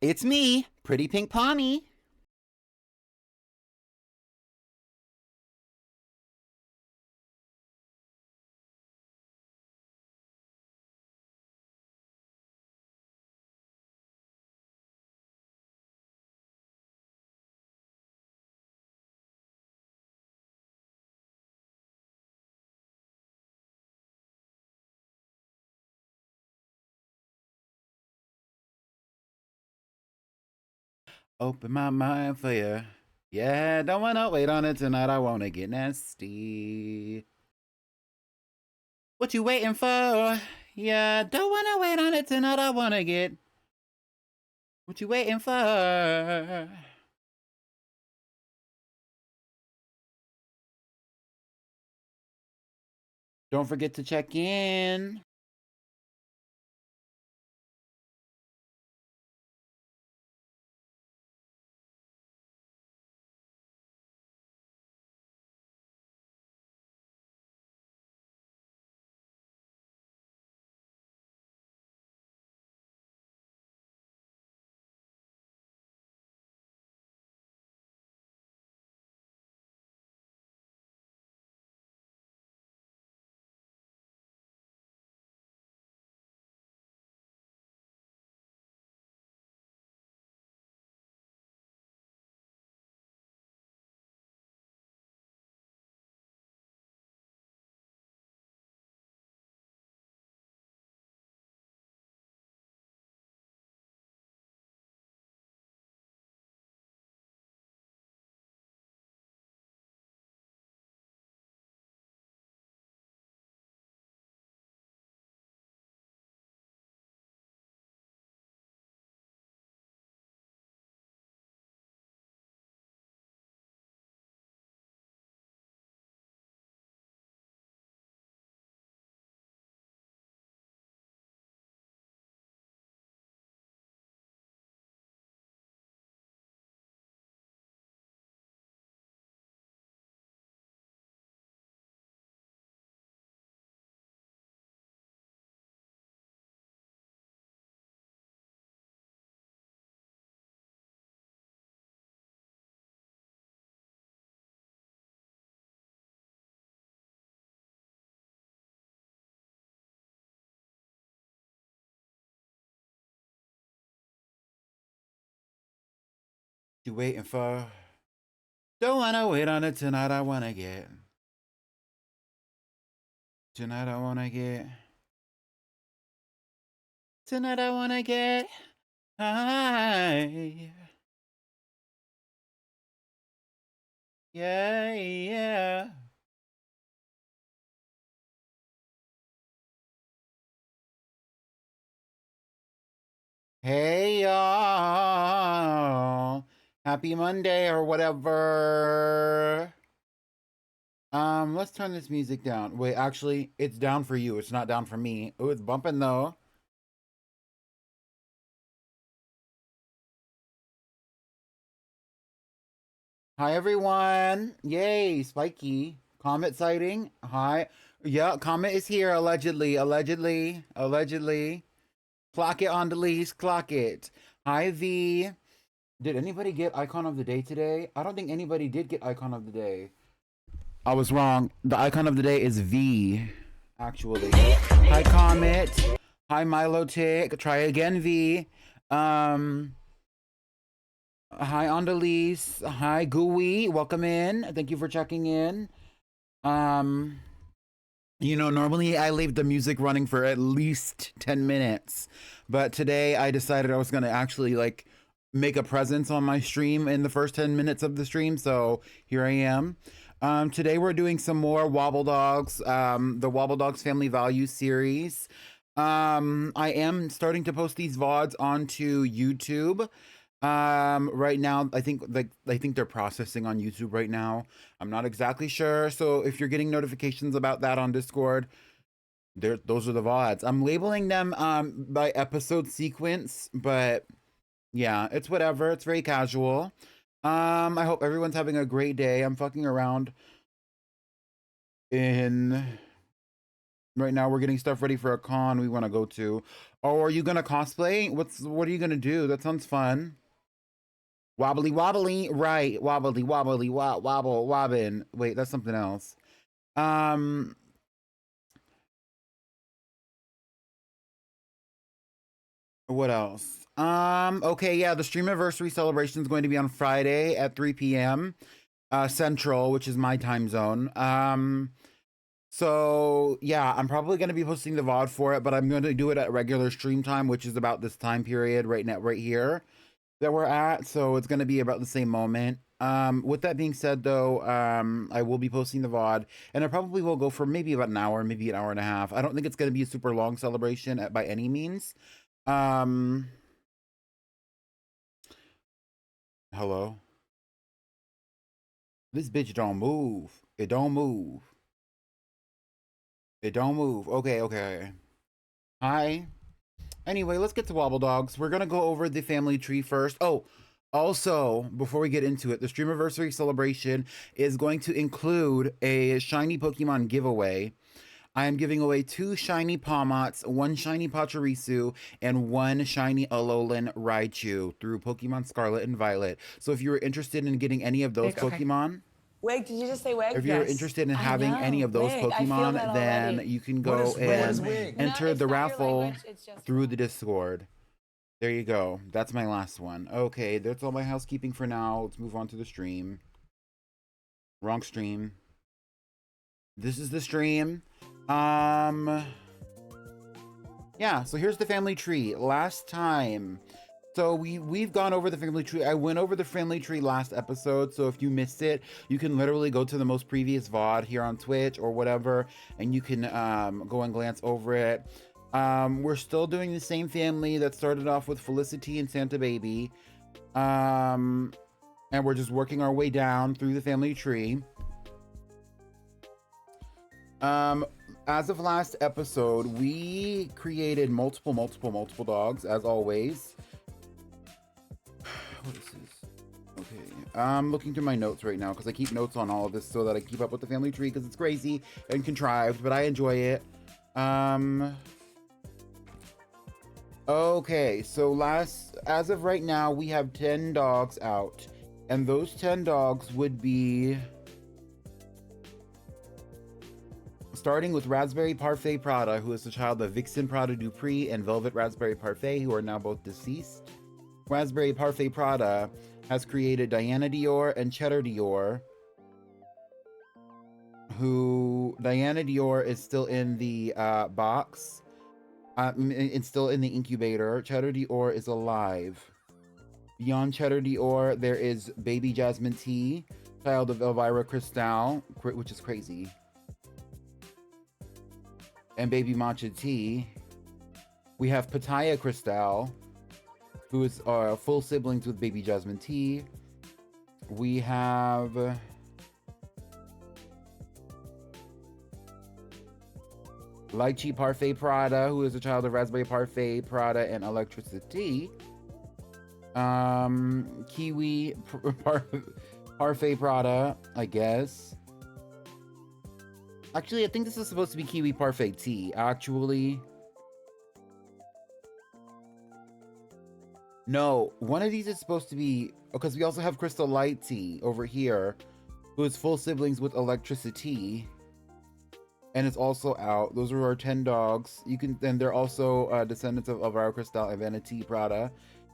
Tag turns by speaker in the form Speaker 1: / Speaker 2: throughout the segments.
Speaker 1: It's me, Pretty Pink Pommy. Open my mind for you. Yeah, don't wanna wait on it tonight. I wanna get nasty. What you waiting for? Yeah, don't wanna wait on it tonight. I wanna get. What you waiting for? Don't forget to check in. What you waiting for? Don't wanna wait on it tonight. I wanna get. Tonight I wanna get. Tonight I wanna get high. Yeah, yeah. Hey y'all. Happy Monday or whatever. Let's turn this music down. Wait, actually, it's down for you. It's not down for me. Oh, it's bumping though. Hi everyone. Yay, Spiky. Comet sighting. Hi. Yeah, Comet is here allegedly. Allegedly. Clock it on the lease. Clock it. Hi V. Did anybody get icon of the day today? I don't think anybody did get icon of the day. I was wrong. The icon of the day is V, actually. Hi, Comet. Hi, Milo Tick. Try again, V. Hi, Andalise. Hi, Gooey. Welcome in. Thank you for checking in. You know, normally I leave the music running for at least 10 minutes, but today I decided I was going to actually like make a presence on my stream in the first 10 minutes of the stream, so here I am. Today we're doing some more Wobbledogs, the Wobbledogs Family Values series. I am starting to post these VODs onto YouTube. Right now, I think they're processing on YouTube right now. I'm not exactly sure. So if you're getting notifications about that on Discord, those are the VODs. I'm labeling them by episode sequence, but yeah, it's whatever. It's very casual. I hope everyone's having a great day. I'm fucking around in right now. We're getting stuff ready for a con we want to go to. Oh, are you gonna cosplay? What are you gonna do? That sounds fun. Wobbly wobbly, right? Wobbly wobbly wobble wobbin. Wait, that's something else. What else? Okay, yeah, the stream anniversary celebration is going to be on Friday at 3 p.m. Central, which is my time zone. So yeah, I'm probably going to be posting the VOD for it, but I'm going to do it at regular stream time, which is about this time period right now, right here. that we're at, so it's going to be about the same moment. With that being said, though, I will be posting the VOD, and I probably will go for maybe about an hour, maybe an hour and a half. I don't think it's going to be a super long celebration by any means. Hello? This bitch don't move. It don't move. It don't move. Okay, okay. Hi. Anyway, let's get to Wobbledogs. We're gonna go over the family tree first. Oh, also, before we get into it, the Streamiversary celebration is going to include a shiny Pokemon giveaway. I am giving away 2 shiny Pawmots, 1 shiny Pachirisu, and 1 shiny Alolan Raichu through Pokemon Scarlet and Violet. So if you're interested in getting any of those Pokemon,
Speaker 2: Wig, did you just say wig?
Speaker 1: if you're interested in having any of those Pokemon, then you can go and enter the raffle through the Discord. There you go. That's my last one. Okay, that's all my housekeeping for now. Let's move on to the stream. Wrong stream. This is the stream. Yeah, so here's the family tree. Last time, so we've gone over the family tree. I went over the family tree last episode, so if you missed it, you can literally go to the most previous VOD here on Twitch or whatever, and you can go and glance over it. We're still doing the same family that started off with Felicity and Santa Baby. And we're just working our way down through the family tree. As of last episode, we created multiple dogs, as always. What is this? Okay, I'm looking through my notes right now because I keep notes on all of this so that I keep up with the family tree because it's crazy and contrived, but I enjoy it. Okay, so as of right now, we have 10 dogs out, and those 10 dogs would be starting with Raspberry Parfait Prada, who is the child of Vixen Prada Dupree and Velvet Raspberry Parfait, who are now both deceased. Raspberry Parfait Prada has created Diana Dior and Cheddar Dior, who Diana Dior is still in the box. It's still in the incubator. Cheddar Dior is alive. Beyond Cheddar Dior, there is Baby Jasmine Tea, child of Elvira Cristal, which is crazy, and Baby Matcha Tea. We have Pitaya Cristal, who is full siblings with Baby Jasmine Tea. We have Lychee Parfait Prada, who is a child of Raspberry Parfait Prada and Electricity. Kiwi Parfait Prada, I guess. Actually, I think this is supposed to be Kiwi Parfait Tea. Actually, no, one of these is supposed to be, because we also have Crystal Light Tea over here, who is full siblings with Electricity, and it's also out. Those are our 10 dogs. You can, and they're also descendants of Elvira Cristal and Vanity Prada.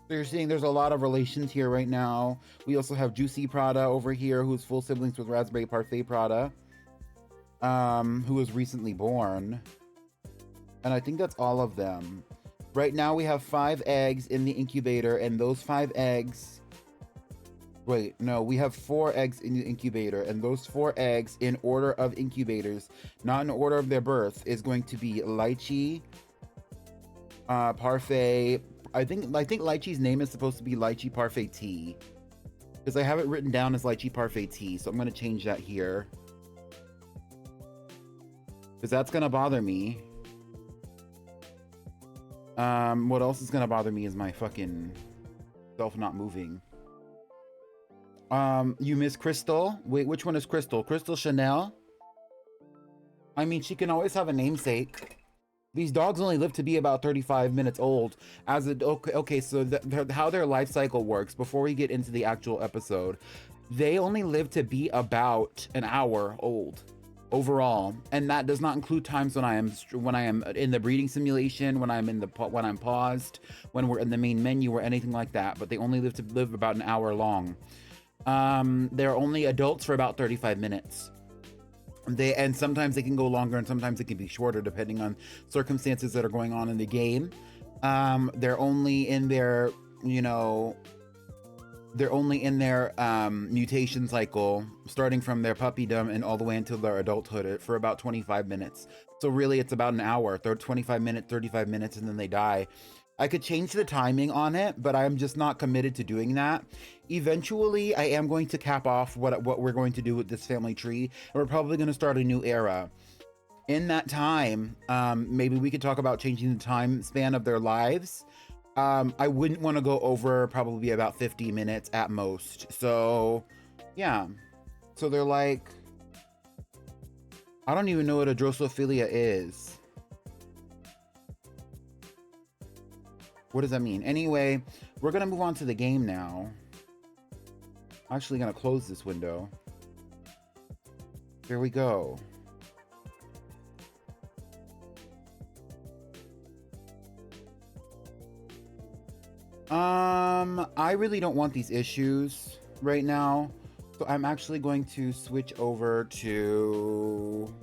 Speaker 1: So you're seeing there's a lot of relations here right now. We also have Juicy Prada over here, who's full siblings with Raspberry Parfait Prada, who was recently born. And I think that's all of them. Right now we have 5 eggs in the incubator, and those 5 eggs... Wait, no, we have 4 eggs in the incubator, and those 4 eggs in order of incubators, not in order of their birth, is going to be Lychee, Parfait. I think Lychee's name is supposed to be Lychee Parfait Tea, because I have it written down as Lychee Parfait Tea, so I'm going to change that here, because that's going to bother me. What else is going to bother me is my fucking self not moving. You miss Crystal? Wait, which one is Crystal? Crystal Chanel? I mean, she can always have a namesake. These dogs only live to be about 35 minutes old. Okay, so how their life cycle works, before we get into the actual episode, they only live to be about an hour old overall, and that does not include times when I am in the breeding simulation, when I'm paused, when we're in the main menu or anything like that. But they only live about an hour long. They're only adults for about 35 minutes. And sometimes they can go longer, and sometimes it can be shorter depending on circumstances that are going on in the game. They're only in their, they're only in their mutation cycle, starting from their puppydom and all the way until their adulthood for about 25 minutes. So really it's about an hour, 25 minutes, 35 minutes, and then they die. I could change the timing on it, but I'm just not committed to doing that. Eventually, I am going to cap off what we're going to do with this family tree, and we're probably going to start a new era. In that time, maybe we could talk about changing the time span of their lives. I wouldn't want to go over probably about 50 minutes at most. So, yeah. So they're like, I don't even know what a Drosophila is. What does that mean? Anyway, we're going to move on to the game now. I'm actually going to close this window. Here we go. I really don't want these issues right now. So I'm actually going to switch over to...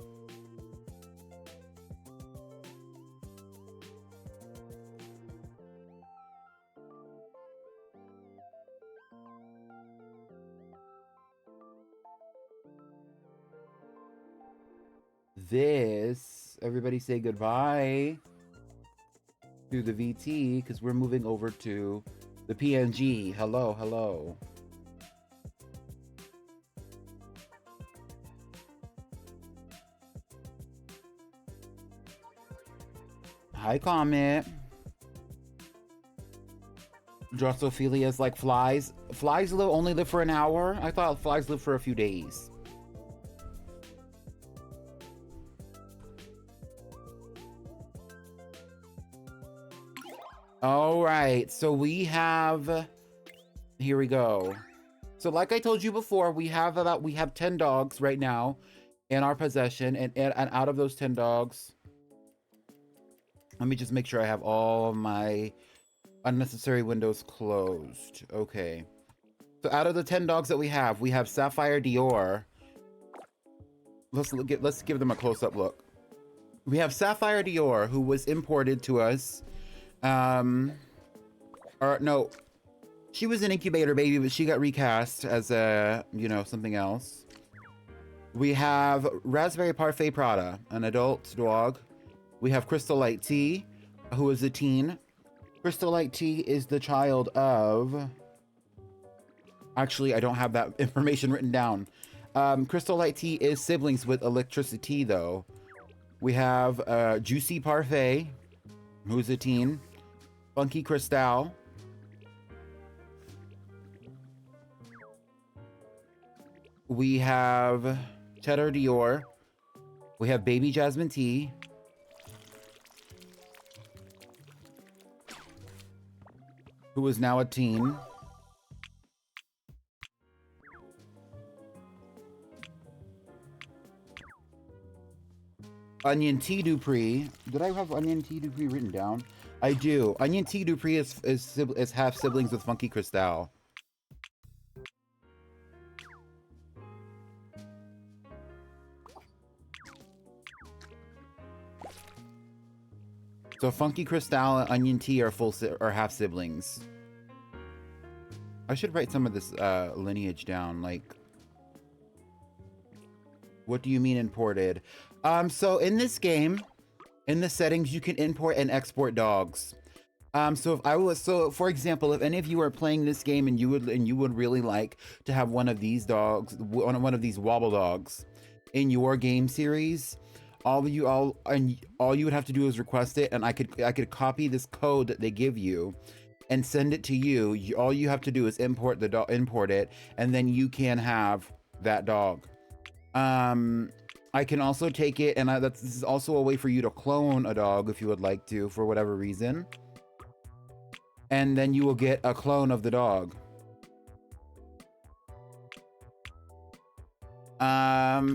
Speaker 1: this. Everybody say goodbye to the VT because we're moving over to the PNG. Hello, hello. Hi, Comet. Drosophila is like flies. Flies only live for an hour? I thought flies live for a few days. All right, so we have, here we go. So like I told you before, we have 10 dogs right now in our possession, and out of those 10 dogs, let me just make sure I have all of my unnecessary windows closed. Okay. So out of the 10 dogs that we have Sapphire Dior. Let's give them a close-up look. We have Sapphire Dior, who was imported to us. Or no, she was an incubator baby, but she got recast as a, something else. We have Raspberry Parfait Prada, an adult dog. We have Crystal Light Tea, who is a teen. Crystal Light Tea is the child of... Actually, I don't have that information written down. Crystal Light Tea is siblings with Electricity, though. We have Juicy Parfait, who's a teen. Funky Cristal. We have Cheddar Dior. We have Baby Jasmine Tea. Who is now a teen. Onion Tea Dupree. Did I have Onion Tea Dupree written down? I do. Onion Tea Dupree is half siblings with Funky Cristal. So Funky Cristal and Onion Tea are half siblings. I should write some of this lineage down. Like, what do you mean imported? So in this game, in the settings, you can import and export dogs. So for example, if any of you are playing this game and you would really like to have one of these dogs, one of these Wobbledogs in your game series, all you would have to do is request it, and I could copy this code that they give you and send it to you. All you have to do is import it, and then you can have that dog. I can also take it, and this is also a way for you to clone a dog if you would like to, for whatever reason. And then you will get a clone of the dog.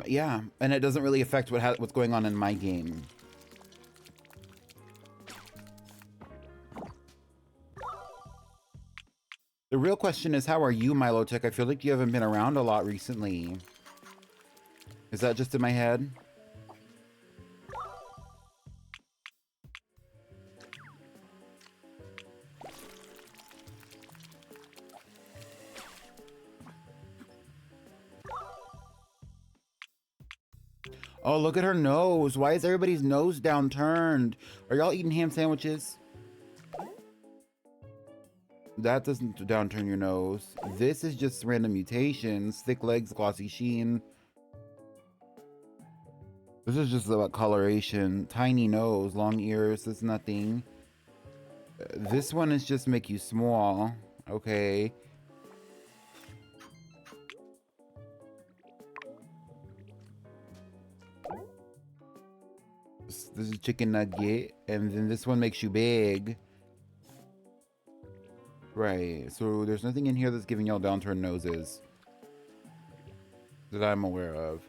Speaker 1: Yeah, and it doesn't really affect what's going on in my game. The real question is, how are you, Milotech? I feel like you haven't been around a lot recently. Is that just in my head? Oh, look at her nose. Why is everybody's nose downturned? Are y'all eating ham sandwiches? That doesn't downturn your nose. This is just random mutations. Thick legs, glossy sheen. This is just about coloration. Tiny nose, long ears. That's nothing. This one is just make you small. Okay. This is chicken nugget. And then this one makes you big. Right. So there's nothing in here that's giving y'all downturned noses. That I'm aware of.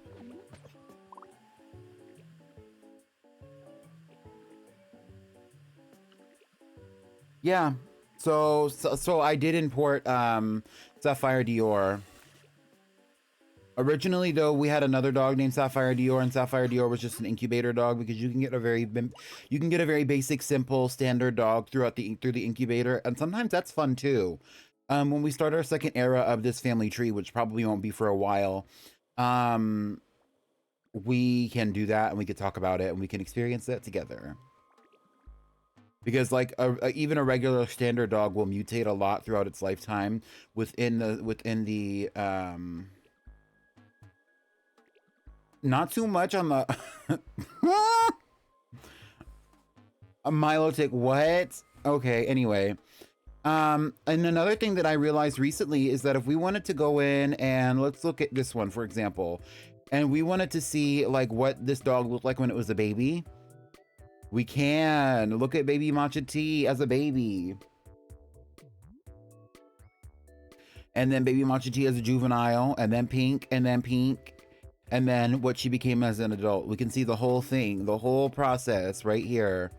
Speaker 1: Yeah. So I did import Sapphire Dior. Originally, though, we had another dog named Sapphire Dior, and Sapphire Dior was just an incubator dog because you can get a very basic, simple, standard dog through the incubator, and sometimes that's fun too. When we start our second era of this family tree, which probably won't be for a while, we can do that and we can talk about it and we can experience that together. Because like even a regular standard dog will mutate a lot throughout its lifetime within the not too much on the a Milotic, what? Okay, anyway. And another thing that I realized recently is that if we wanted to go in and let's look at this one, for example, and we wanted to see like what this dog looked like when it was a baby, we can look at baby Matcha Tea as a baby. And then baby Matcha Tea as a juvenile, and then pink, and then pink. And then what she became as an adult. We can see the whole thing, the whole process right here.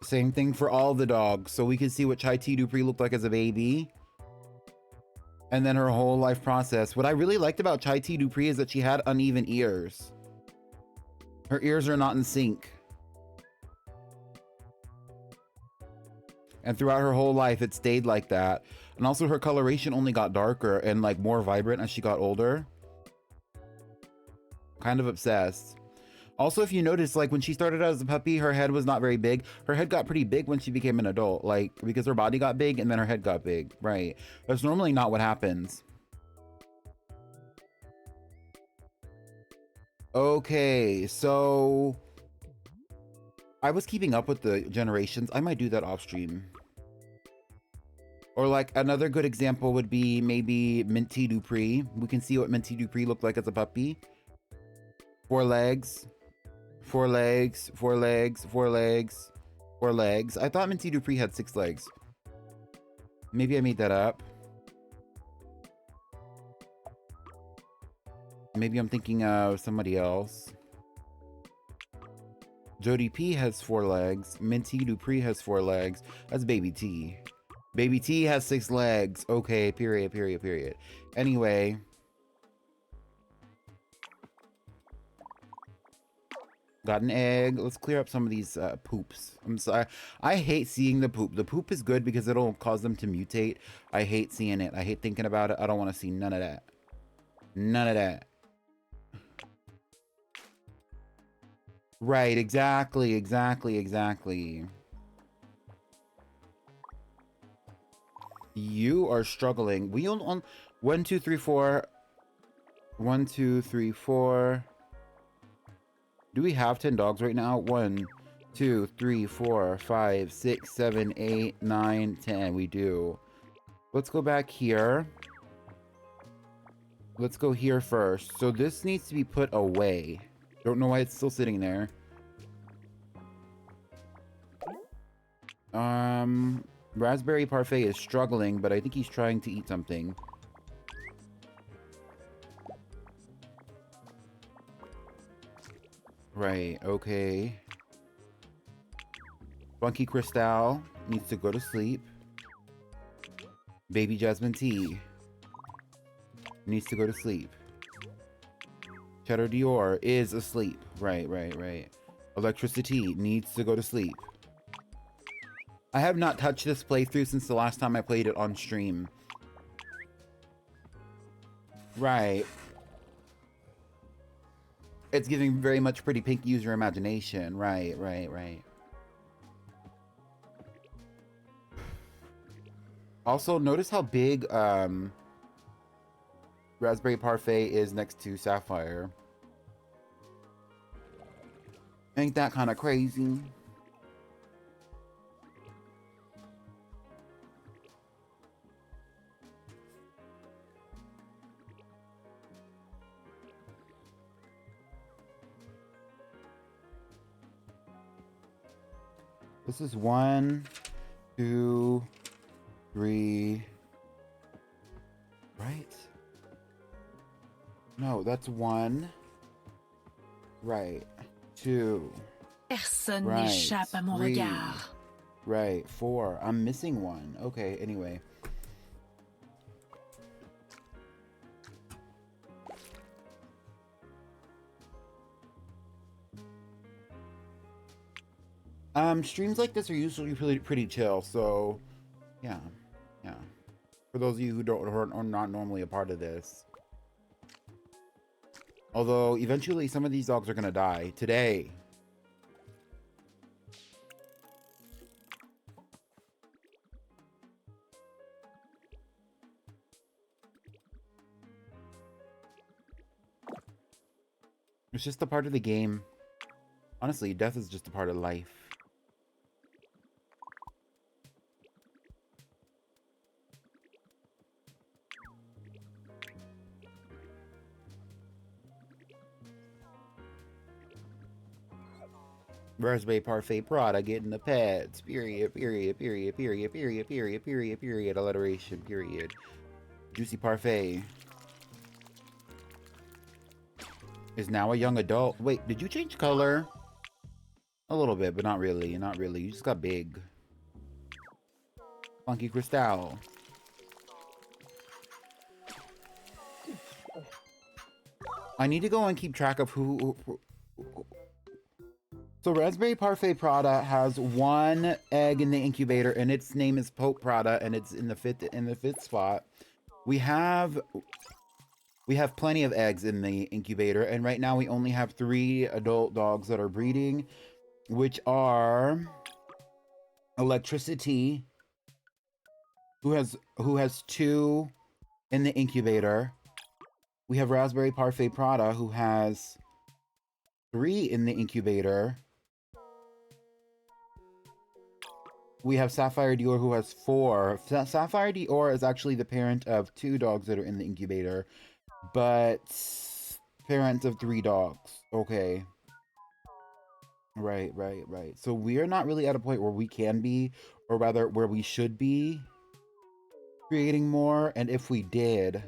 Speaker 1: Same thing for all the dogs. So we can see what Chai Tea Dupree looked like as a baby. And then her whole life process. What I really liked about Chai Tea Dupree is that she had uneven ears. Her ears are not in sync. And throughout her whole life, it stayed like that. And also her coloration only got darker and like more vibrant as she got older. Kind of obsessed. Also, if you notice, like when she started out as a puppy, her head was not very big. Her head got pretty big when she became an adult, like because her body got big and then her head got big, right? That's normally not what happens. Okay, so I was keeping up with the generations. I might do that off stream. Or like another good example would be maybe Minty Dupree. We can see what Minty Dupree looked like as a puppy. 4 legs, 4 legs, 4 legs, 4 legs, 4 legs. I thought Minty Dupree had 6 legs. Maybe I made that up. Maybe I'm thinking of somebody else. Jody P has 4 legs. Minty Dupree has 4 legs. That's Baby T. Baby T has 6 legs. Okay, period, period, period. Anyway. Got an egg. Let's clear up some of these poops. I'm sorry. I hate seeing the poop. The poop is good because it'll cause them to mutate. I hate seeing it. I hate thinking about it. I don't want to see none of that. None of that. Right, exactly, exactly, exactly. You are struggling. We on 1, 2, 3, 4. 1, 2, 3, 4. Do we have 10 dogs right now? 1, 2, 3, 4, 5, 6, 7, 8, 9, 10. We do. Let's go back here. Let's go here first. So this needs to be put away. Don't know why it's still sitting there. Raspberry Parfait is struggling, but I think he's trying to eat something. Right, okay. Funky Cristal needs to go to sleep. Baby Jasmine Tea needs to go to sleep. Cheddar Dior is asleep. Right, right, right. Electricity needs to go to sleep. I have not touched this playthrough since the last time I played it on stream. Right. It's giving very much Pretty Pink user imagination. Right. Also, notice how big Raspberry Parfait is next to Sapphire. Ain't that kind of crazy? This is 1, 2, 3. Right? No, that's 1. Right. 2.
Speaker 2: Personne
Speaker 1: Right.
Speaker 2: n'échappe à mon
Speaker 1: 3.
Speaker 2: regard.
Speaker 1: Right. 4. I'm missing 1. Okay, anyway. Streams like this are usually pretty chill, so yeah. For those of you who are not normally a part of this. Although eventually some of these dogs are gonna die today. It's just a part of the game. Honestly, death is just a part of life. Raspberry Parfait Prada getting the pads. Period. Alliteration. Period. Juicy Parfait is now a young adult. Wait, did you change color? A little bit, but not really. Not really. You just got big. Funky Cristal. I need to go and keep track of who. So Raspberry Parfait Prada has 1 egg in the incubator, and its name is Pope Prada, and it's in the fifth spot. We have plenty of eggs in the incubator, and right now we only have 3 adult dogs that are breeding, which are Electricity, who has 2 in the incubator. We have Raspberry Parfait Prada, who has 3 in the incubator. We have Sapphire Dior, who has 4. Sapphire Dior is actually the parent of 2 dogs that are in the incubator, but parent of 3 dogs. Okay. Right. So we are not really at a point where we can be, or rather where we should be creating more. And if we did,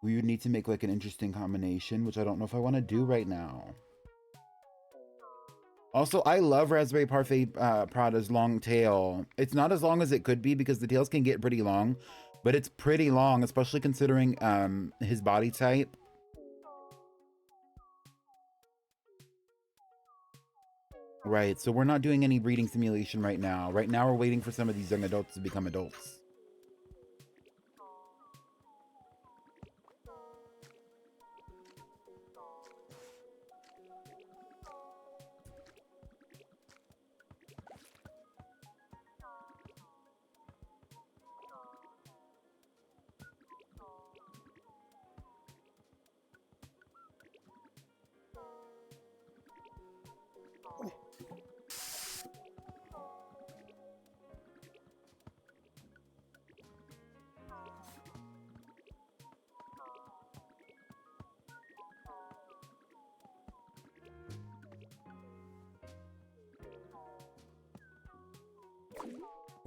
Speaker 1: we would need to make like an interesting combination, which I don't know if I want to do right now. Also, I love Raspberry Parfait Prada's long tail. It's not as long as it could be because the tails can get pretty long, but it's pretty long, especially considering his body type. Right, so we're not doing any breeding simulation right now. Right now, we're waiting for some of these young adults to become adults.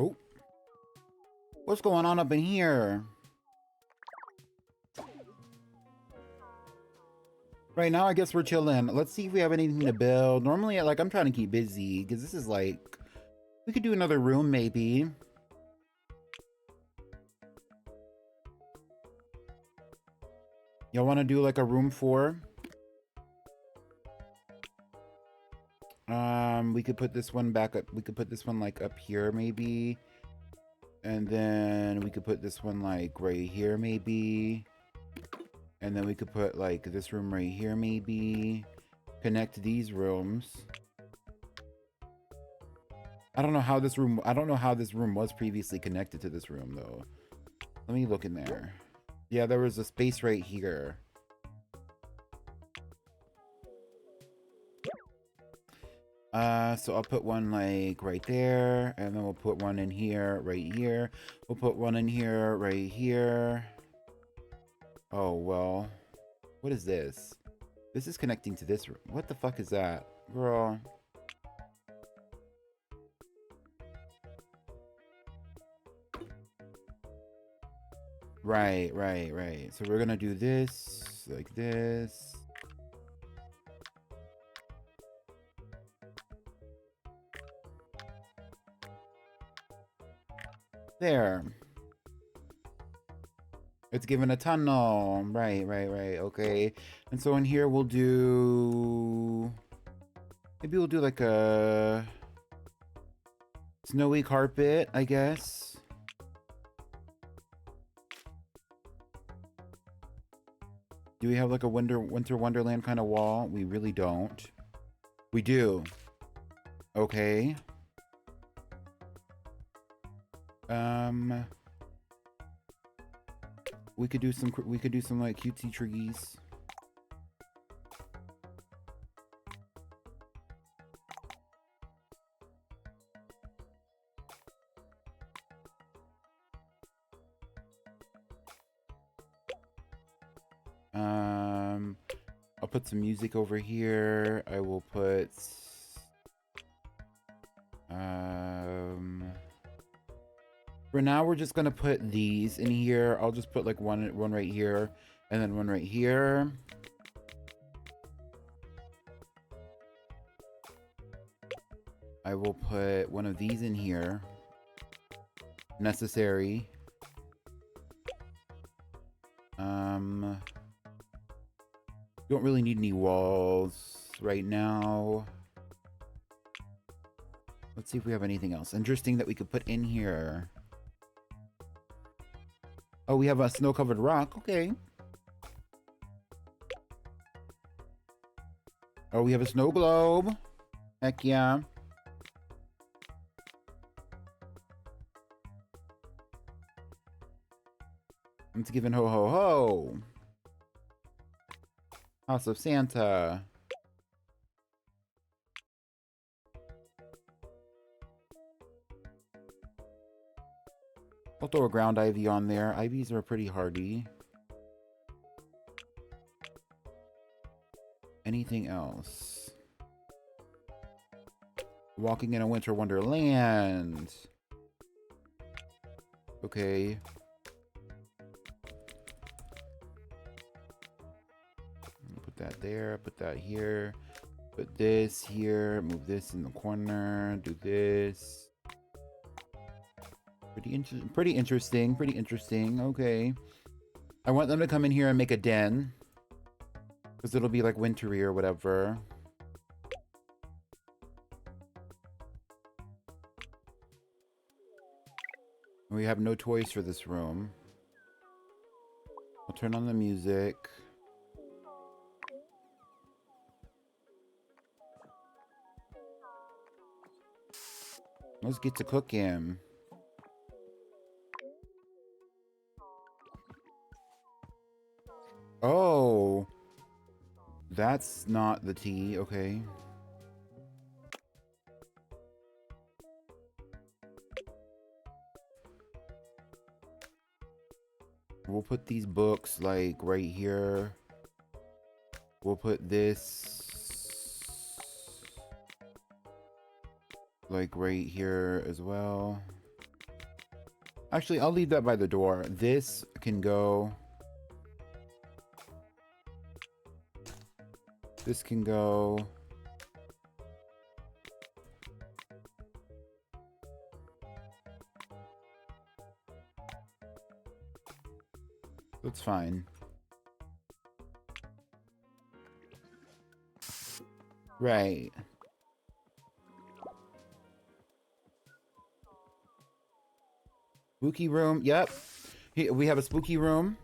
Speaker 1: Oh, what's going on up in here? Right now, I guess we're chilling. Let's see if we have anything to build. Normally, like, I'm trying to keep busy because this is like, we could do another room maybe. Y'all want to do like a room 4? We could put this one back up. We could put this one like up here maybe. And then we could put this one like right here maybe. And then we could put like this room right here maybe. Connect these rooms. I don't know how this room was previously connected to this room though. Let me look in there. Yeah, there was a space right here. So I'll put one like right there, and then we'll put one in here, right here. We'll put one in here, right here. Oh, well. What is this? This is connecting to this room. What the fuck is that? Girl. Right. So we're gonna do this, like this. There. It's given a tunnel. Right. Okay. And so in here we'll do... Maybe we'll do like a... snowy carpet, I guess. Do we have like a winter wonderland kind of wall? We really don't. We do. Okay. We could do some like cutesy trees. I'll put some music over here. I will put for now we're just gonna put these in here. I'll just put like one right here and then one right here. I will put one of these in here. Necessary. Don't really need any walls right now. Let's see if we have anything else interesting that we could put in here. Oh, we have a snow-covered rock. Okay. Oh, we have a snow globe. Heck yeah. It's giving ho ho ho. House of Santa. I'll throw a ground ivy on there. Ivies are pretty hardy. Anything else? Walking in a winter wonderland. Okay. Put that there, put that here, put this here, move this in the corner, do this. Pretty interesting. Okay. I want them to come in here and make a den. Because it'll be like wintry or whatever. We have no toys for this room. I'll turn on the music. Let's get to cooking. Oh, that's not the tea. Okay. We'll put these books like right here. We'll put this like right here as well. Actually, I'll leave that by the door. This can go. This can go. That's fine. Right. Spooky room. Yep. We have a spooky room.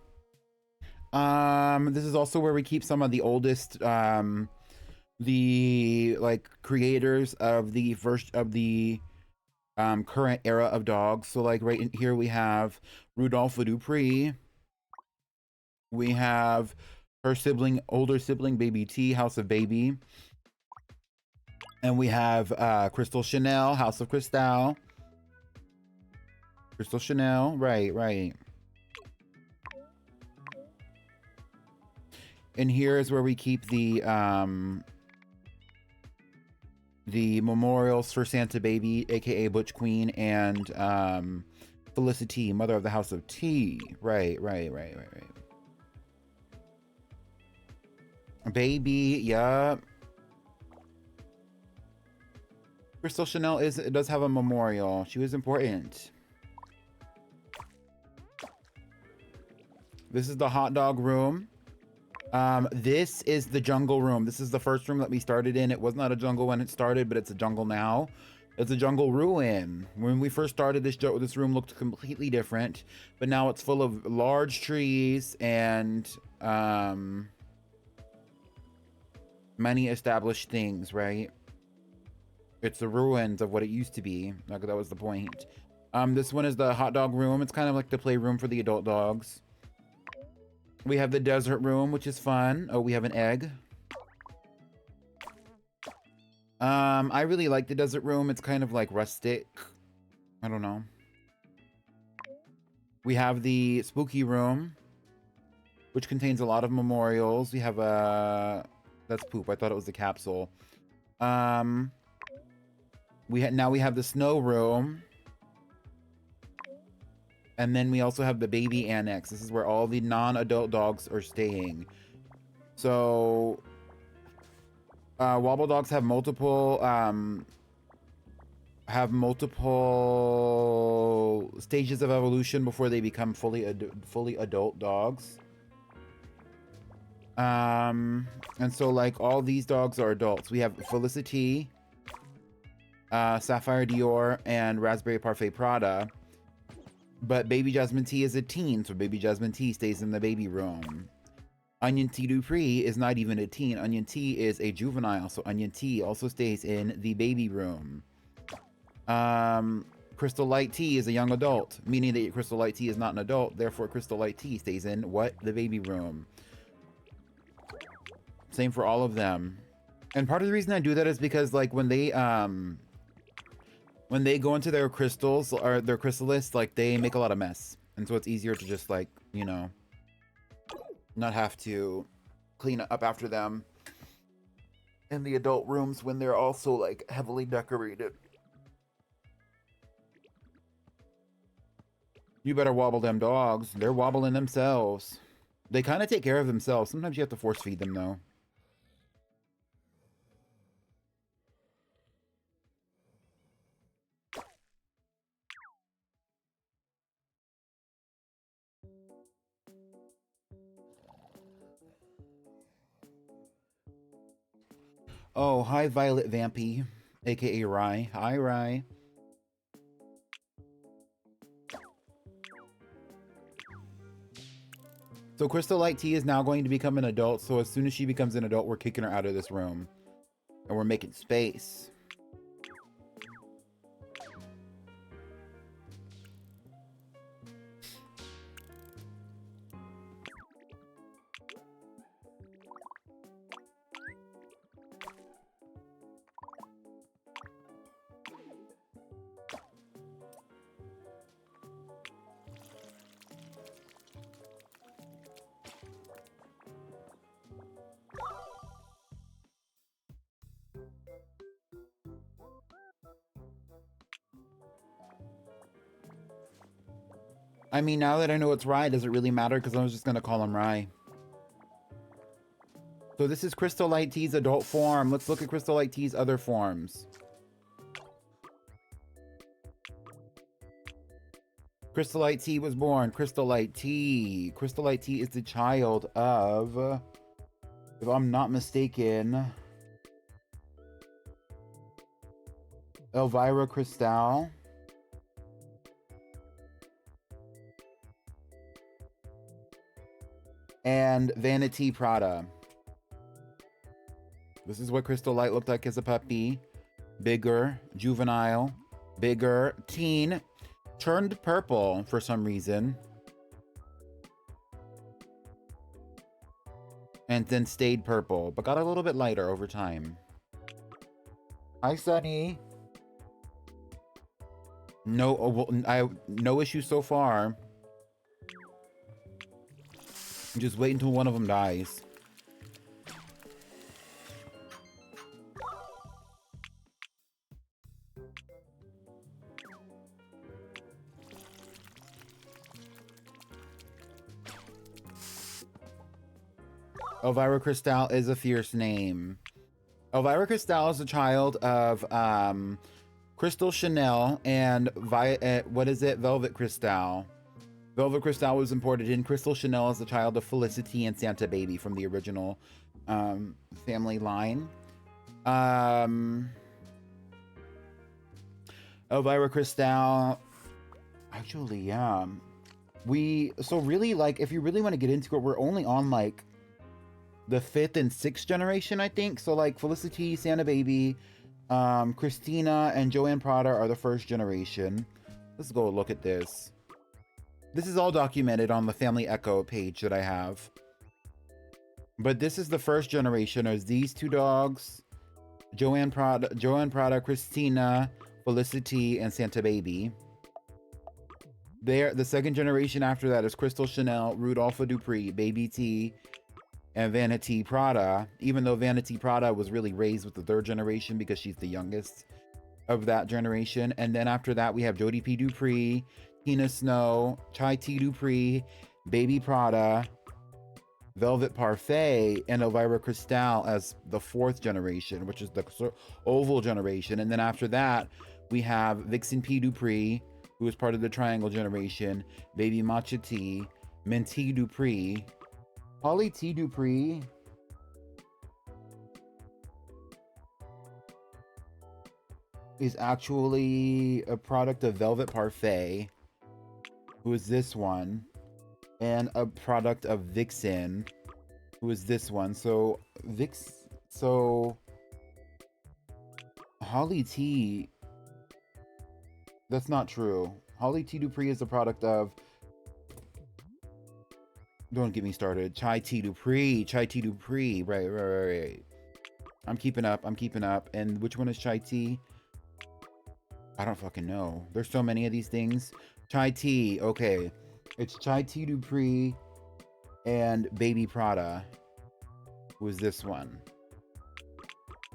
Speaker 1: This is also where we keep some of the oldest, the like creators of the current era of dogs. So like right in here we have Rudolph Dupree. We have her older sibling, Baby T, House of Baby. And we have Crystal Chanel, House of Cristal. Crystal Chanel, right. And here is where we keep the memorials for Santa Baby, aka Butch Queen, and Felicity, Mother of the House of T. Right. Baby, yup. Crystal Chanel does have a memorial. She was important. This is the hot dog room. This is the jungle room. This is the first room that we started in. It was not a jungle when it started, but it's a jungle now. It's a jungle ruin. When we first started, this room looked completely different, but now it's full of large trees and many established things, right? It's the ruins of what it used to be. Like, that was the point. This one is the hot dog room. It's kind of like the playroom for the adult dogs. We have the desert room, which is fun. Oh, we have an egg. I really like the desert room. It's kind of like rustic. I don't know. We have the spooky room, which contains a lot of memorials. We have that's poop. I thought it was the capsule. Now we have the snow room. And then we also have the baby annex. This is where all the non-adult dogs are staying. So Wobbledogs have multiple stages of evolution before they become fully adult dogs. And so like all these dogs are adults. We have Felicity, Sapphire Dior, and Raspberry Parfait Prada. But Baby Jasmine T is a teen, so Baby Jasmine T stays in the baby room. Onion T Dupree is not even a teen. Onion T is a juvenile, so Onion T also stays in the baby room. Crystal Light T is a young adult, meaning that Crystal Light T is not an adult, therefore Crystal Light T stays in what? The baby room. Same for all of them. And part of the reason I do that is because like when they go into their crystals or their chrysalis, like they make a lot of mess. And so it's easier to just like, you know, not have to clean up after them in the adult rooms when they're also like heavily decorated. You better wobble them dogs. They're wobbling themselves. They kind of take care of themselves. Sometimes you have to force feed them though. Oh, hi Violet Vampy, aka Rye. Hi Rye. So Crystal Light T is now going to become an adult, so as soon as she becomes an adult, we're kicking her out of this room. And we're making space. I mean, now that I know it's Rye, does it really matter? Because I was just going to call him Rye. So this is Crystal Light T's adult form. Let's look at Crystal Light T's other forms. Crystal Light T was born. Crystal Light T. Crystal Light T is the child of, if I'm not mistaken, Elvira Cristal. and Vanity Prada. This is what Crystal Light looked like as a puppy. Bigger, juvenile, bigger, teen, turned purple for some reason. And then stayed purple, but got a little bit lighter over time. Hi, Sunny. No issues so far. Just wait until one of them dies. Elvira Cristal is a fierce name. Elvira Cristal is a child of Crystal Chanel and what is it? Velvet Cristal. Velvet Cristal was imported in. Crystal Chanel is the child of Felicity and Santa Baby from the original family line. Elvira Cristal, actually, yeah. So really, like, if you really want to get into it, we're only on, like, the 5th and 6th generation, I think. So, like, Felicity, Santa Baby, Christina, and Joanne Prada are the 1st generation. Let's go look at this. This is all documented on the Family Echo page that I have. But this is the 1st generation. There's these 2 dogs, Joanne Prada, Christina, Felicity, and Santa Baby. The 2nd generation after that is Crystal Chanel, Rudolpha Dupree, Baby T, and Vanity Prada, even though Vanity Prada was really raised with the 3rd generation because she's the youngest of that generation. And then after that, we have Jodie P. Dupree, Tina Snow, Chai T. Dupree, Baby Prada, Velvet Parfait, and Elvira Cristal as the 4th generation, which is the oval generation. And then after that, we have Vixen P. Dupree, who is part of the triangle generation, Baby Matcha T, Minty Dupree, Holly T. Dupree is actually a product of Velvet Parfait, who is this one, and a product of Vixen, who is this one. So Holly T, that's not true. Holly T. Dupree is a product of, don't get me started, Chai T. Dupree, right. I'm keeping up. And which one is Chai T? I don't fucking know. There's so many of these things. Chai T, okay. It's Chai T. Dupree and Baby Prada, who is this one.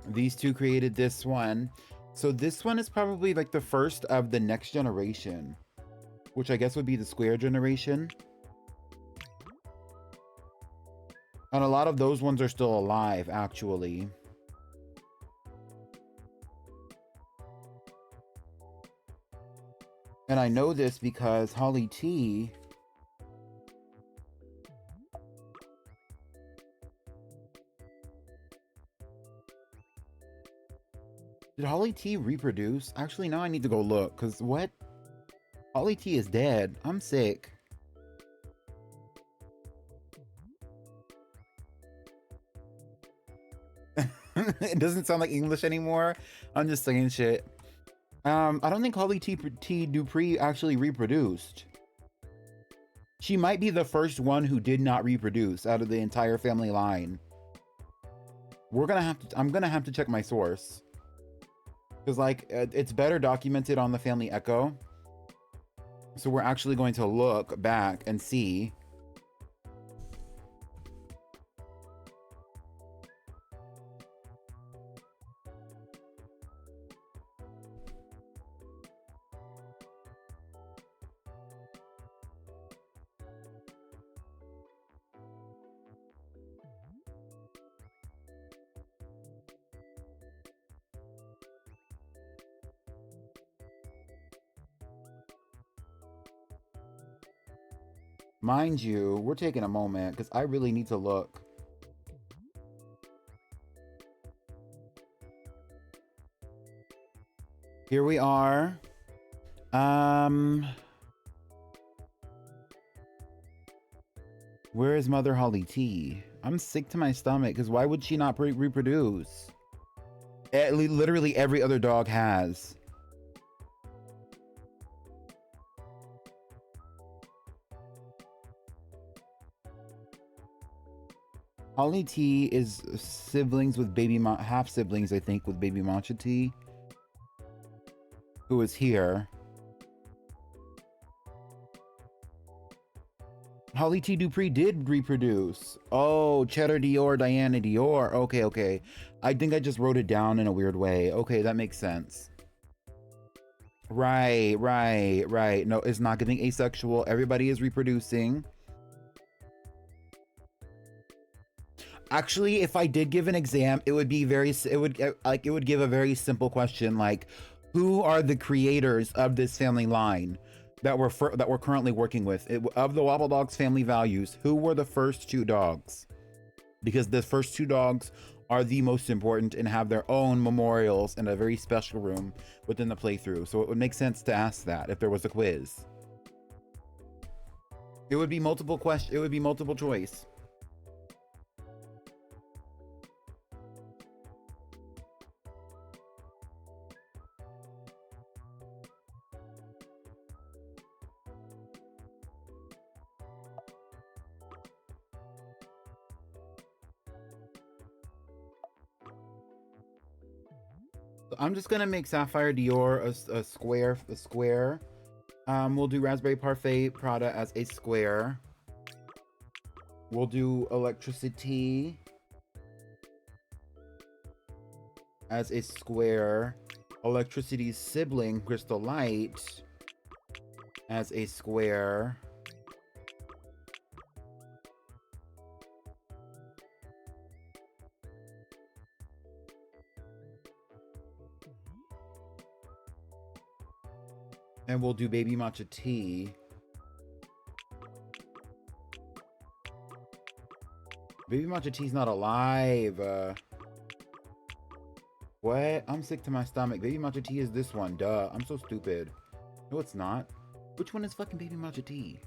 Speaker 1: These 2 created this one. So this one is probably like the 1st of the next generation, which I guess would be the square generation. And a lot of those ones are still alive, actually. And I know this because Holly T did Holly T reproduce? Actually, now I need to go look, because what? Holly T is dead. I'm sick. It doesn't sound like English anymore. I'm just saying shit. I don't think Holly T. Dupree actually reproduced. She might be the 1st one who did not reproduce out of the entire family line. I'm gonna have to check my source, because like it's better documented on the Family Echo. So we're actually going to look back and see. Mind you, we're taking a moment because I really need to look. Here we are. Where is Mother Holly T? I'm sick to my stomach because why would she not reproduce? Literally every other dog has. Holly T is siblings with half siblings, I think, with baby Matcha T, who is here. Holly T. Dupree did reproduce. Oh, Cheddar Dior, Diana Dior. Okay, okay. I think I just wrote it down in a weird way. Okay, that makes sense. Right, right, right. No, it's not getting asexual. Everybody is reproducing. Actually, if I did give an exam, it would be it would give a very simple question like, who are the creators of this family line that we're currently working with? Of the Wobbledog's family values, who were the first two dogs? Because the first two dogs are the most important and have their own memorials in a very special room within the playthrough. So it would make sense to ask that if there was a quiz. It would be multiple choice. I'm just gonna make Sapphire Dior a square. We'll do Raspberry Parfait Prada as a square. We'll do Electricity as a square. Electricity's sibling, Crystal Light, as a square. And we'll do Baby Matcha Tea. Baby Matcha Tea's not alive. What? I'm sick to my stomach. Baby Matcha Tea is this one. Duh. I'm so stupid. No, it's not. Which one is fucking Baby Matcha Tea?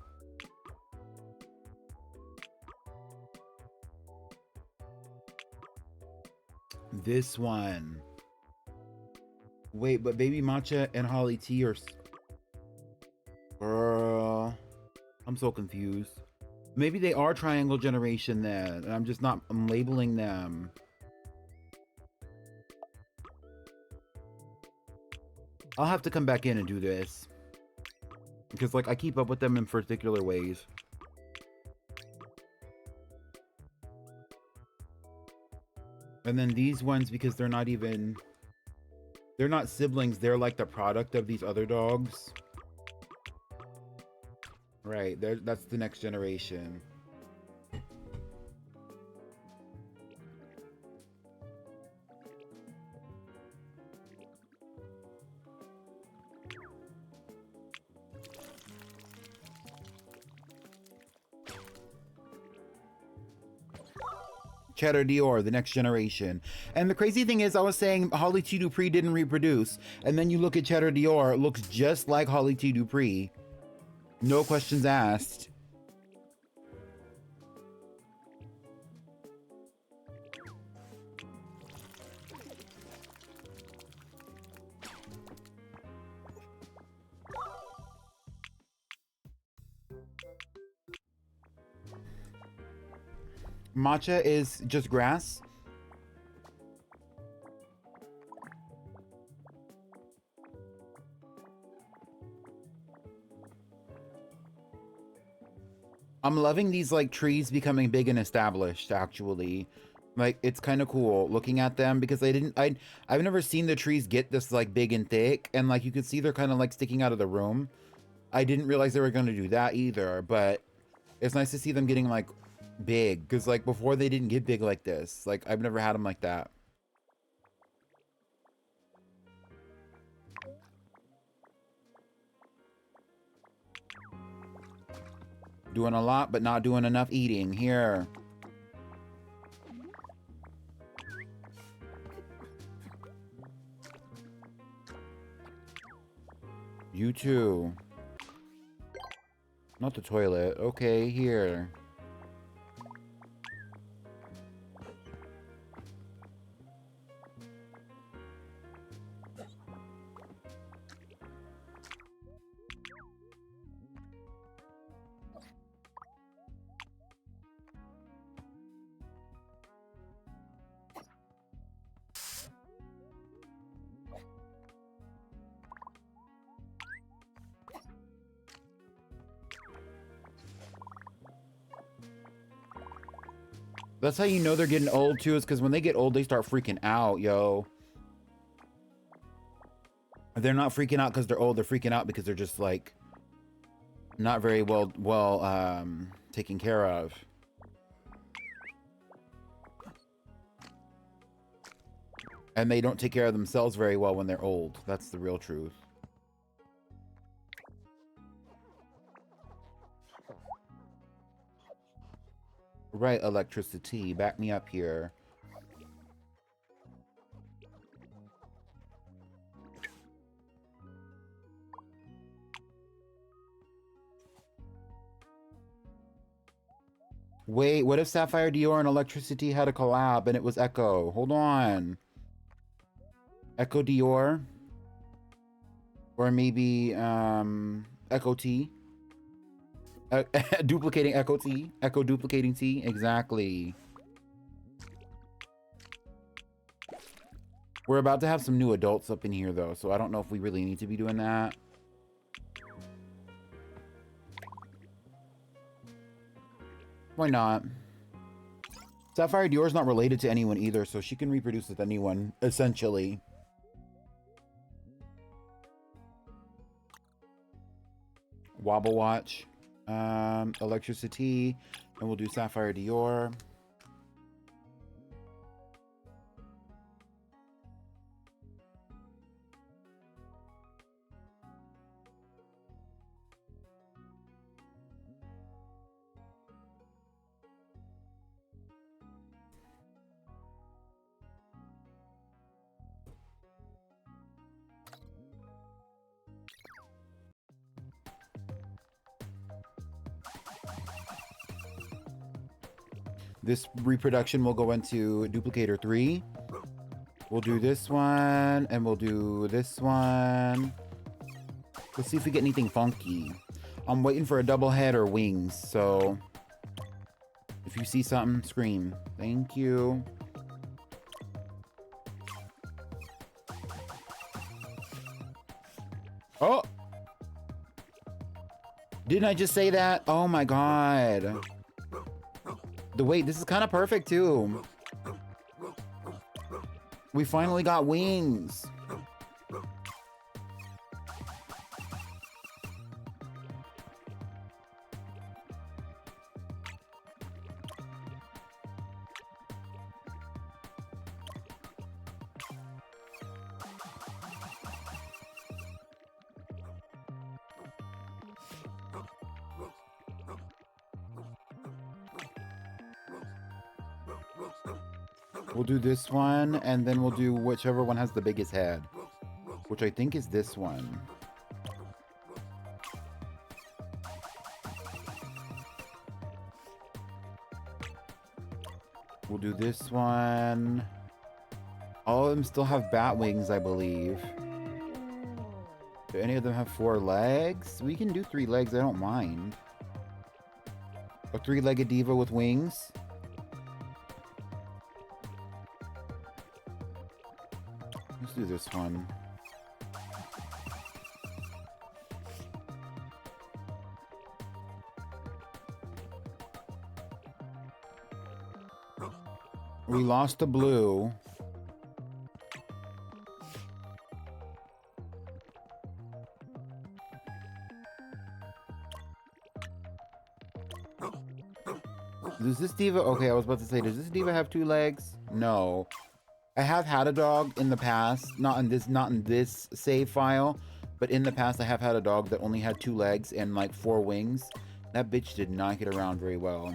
Speaker 1: This one. Wait, but Baby Matcha and Holly Tea are... Girl. I'm so confused. Maybe they are Triangle Generation then. And I'm labeling them. I'll have to come back in and do this. Because, like, I keep up with them in particular ways. And then these ones, because they're not siblings, they're like the product of these other dogs. Right, that's the next generation. Cheddar Dior, the next generation. And the crazy thing is, I was saying Holly T. Dupree didn't reproduce, and then you look at Cheddar Dior, it looks just like Holly T. Dupree. No questions asked. Matcha is just grass. I'm loving these like trees becoming big and established actually. Like it's kind of cool looking at them because I've never seen the trees get this like big and thick, and like you can see they're kind of like sticking out of the room. I didn't realize they were going to do that either, but it's nice to see them getting like big because like before they didn't get big like this. Like I've never had them like that. Doing a lot, but not doing enough eating. Here. You too. Not the toilet. Okay, here. That's how you know they're getting old too, is because when they get old, they start freaking out, yo. They're not freaking out because they're old. They're freaking out because they're just like not very well taken care of. And they don't take care of themselves very well when they're old. That's the real truth. Right, electricity. Back me up here. Wait, what if Sapphire Dior and Electricity had a collab and it was Echo? Hold on. Echo Dior? Or maybe, Echo T? Duplicating Echo T? Echo duplicating T? Exactly. We're about to have some new adults up in here, though, so I don't know if we really need to be doing that. Why not? Sapphire Dior's not related to anyone either, so she can reproduce with anyone, essentially. Wobble Watch. Electricity. And we'll do Sapphire Dior. This reproduction will go into duplicator 3. We'll do this one, and we'll do this one. Let's see if we get anything funky. I'm waiting for a double head or wings, so if you see something, scream. Thank you. Oh! Didn't I just say that? Oh my god. Wait, this is kind of perfect too. We finally got wings. We'll do this one, and then we'll do whichever one has the biggest head, which I think is this one. We'll do this one. All of them still have bat wings, I believe. Do any of them have 4 legs? We can do 3 legs, I don't mind. A 3-legged diva with wings. Let's do this one. We lost the blue. Does this diva... Okay, I was about to say, does this diva have 2 legs? No. I have had a dog in the past, not in this save file, but in the past I have had a dog that only had 2 legs and like 4 wings. That bitch did not get around very well.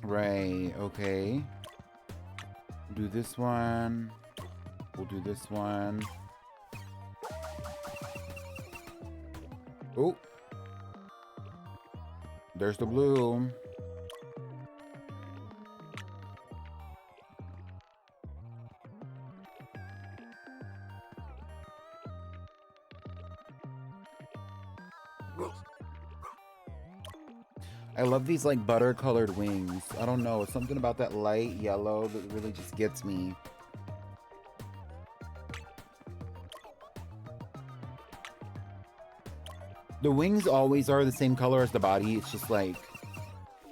Speaker 1: Right, okay. Do this one. We'll do this one. Oh. There's the blue. I love these like butter colored wings. I don't know, something about that light yellow that really just gets me. The wings always are the same color as the body. It's just like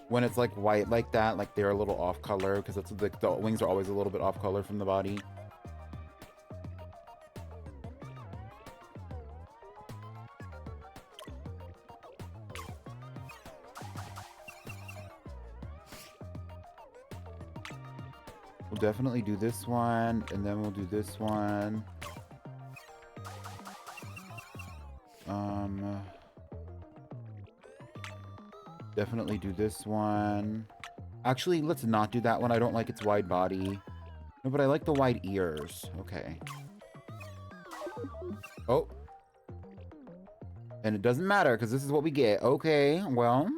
Speaker 1: when it's like white like that, like they're a little off color because it's like the wings are always a little bit off color from the body. We'll definitely do this one, and then we'll do this one. Definitely do this one. Actually, let's not do that one. I don't like its wide body. No, but I like the wide ears. Okay. Oh. And it doesn't matter, because this is what we get. Okay, well.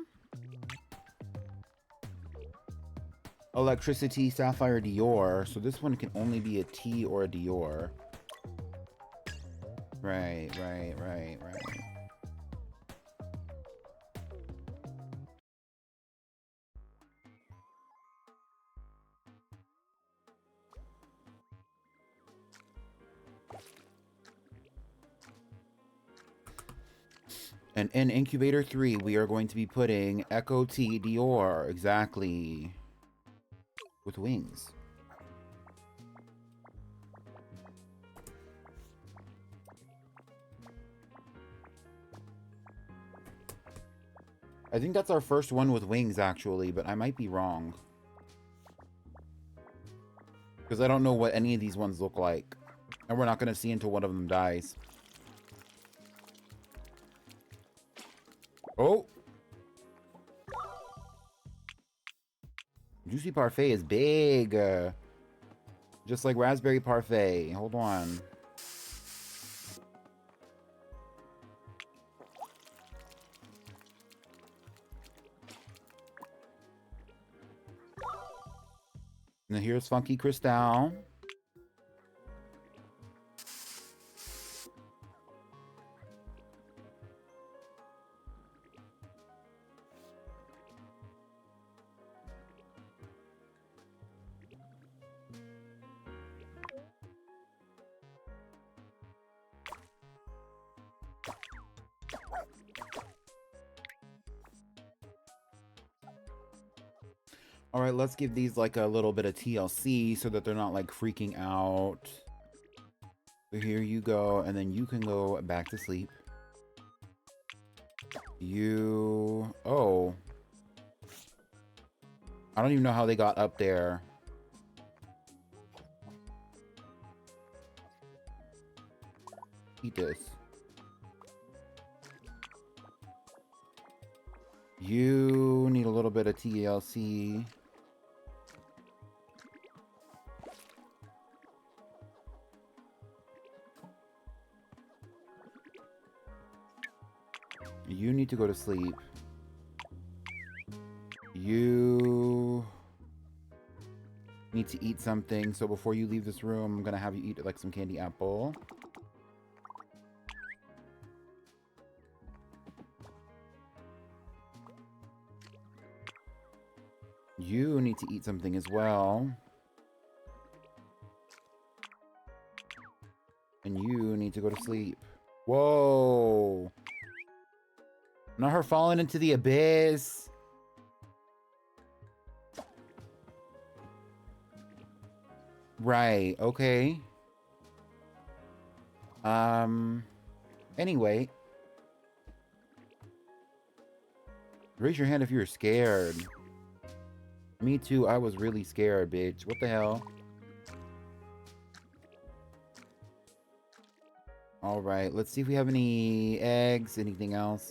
Speaker 1: Electricity, Sapphire, Dior. So this one can only be a T or a Dior. Right. And in Incubator 3, we are going to be putting Echo T Dior. Exactly. With wings. I think that's our first one with wings, actually, but I might be wrong. Because I don't know what any of these ones look like. And we're not going to see until one of them dies. Oh! Juicy Parfait is big. Just like Raspberry Parfait. Hold on. And here's Funky Cristal. All right, let's give these like a little bit of TLC so that they're not like freaking out. So here you go, and then you can go back to sleep. Oh. I don't even know how they got up there. Eat this. You need a little bit of TLC. You need to go to sleep. You need to eat something. So before you leave this room, I'm gonna have you eat like some candy apple. You need to eat something as well. And you need to go to sleep. Whoa. Not her falling into the abyss. Right, okay. Anyway. Raise your hand if you're scared. Me too, I was really scared, bitch. What the hell? Alright, let's see if we have any eggs, anything else.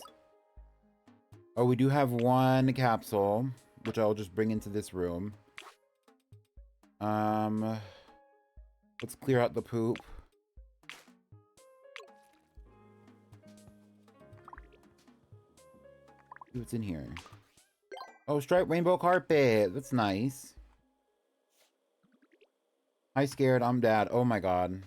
Speaker 1: Oh, we do have one capsule, which I'll just bring into this room. Let's clear out the poop. See what's in here. Oh, striped rainbow carpet. That's nice. Hi, scared. I'm dad. Oh my god.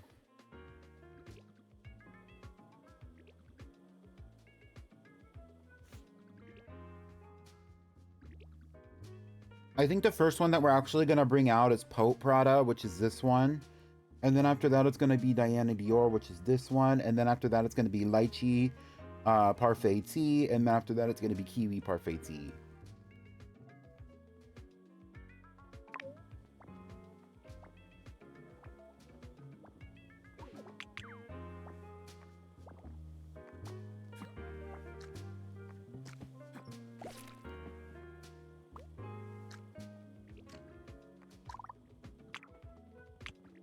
Speaker 1: I think the first one that we're actually going to bring out is Pope Prada, which is this one. And then after that, it's going to be Diana Dior, which is this one. And then after that, it's going to be Lychee Parfait Tea. And then after that, it's going to be Kiwi Parfait Tea.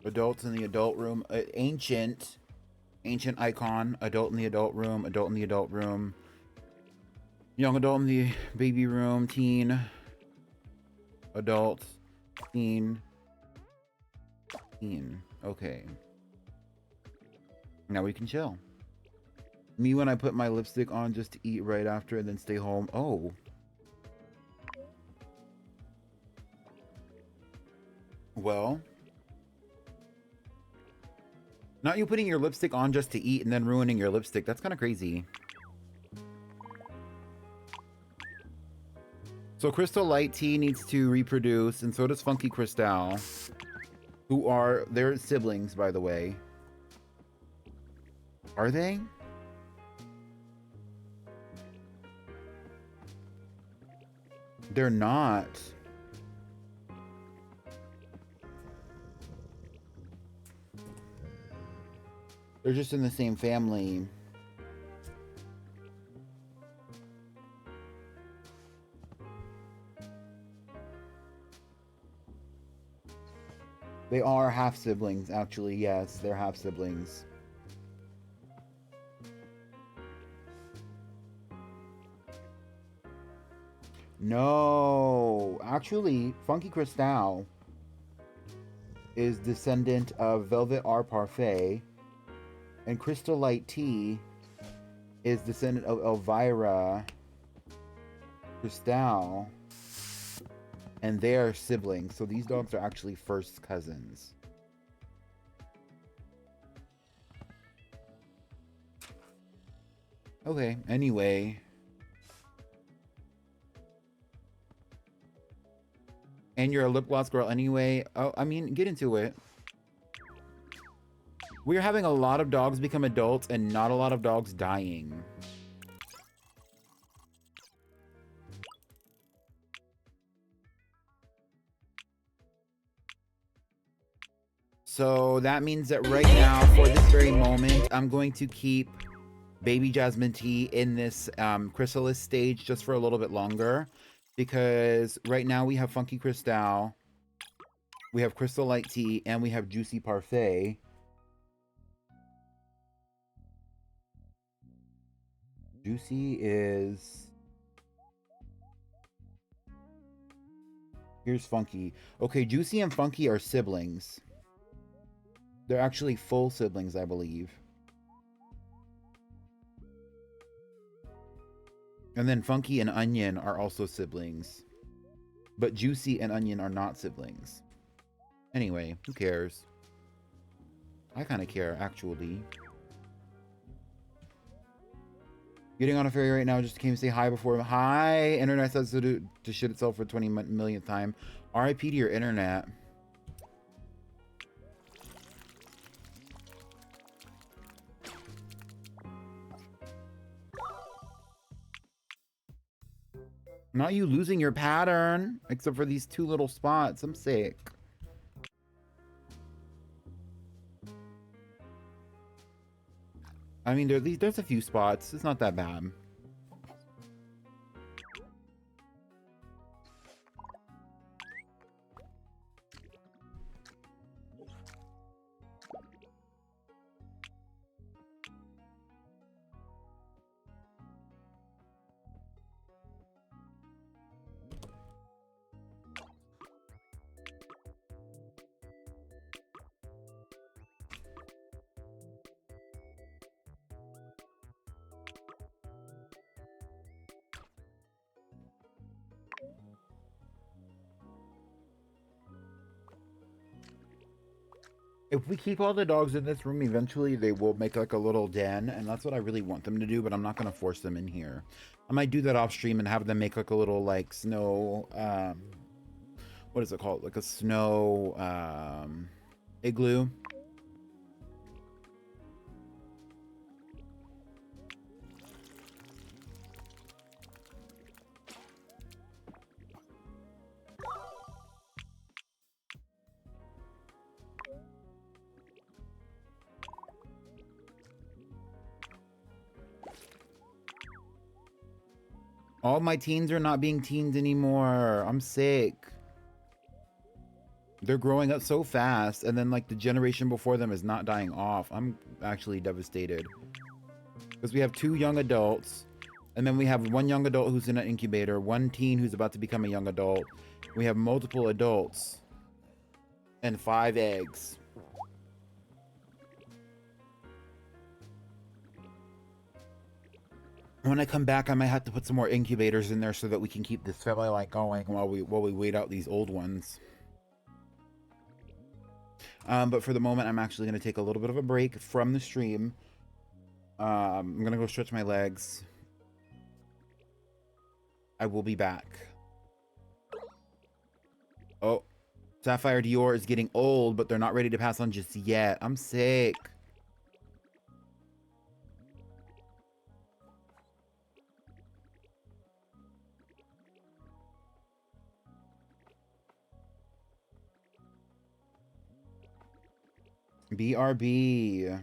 Speaker 1: Adults in the adult room. Ancient icon. Adult in the adult room. Adult in the adult room. Young adult in the baby room. Teen. Adult. Teen. Teen. Okay. Now we can chill. Me when I put my lipstick on just to eat right after and then stay home. Oh. Well. Not you putting your lipstick on just to eat and then ruining your lipstick. That's kind of crazy. So Crystal Light Tea needs to reproduce, and so does Funky Crystal, who are their siblings, by the way. Are they? They're not. They're just in the same family. They are half siblings, actually. Yes, they're half siblings. No, actually, Funky Crystal is descendant of Velvet R Parfait, and Crystal Light Tea is descendant of Elvira Crystal, and they are siblings. So these dogs are actually first cousins. Okay, anyway. And you're a lip gloss girl anyway. Oh, I mean, get into it. We're having a lot of dogs become adults and not a lot of dogs dying. So that means that right now, for this very moment, I'm going to keep Baby Jasmine Tea in this chrysalis stage just for a little bit longer. Because right now we have Funky Crystal, we have Crystal Light Tea, and we have Juicy Parfait. Juicy is... Here's Funky. Okay, Juicy and Funky are siblings. They're actually full siblings, I believe. And then Funky and Onion are also siblings. But Juicy and Onion are not siblings. Anyway, who cares? I kind of care, actually. Getting on a ferry right now, just came to say hi before. Hi! Internet says to shit itself for 20 millionth time. RIP to your internet. Not you losing your pattern, except for these two little spots. I'm sick. I mean, there's a few spots. It's not that bad. If we keep all the dogs in this room, eventually they will make like a little den, and that's what I really want them to do, but I'm not going to force them in here. I might do that off stream and have them make like a little like snow, what is it called? Like a snow, igloo. All my teens are not being teens anymore. I'm sick. They're growing up so fast, and then like the generation before them is not dying off. I'm actually devastated. Because we have 2 young adults, and then we have 1 young adult who's in an incubator, 1 teen who's about to become a young adult. We have multiple adults and 5 eggs. When I come back, I might have to put some more incubators in there so that we can keep this family life going while we wait out these old ones. But for the moment, I'm actually going to take a little bit of a break from the stream. I'm going to go stretch my legs. I will be back. Oh, Sapphire Dior is getting old, but they're not ready to pass on just yet. I'm sick. BRB.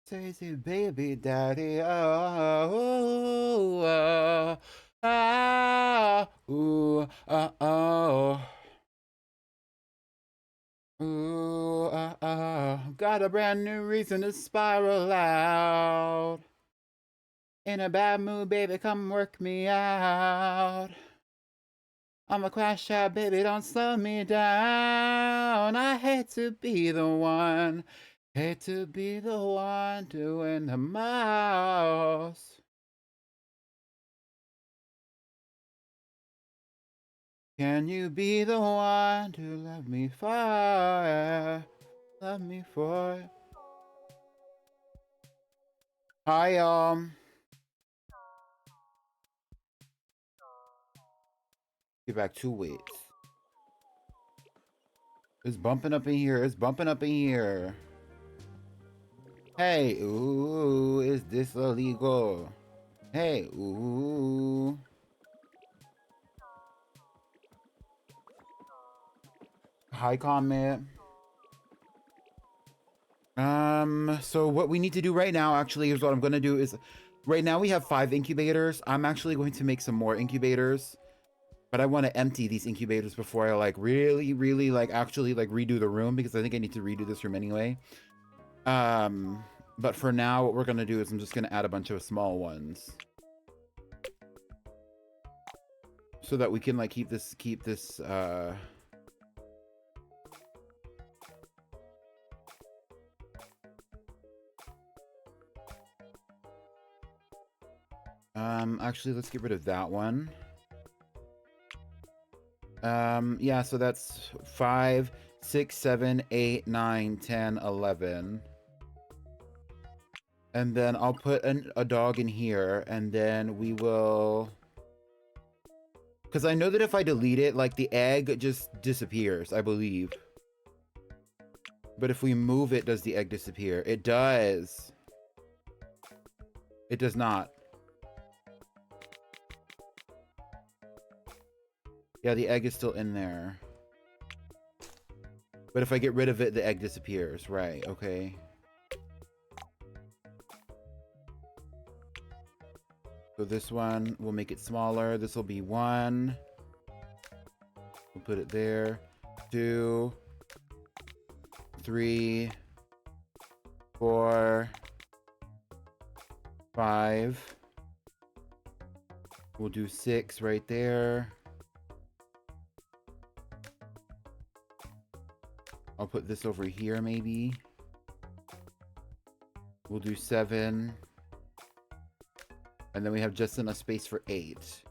Speaker 1: Say, baby daddy, oh, ah, ooh, oh. Ooh, got a brand new reason to spiral out. In a bad mood, baby, come work me out. I'm a crash out, baby, don't slow me down. I hate to be the one, hate to be the one doing the most. Can you be the one to love me for? Love me for? Hi, get back 2 weeks. It's bumping up in here. It's bumping up in here. Hey, ooh, is this illegal? Hey, ooh. Hi, comment. So what we need to do right now, actually, is what I'm gonna do is, right now we have 5 incubators. I'm actually going to make some more incubators, but I want to empty these incubators before I like really like actually like redo the room, because I think I need to redo this room anyway. But for now, what we're gonna do is I'm just gonna add a bunch of small ones, so that we can like keep this actually, let's get rid of that one. Yeah, so that's 5, 6, 7, 8, 9, 10, 11. And then I'll put a dog in here, and then we will... Because I know that if I delete it, like, the egg just disappears, I believe. But if we move it, does the egg disappear? It does. It does not. Yeah, the egg is still in there. But if I get rid of it, the egg disappears. Right, okay. So this one, we'll make it smaller. This will be 1. We'll put it there. 2, 3, 4, 5. We'll do 6 right there. I'll put this over here, maybe. We'll do 7. And then we have just enough space for 8.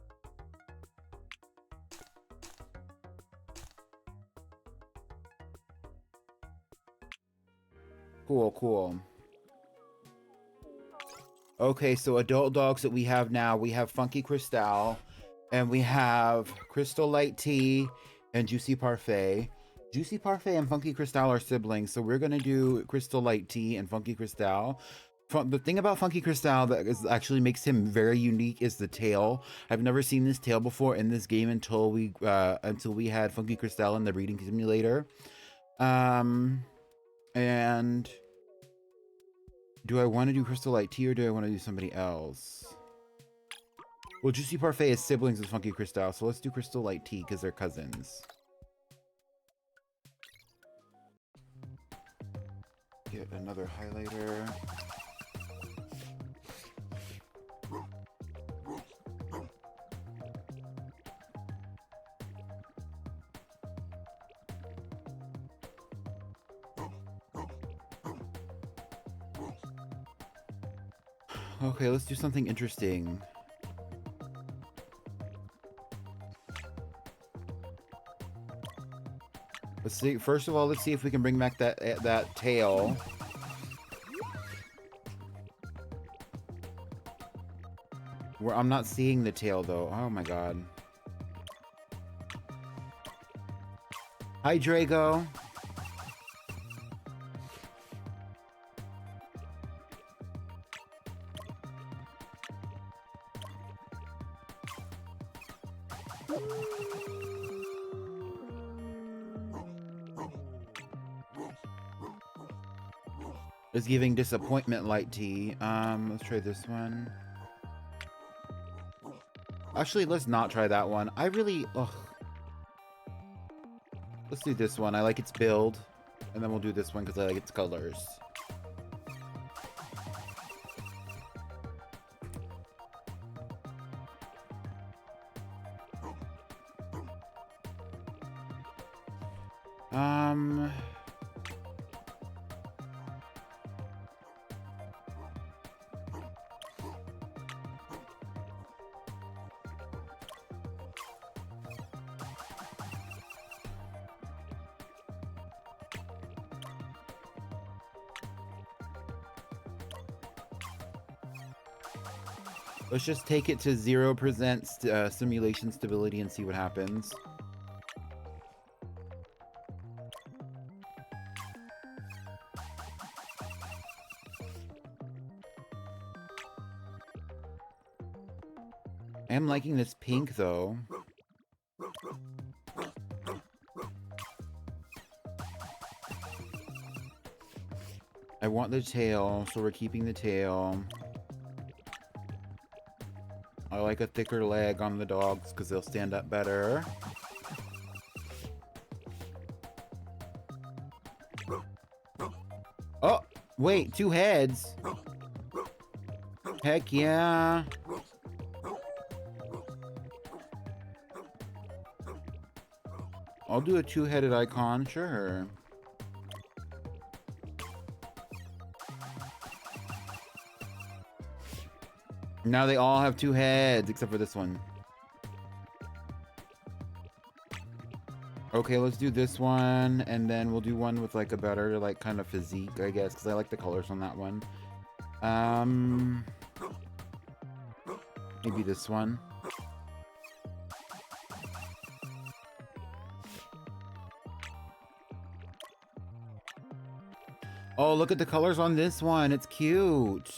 Speaker 1: Cool, cool. Okay, so adult dogs that we have now, we have Funky Cristal, and we have Crystal Light Tea, and Juicy Parfait. Juicy Parfait and Funky Cristal are siblings, so we're gonna do Crystal Light Tea and Funky Cristal. The thing about Funky Cristal that actually makes him very unique is the tail. I've never seen this tail before in this game until we had Funky Cristal in the breeding simulator. And do I want to do Crystal Light Tea or do I want to do somebody else? Well, Juicy Parfait is siblings with Funky Cristal, so let's do Crystal Light Tea because they're cousins. Get another highlighter. Okay, let's do something interesting. Let's see. First of all, let's see if we can bring back that tail. I'm not seeing the tail though. Oh my god. Hi, Drago. is giving disappointment light tea. Let's try this one. Actually, let's not try that one. I really, ugh. Let's do this one. I like its build. And then we'll do this one because I like its colors. Let's just take it to 0% simulation stability and see what happens. I am liking this pink though. I want the tail, so we're keeping the tail. I like a thicker leg on the dogs because they'll stand up better. Oh, wait, 2 heads. Heck yeah. I'll do a 2-headed icon, sure. Now they all have 2 heads, except for this one. Okay, let's do this one, and then we'll do one with like a better, like, kind of physique, I guess, because I like the colors on that one. Maybe this one. Oh, look at the colors on this one. It's cute.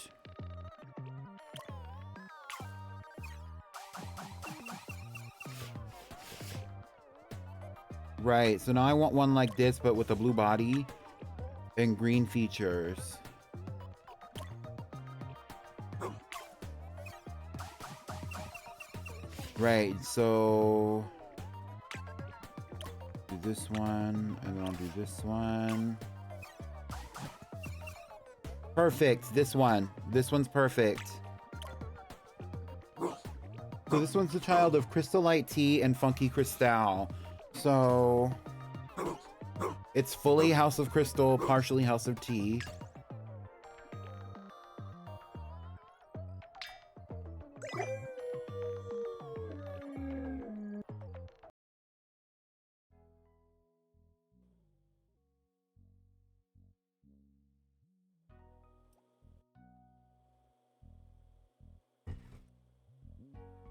Speaker 1: Right, so now I want one like this, but with a blue body and green features. Right, so do this one, and then I'll do this one. Perfect, this one. This one's perfect. So this one's the child of Crystal Light Tea and Funky Crystal. So it's fully House of Crystal, partially House of Tea.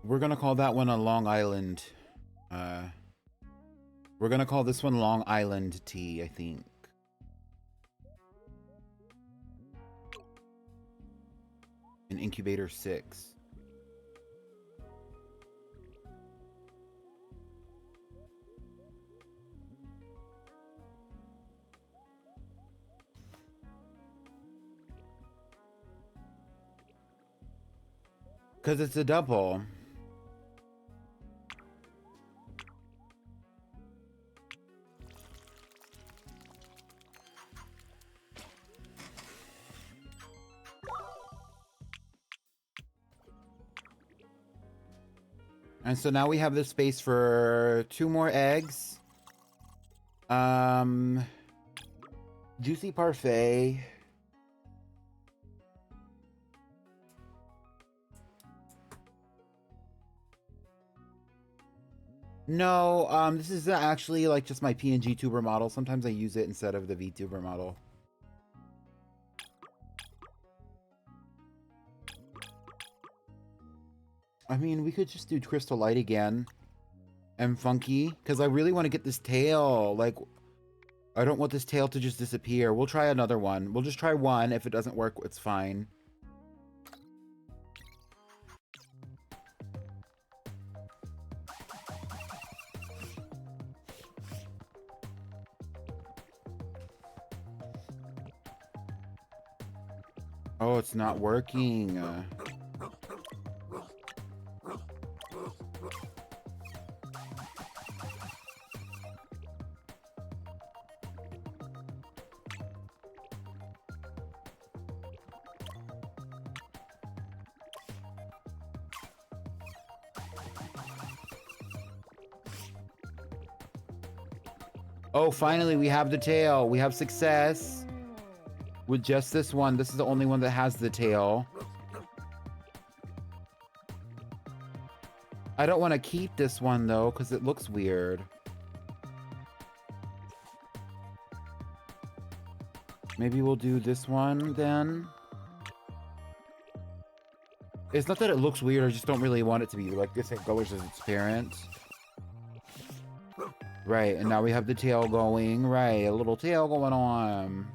Speaker 1: We're gonna call that one a Long Island. We're gonna call this one Long Island Tea, I think. An Incubator 6. Because it's a double. And so now we have this space for 2 more eggs. Juicy Parfait. No, this is actually like just my PNG tuber model. Sometimes I use it instead of the VTuber model. I mean, we could just do Crystal Light again. And Funky. Because I really want to get this tail. Like, I don't want this tail to just disappear. We'll try another one. We'll just try one. If it doesn't work, it's fine. Oh, it's not working. Oh, finally, we have the tail. We have success with just this one. This is the only one that has the tail. I don't want to keep this one, though, because it looks weird. Maybe we'll do this one, then. It's not that it looks weird, I just don't really want it to be like the same colors as its parents. Right, and now we have the tail going. Right, a little tail going on.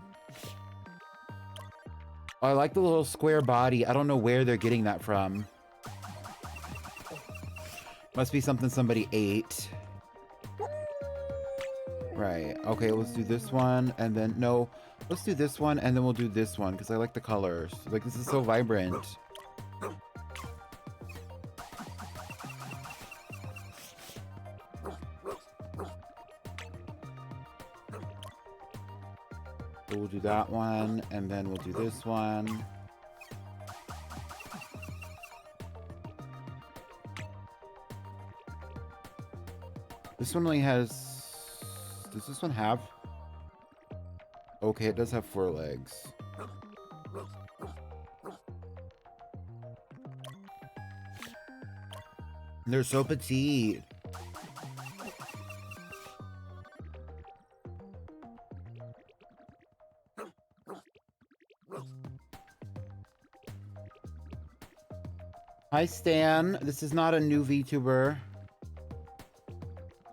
Speaker 1: Oh, I like the little square body. I don't know where they're getting that from. Must be something somebody ate. Right, okay, let's do this one, and then, no, let's do this one, and then we'll do this one, because I like the colors. Like, this is so vibrant. So we'll do that one, and then we'll do this one. This one only has... Does this one have... Okay, it does have 4 legs. They're so petite. Hi Stan, this is not a new VTuber.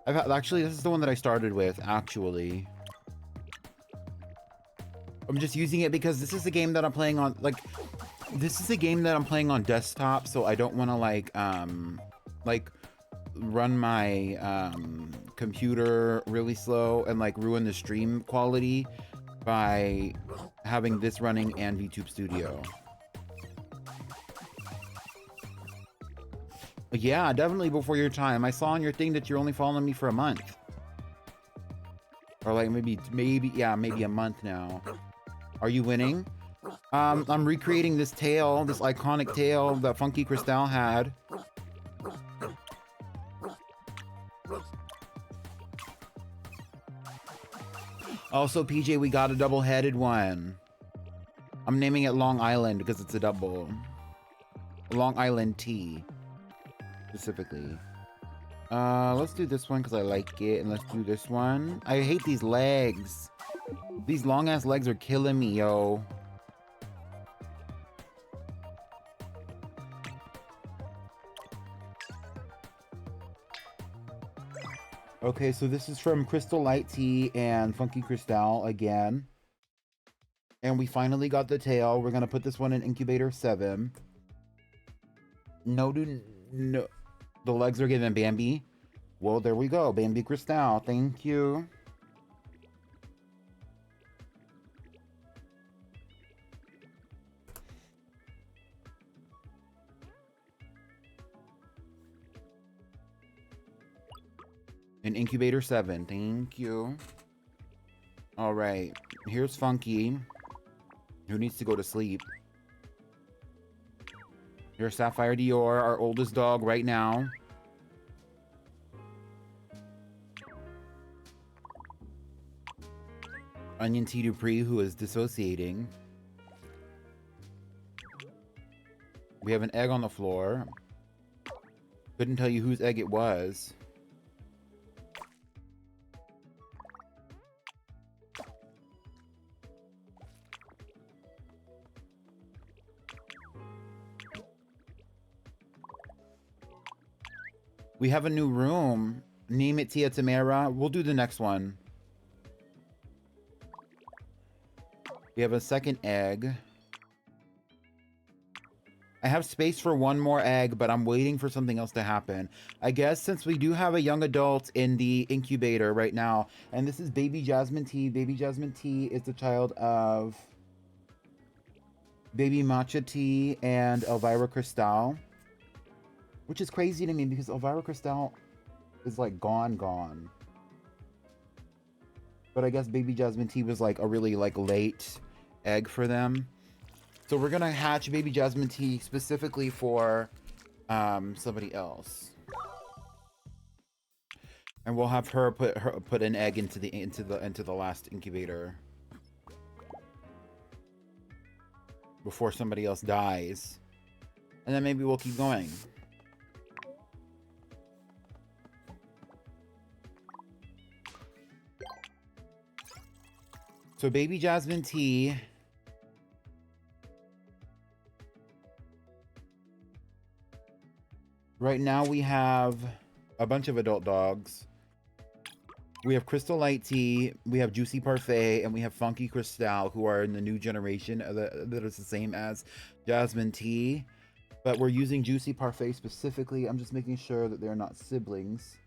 Speaker 1: Actually, this is the one that I started with, actually. I'm just using it because this is the game that I'm playing on, like, this is the game that I'm playing on desktop, so I don't want to, like, run my, computer really slow and, like, ruin the stream quality by having this running and VTube Studio. Yeah, definitely before your time. I saw on your thing that you're only following me for a month. Or like maybe a month now. Are you winning? I'm recreating this tail, this iconic tail that Funky Cristal had. Also, PJ, we got a double-headed one. I'm naming it Long Island because it's a double. Long Island tea. Specifically. Let's do this one because I like it, and let's do this one. I hate these legs. These long-ass legs are killing me, yo. Okay, so this is from Crystal Light Tea and Funky Cristal again. And we finally got the tail. We're gonna put this one in incubator 7. No, dude, no. The legs are giving Bambi. Well, there we go. Bambi Cristal. Thank you. In incubator 7. Thank you. All right. Here's Funky, who needs to go to sleep. Here's Sapphire Dior, our oldest dog right now. Onion Tea Dupree, who is dissociating. We have an egg on the floor. Couldn't tell you whose egg it was. We have a new room. Name it Tia Tamara. We'll do the next one. We have a second egg. I have space for one more egg, but I'm waiting for something else to happen. I guess since we do have a young adult in the incubator right now, and this is Baby Jasmine Tea. Baby Jasmine Tea is the child of Baby Matcha Tea, and Elvira Cristal. Which is crazy to me because Elvira Cristal is like gone. But I guess Baby Jasmine Tea was like a really like late egg for them. So we're gonna hatch Baby Jasmine Tea specifically for somebody else. And we'll have her put an egg into the last incubator before somebody else dies. And then maybe we'll keep going. So Baby Jasmine Tea. Right now we have a bunch of adult dogs. We have Crystal Light Tea, we have Juicy Parfait, and we have Funky Cristal, who are in the new generation that is the same as Jasmine Tea. But we're using Juicy Parfait specifically. I'm just making sure that they're not siblings.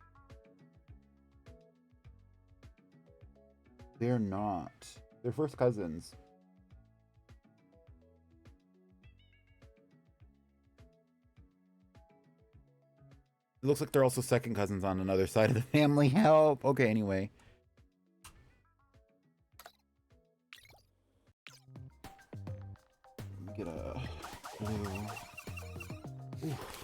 Speaker 1: They're not. They're first cousins. It looks like they're also second cousins on another side of the family. Help! Okay, anyway. Let me get a blue. Oof.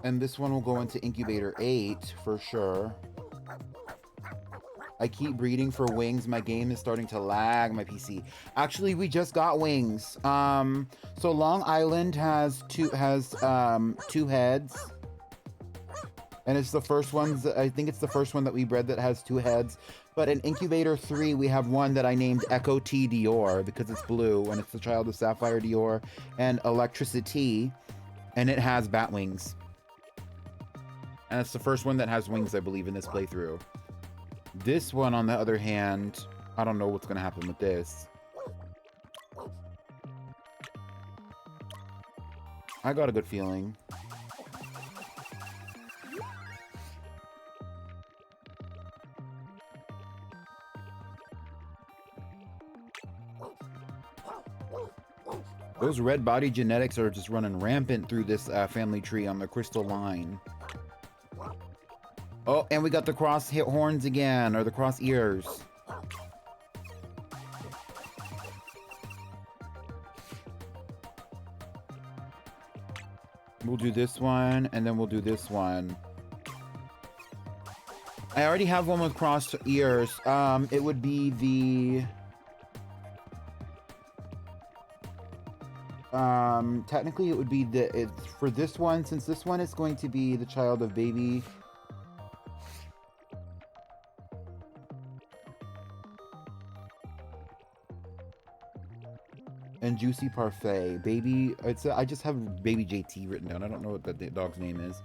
Speaker 1: And this one will go into incubator 8 for sure. I keep breeding for wings. My game is starting to lag, my PC. Actually, we just got wings. So Long Island has two heads. And it's the first ones, I think it's the first one that we bred that has 2 heads. But in incubator 3, we have one that I named Echo T Dior because it's blue and it's the child of Sapphire Dior and Electricity. And it has bat wings. And it's the first one that has wings, I believe, in this playthrough. This one, on the other hand, I don't know what's going to happen with this. I got a good feeling. Those red body genetics are just running rampant through this family tree on the crystal line. Oh, and we got the cross horns again, or the cross ears. We'll do this one, and then we'll do this one. I already have one with crossed ears. It would be the... technically it would be for this one, since this one is going to be the child of Baby... and Juicy Parfait. Baby, I just have Baby JT written down. I don't know what the dog's name is.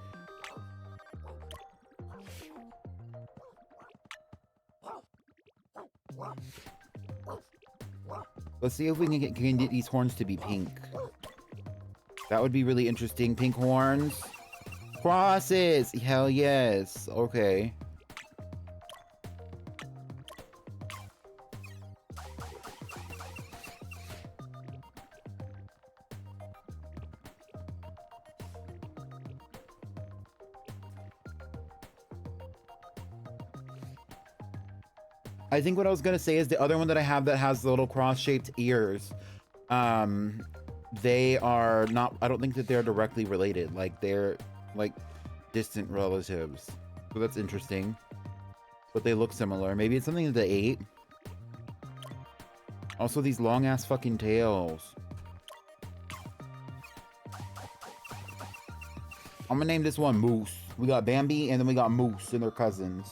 Speaker 1: Let's see if we can get these horns to be pink. That would be really interesting. Pink horns. Crosses! Hell yes. Okay. I think what I was gonna say is the other one that I have that has the little cross-shaped ears, they are not, I don't think that they're directly related. Like, they're like distant relatives. So that's interesting. But they look similar. Maybe it's something that they ate. Also, these long-ass fucking tails. I'm gonna name this one Moose. We got Bambi and then we got Moose and their cousins.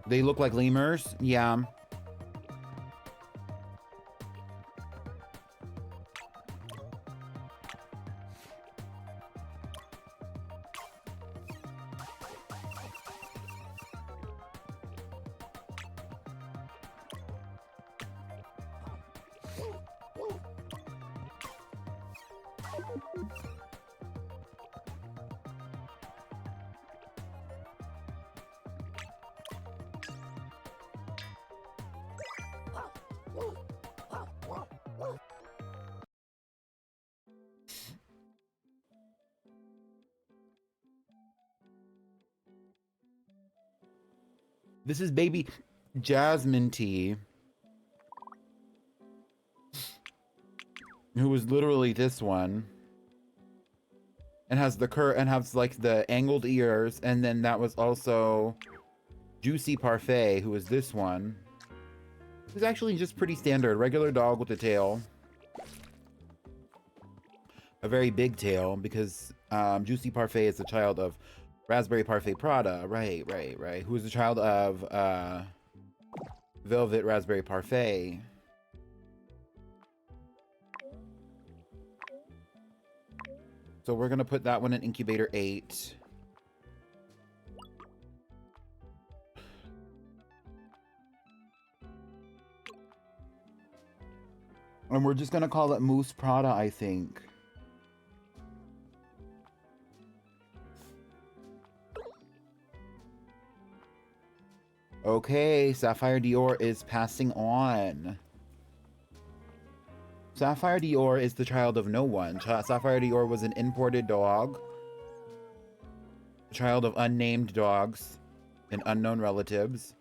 Speaker 1: They look like lemurs? Yeah. This is baby Jasmine Tea, who was literally this one, and has like the angled ears, and then that was also Juicy Parfait, who is this one. Who's actually just pretty standard, regular dog with a tail, a very big tail, because Juicy Parfait is the child of Raspberry Parfait Prada, right, who is the child of Velvet Raspberry Parfait. So we're gonna put that one in incubator 8. And we're just gonna call it Moose Prada, I think. Okay, Sapphire Dior is passing on. Sapphire Dior is the child of no one. Sapphire Dior was an imported dog, child of unnamed dogs and unknown relatives,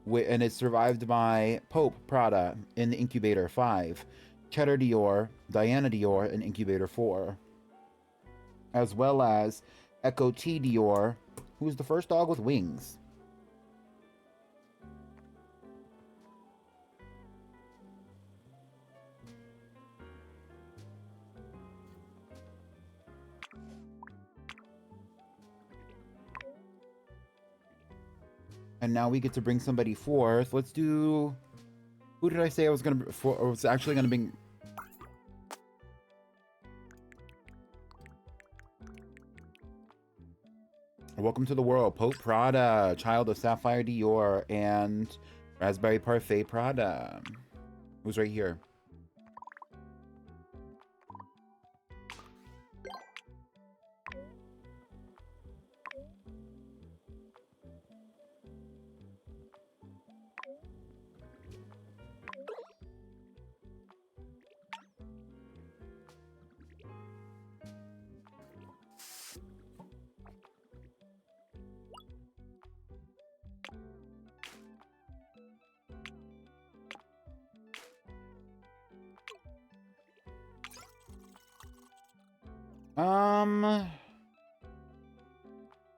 Speaker 1: and is survived by Pope Prada in the incubator 5, Cheddar Dior, Diana Dior in incubator 4, as well as Echo T Dior, who's the first dog with wings. And now we get to bring somebody forth. Let's do... Who did I say I was gonna... I was actually gonna bring... Welcome to the world. Pope Prada, child of Sapphire Dior and Raspberry Parfait Prada. Who's right here?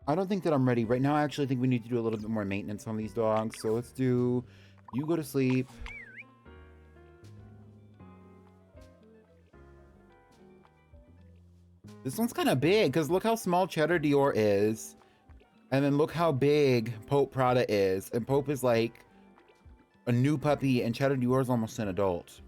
Speaker 1: I don't think that I'm ready. Right now, I actually think we need to do a little bit more maintenance on these dogs. So let's do... You go to sleep. This one's kind of big, because look how small Cheddar Dior is. And then look how big Pope Prada is. And Pope is like a new puppy, and Cheddar Dior is almost an adult.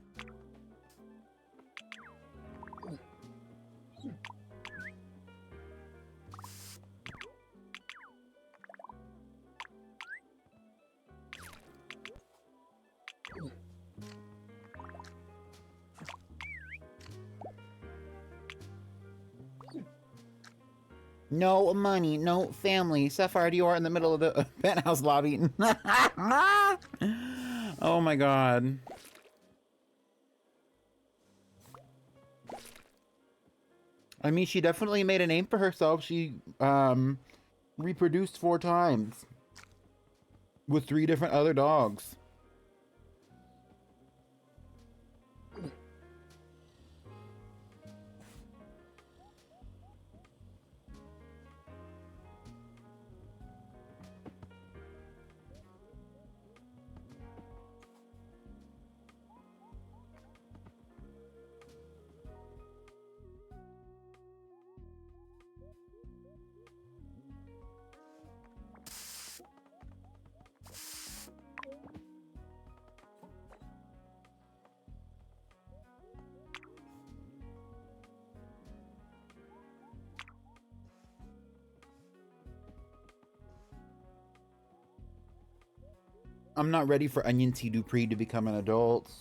Speaker 1: No money, no family. Sapphire Dior in the middle of the penthouse lobby. Oh my god. I mean, she definitely made a name for herself. She reproduced 4 times with 3 different other dogs. I'm not ready for Onion T. Dupree to become an adult.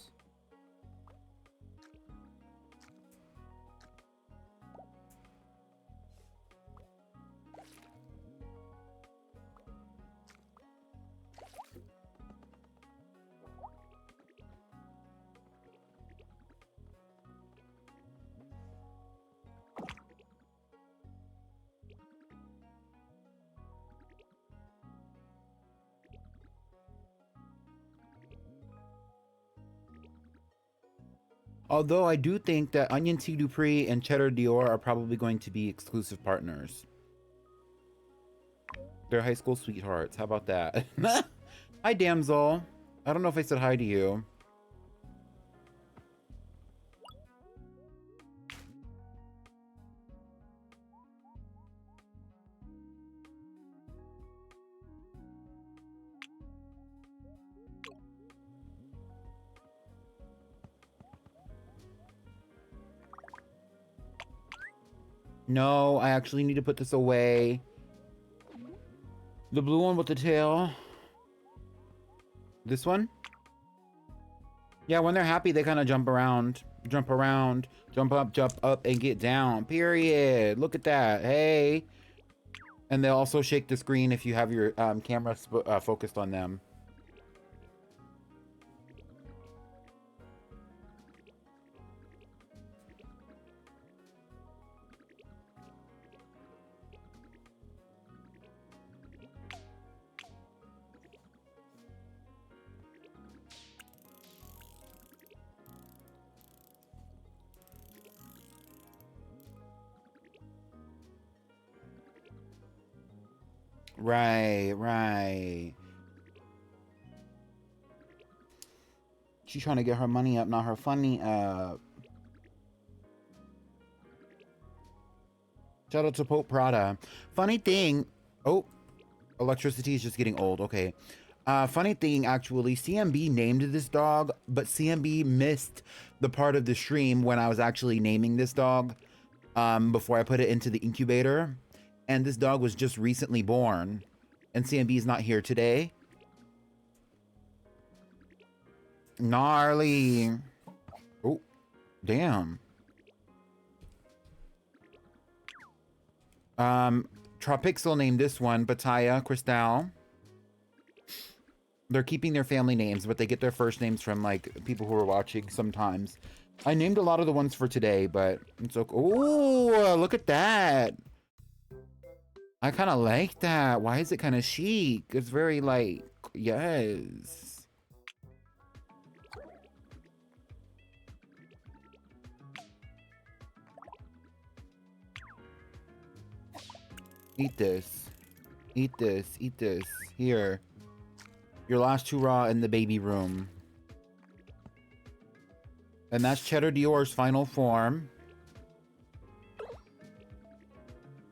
Speaker 1: Although I do think that Onion T. Dupree and Cheddar Dior are probably going to be exclusive partners. They're high school sweethearts. How about that? Hi, damsel. I don't know if I said hi to you. No, I actually need to put this away. The blue one with the tail. This one? Yeah, when they're happy, they kind of jump around, jump up, and get down. Period. Look at that. Hey. And they'll also shake the screen if you have your camera focused on them. Right. She's trying to get her money up, not her funny up. Shout out to Pope Prada. Funny thing. Oh, electricity is just getting old. Okay. Funny thing, actually, CMB named this dog, but CMB missed the part of the stream when I was actually naming this dog before I put it into the incubator. And this dog was just recently born. And CMB is not here today. Gnarly. Oh, damn. Tropixel named this one Bataya Cristal. They're keeping their family names, but they get their first names from like people who are watching sometimes. I named a lot of the ones for today, but it's okay. Oh, look at that. I kind of like that. Why is it kind of chic? It's very like, yes. Eat this. Eat this. Eat this. Here. Your last hurrah in the baby room. And that's Cheddar Dior's final form.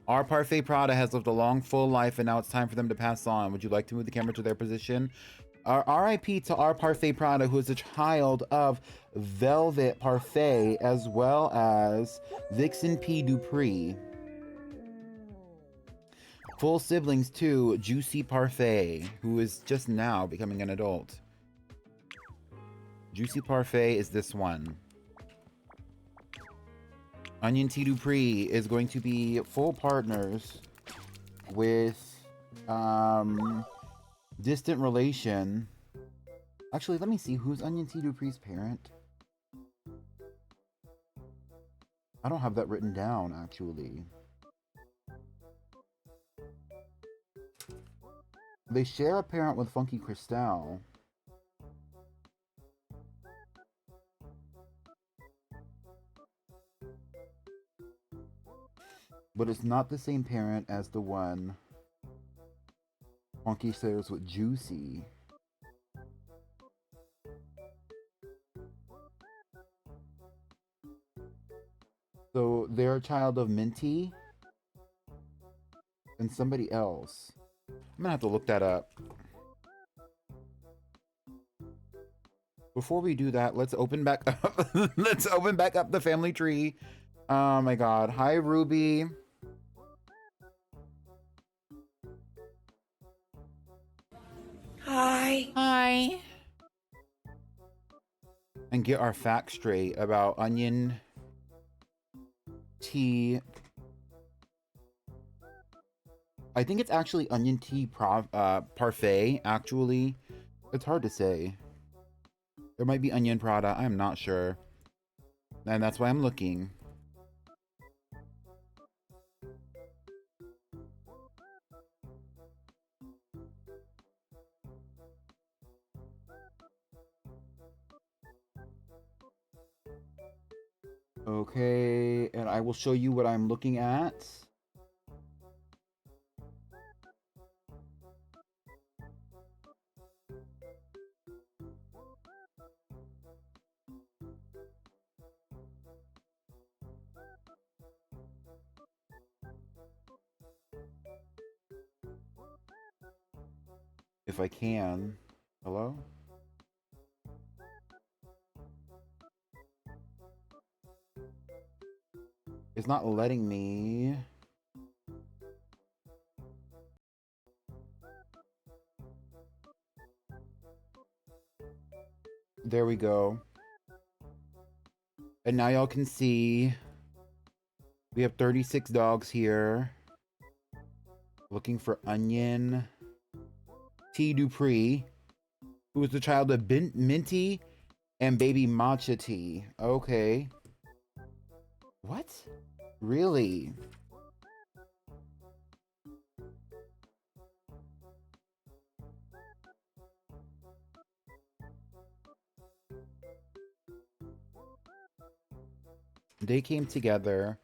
Speaker 1: Our Parfait Prada has lived a long, full life, and now it's time for them to pass on. Would you like to move the camera to their position? Our RIP to Our Parfait Prada, who is a child of Velvet Parfait, as well as Vixen P. Dupree. Full siblings to Juicy Parfait, who is just now becoming an adult. Juicy Parfait is this one. Onion T. Dupree is going to be full partners with distant relation. Actually, let me see. Who's Onion T. Dupree's parent? I don't have that written down, actually. They share a parent with Funky Cristal. But it's not the same parent as the one Funky shares with Juicy. So they're a child of Minty and somebody else. I'm gonna have to look that up. Before we do that, let's open back up. Let's open back up the family tree. Oh my god. Hi, Ruby. Hi. And get our facts straight about Onion Tea. I think it's actually Onion Tea Parfait, actually. It's hard to say. There might be Onion Prada. I'm not sure. And that's why I'm looking. Okay, and I will show you what I'm looking at. If I can. Hello? It's not letting me. There we go. And now y'all can see we have 36 dogs here. Looking for Onion T. Dupree, who is the child of Minty and baby Matcha Tea. Okay. What? Really? They came together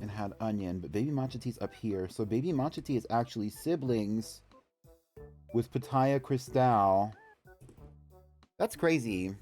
Speaker 1: and had Onion, but baby Matcha Tea's up here. So baby Matcha Tea is actually siblings with Pitaya Cristal. That's crazy.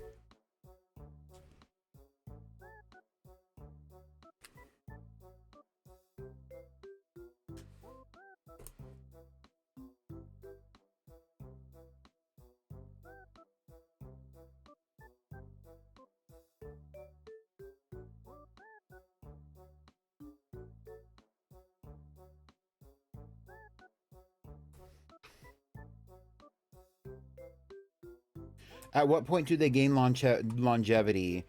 Speaker 1: At what point do they gain longevity?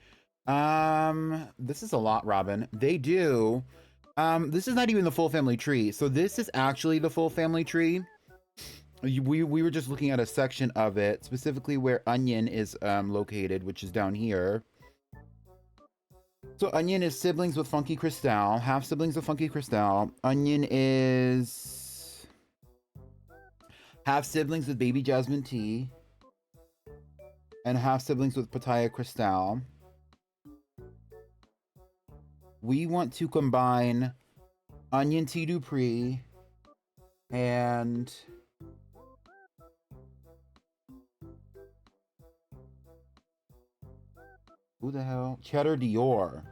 Speaker 1: This is a lot, Robin. They do. This is not even the full family tree. So this is actually the full family tree. We were just looking at a section of it, specifically where Onion is located, which is down here. So Onion is siblings with Funky Cristal, half siblings with Funky Cristal. Onion is half siblings with Baby Jasmine Tea, and half siblings with Pitaya Cristal. We want to combine Onion T. Dupree and who the hell? Cheddar Dior.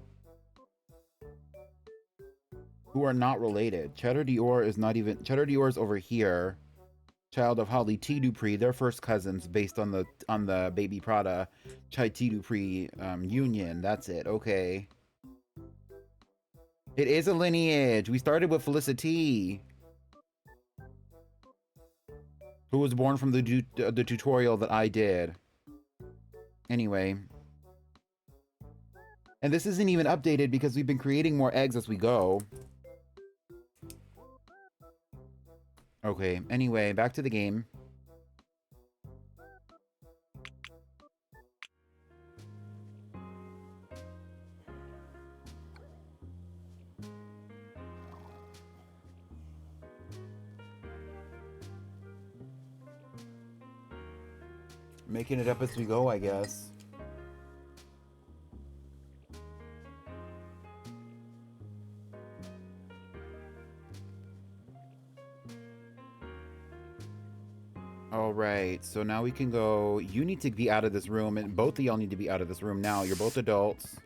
Speaker 1: Who are not related. Cheddar Dior is not even... Cheddar Dior is over here. Child of Holly T. Dupree. They're first cousins based on the Baby Prada Chai T. Dupree union. That's it. Okay. It is a lineage. We started with Felicity, who was born from the tutorial that I did. Anyway. And this isn't even updated because we've been creating more eggs as we go. Okay, anyway, back to the game. Making it up as we go, I guess. All right, so now we can go. You need to be out of this room, and both of y'all need to be out of this room now. You're both adults.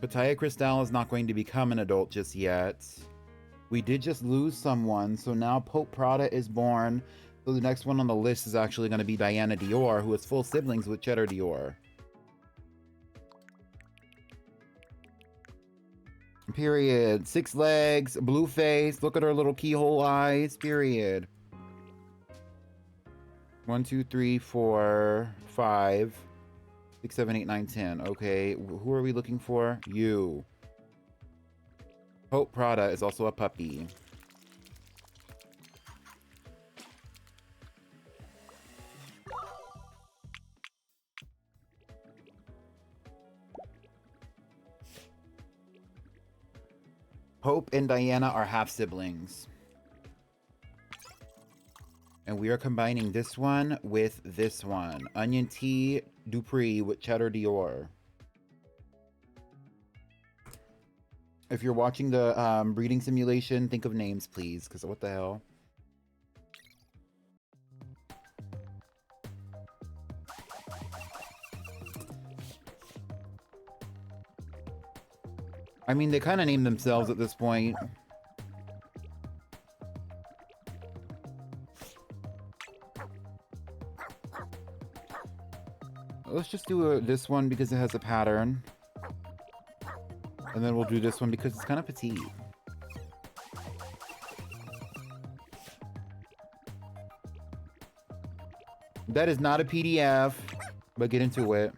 Speaker 1: Pitaya Cristal is not going to become an adult just yet. We did just lose someone, so now Pope Prada is born. So the next one on the list is actually going to be Diana Dior, who is full siblings with Cheddar Dior. Period. 6 legs, blue face. Look at her little keyhole eyes. Period. 1, 2, 3, 4, 5, 6, 7, 8, 9, 10. Okay, who are we looking for? You. Hope Prada is also a puppy. Hope and Diana are half siblings. And we are combining this one with this one. Onion tea Dupree with cheddar Dior. If you're watching the breeding simulation, think of names, please, because what the hell? I mean, they kind of name themselves at this point. Let's just do this one because it has a pattern. And then we'll do this one because it's kind of petite. That is not a PDF, but get into it.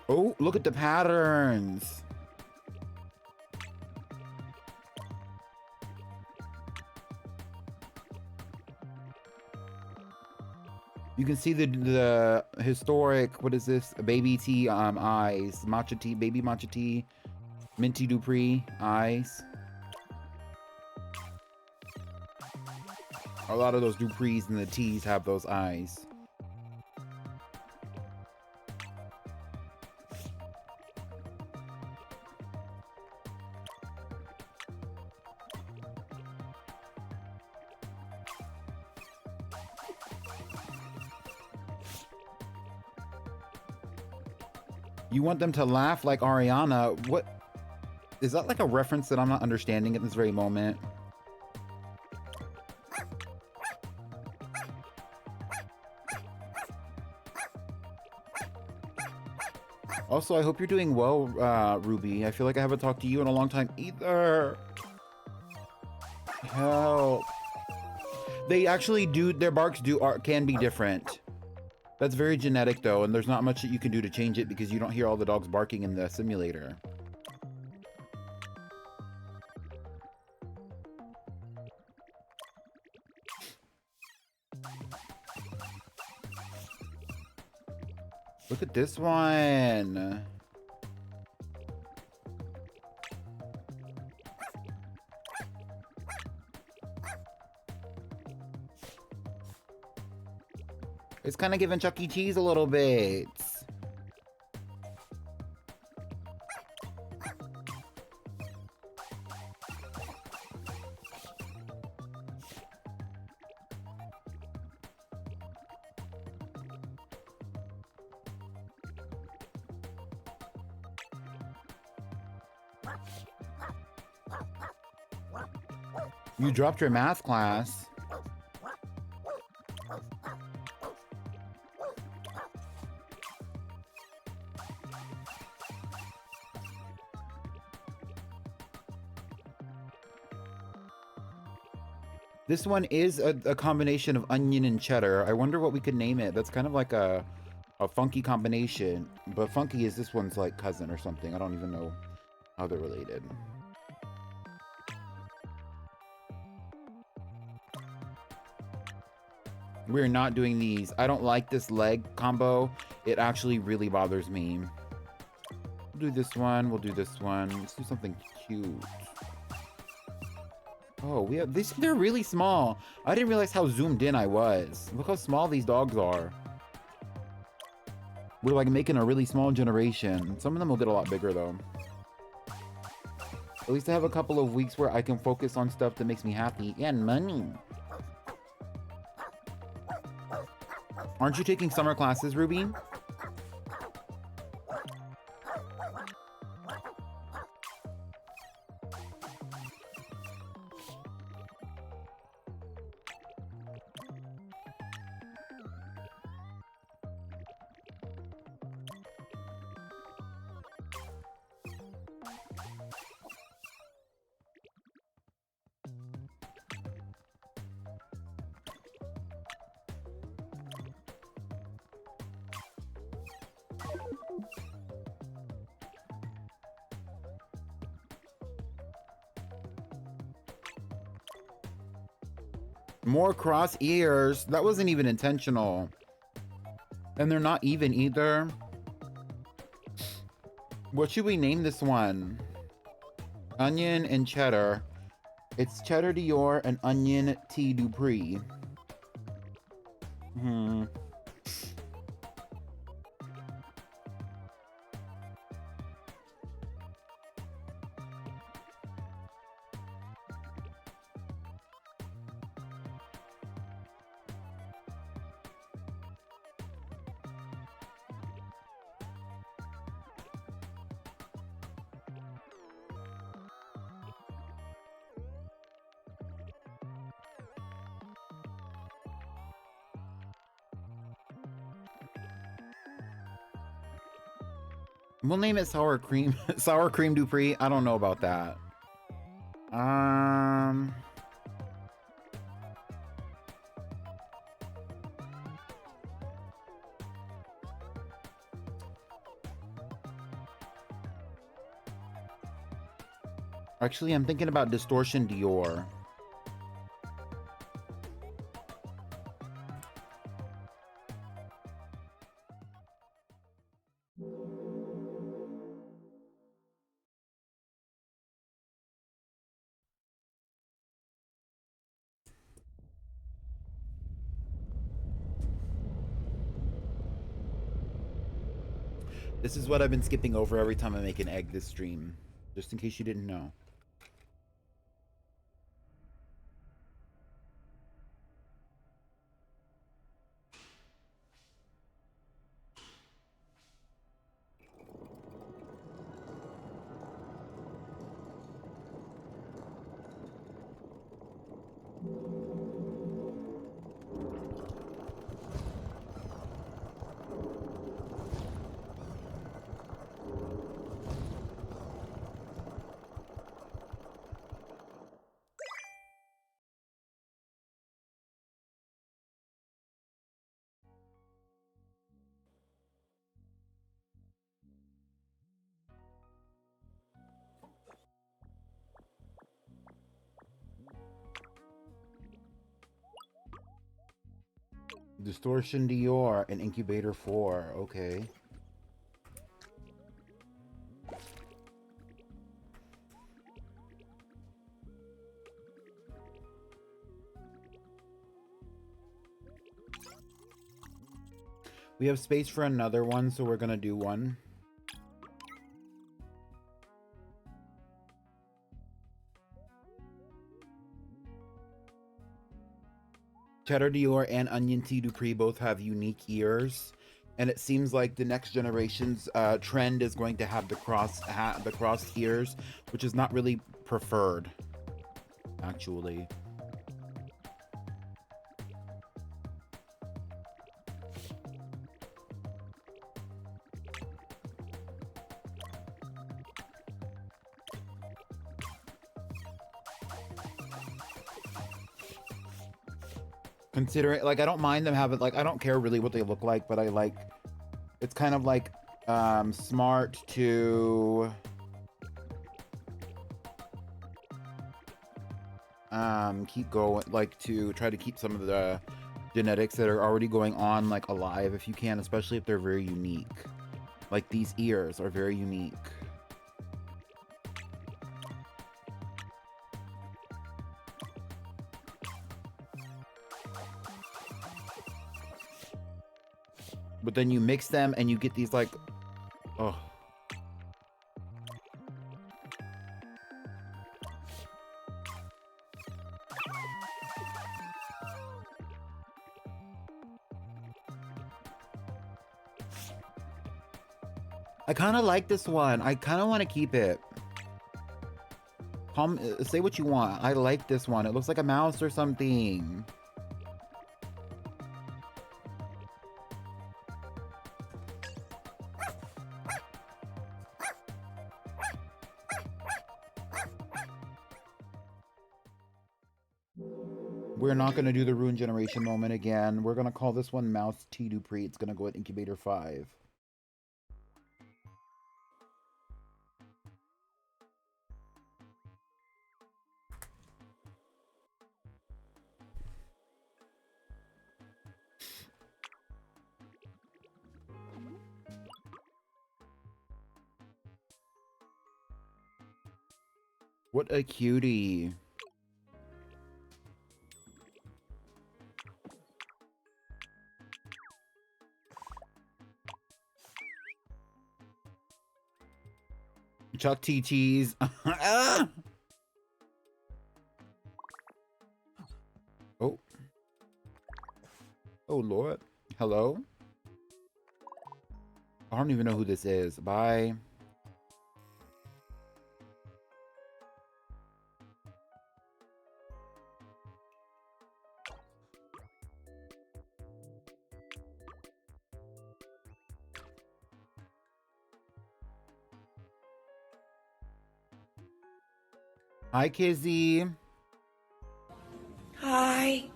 Speaker 1: Oh, look at the patterns. You can see the historic, what is this? Baby tea eyes. Matcha tea, baby matcha tea. Minty Dupree eyes. A lot of those Duprees and the teas have those eyes. You want them to laugh like Ariana? What? Is that like a reference that I'm not understanding at this very moment? Also, I hope you're doing well, Ruby. I feel like I haven't talked to you in a long time either. Help. They actually do, their barks can be different. That's very genetic though, and there's not much that you can do to change it because you don't hear all the dogs barking in the simulator. Look at this one. It's kind of giving Chuck E. Cheese a little bit. You dropped your math class. This one is a combination of onion and cheddar. I wonder what we could name it. That's kind of like a funky combination. But funky is this one's like cousin or something. I don't even know how they're related. We're not doing these. I don't like this leg combo. It actually really bothers me. We'll do this one. We'll do this one. Let's do something cute. Oh, we have this. They're really small. I didn't realize how zoomed in I was. Look how small these dogs are. We're like making a really small generation. Some of them will get a lot bigger though. At least I have a couple of weeks where I can focus on stuff that makes me happy and money. Aren't you taking summer classes, Ruby? More cross ears. That wasn't even intentional. And they're not even either. What should we name this one? Onion and cheddar. It's cheddar Dior and onion T Dupree. We'll name it sour cream. Sour cream Dupree. I don't know about that. Actually, I'm thinking about Distortion Dior. This is what I've been skipping over every time I make an egg this stream. Just in case you didn't know. Distortion Dior and Incubator 4. Okay. We have space for another one, so we're gonna do one. Cheddar Dior and Onion T Dupree both have unique ears, and it seems like the next generation's trend is going to have the crossed ears, which is not really preferred, actually. Consider it, like, I don't mind them having, like, I don't care really what they look like, but I like, it's kind of like smart to keep going, like, to try to keep some of the genetics that are already going on, like, alive if you can, especially if they're very unique. Like, these ears are very unique. But then you mix them and you get these, like, oh. I kind of like this one. I kind of want to keep it. Say what you want. I like this one. It looks like a mouse or something. We're not going to do the Rune Generation moment again. We're going to call this one Mouse T Dupree. It's going to go at Incubator 5. What a cutie. Chuck T. Cheese. Ah! Oh. Oh, Lord. Hello? I don't even know who this is. Bye. Hi, Kizzy.
Speaker 2: Hi.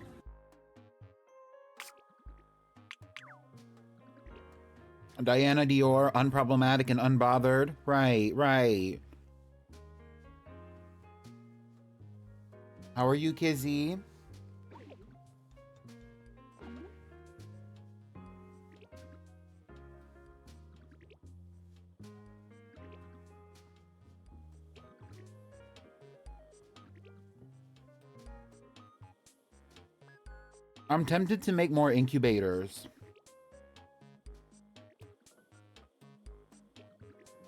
Speaker 1: Diana Dior, unproblematic and unbothered. Right, right. How are you, Kizzy? I'm tempted to make more incubators.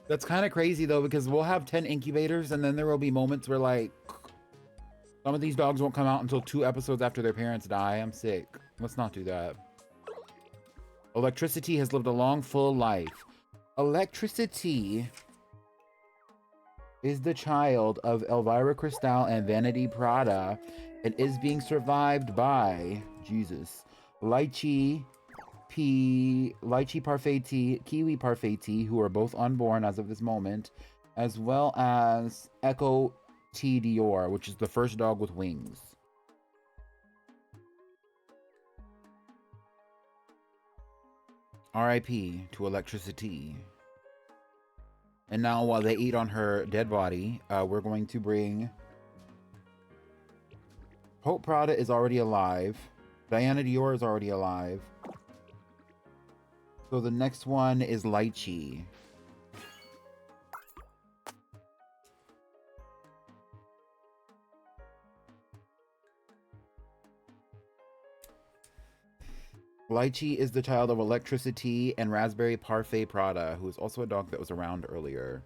Speaker 1: That's kind of crazy though, because we'll have 10 incubators and then there will be moments where like some of these dogs won't come out until 2 episodes after their parents die. I'm sick. Let's not do that. Electricity has lived a long, full life. Electricity is the child of Elvira Cristal and Vanity Prada and is being survived by, Jesus, Lychee Parfait Tea, Kiwi Parfait Tea, who are both unborn as of this moment, as well as Echo T. Dior, which is the first dog with wings. R.I.P. to Electricity. And now while they eat on her dead body, we're going to bring... Hope Prada is already alive. Diana Dior is already alive. So the next one is Lychee. Lychee is the child of Electricity and Raspberry Parfait Prada, who is also a dog that was around earlier.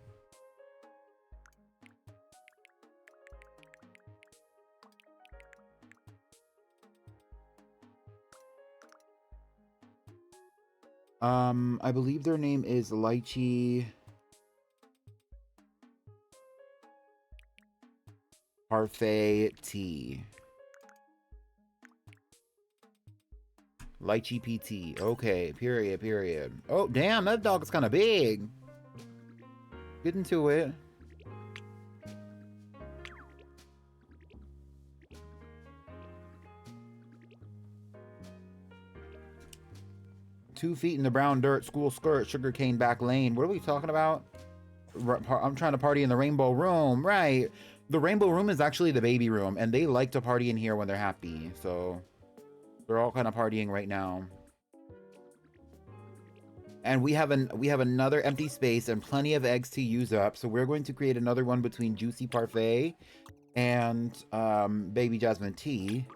Speaker 1: I believe their name is Lychee Parfait Tea. Lychee PT. Okay, period, period. Oh, damn, that dog is kind of big. Get into it. "2 feet in the brown dirt, school skirt, sugarcane back lane." What are we talking about? I'm trying to party in the rainbow room. Right. The rainbow room is actually the baby room, and they like to party in here when they're happy. So they're all kind of partying right now. And we have another empty space and plenty of eggs to use up. So we're going to create another one between Juicy Parfait and Baby Jasmine Tea.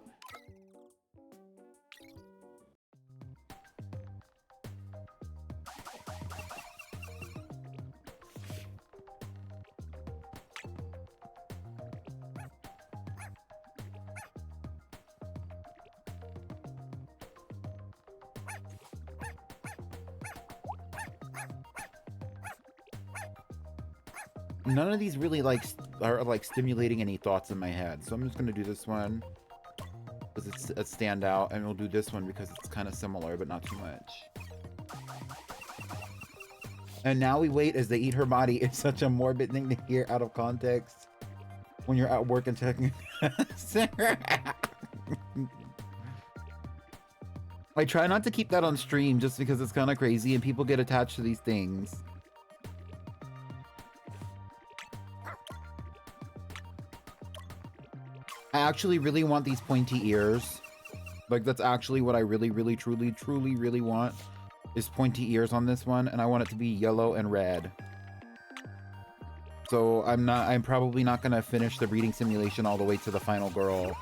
Speaker 1: None of these really are stimulating any thoughts in my head, so I'm just gonna do this one because it's a standout, and we'll do this one because it's kind of similar but not too much. And now we wait as they eat her body. It's such a morbid thing to hear out of context when you're at work and checking. I try not to keep that on stream just because it's kind of crazy and people get attached to these things. I actually really want these pointy ears. Like, that's actually what I really want, is pointy ears on this one, and I want it to be yellow and red. So I'm probably not gonna finish the breeding simulation all the way to the final girl.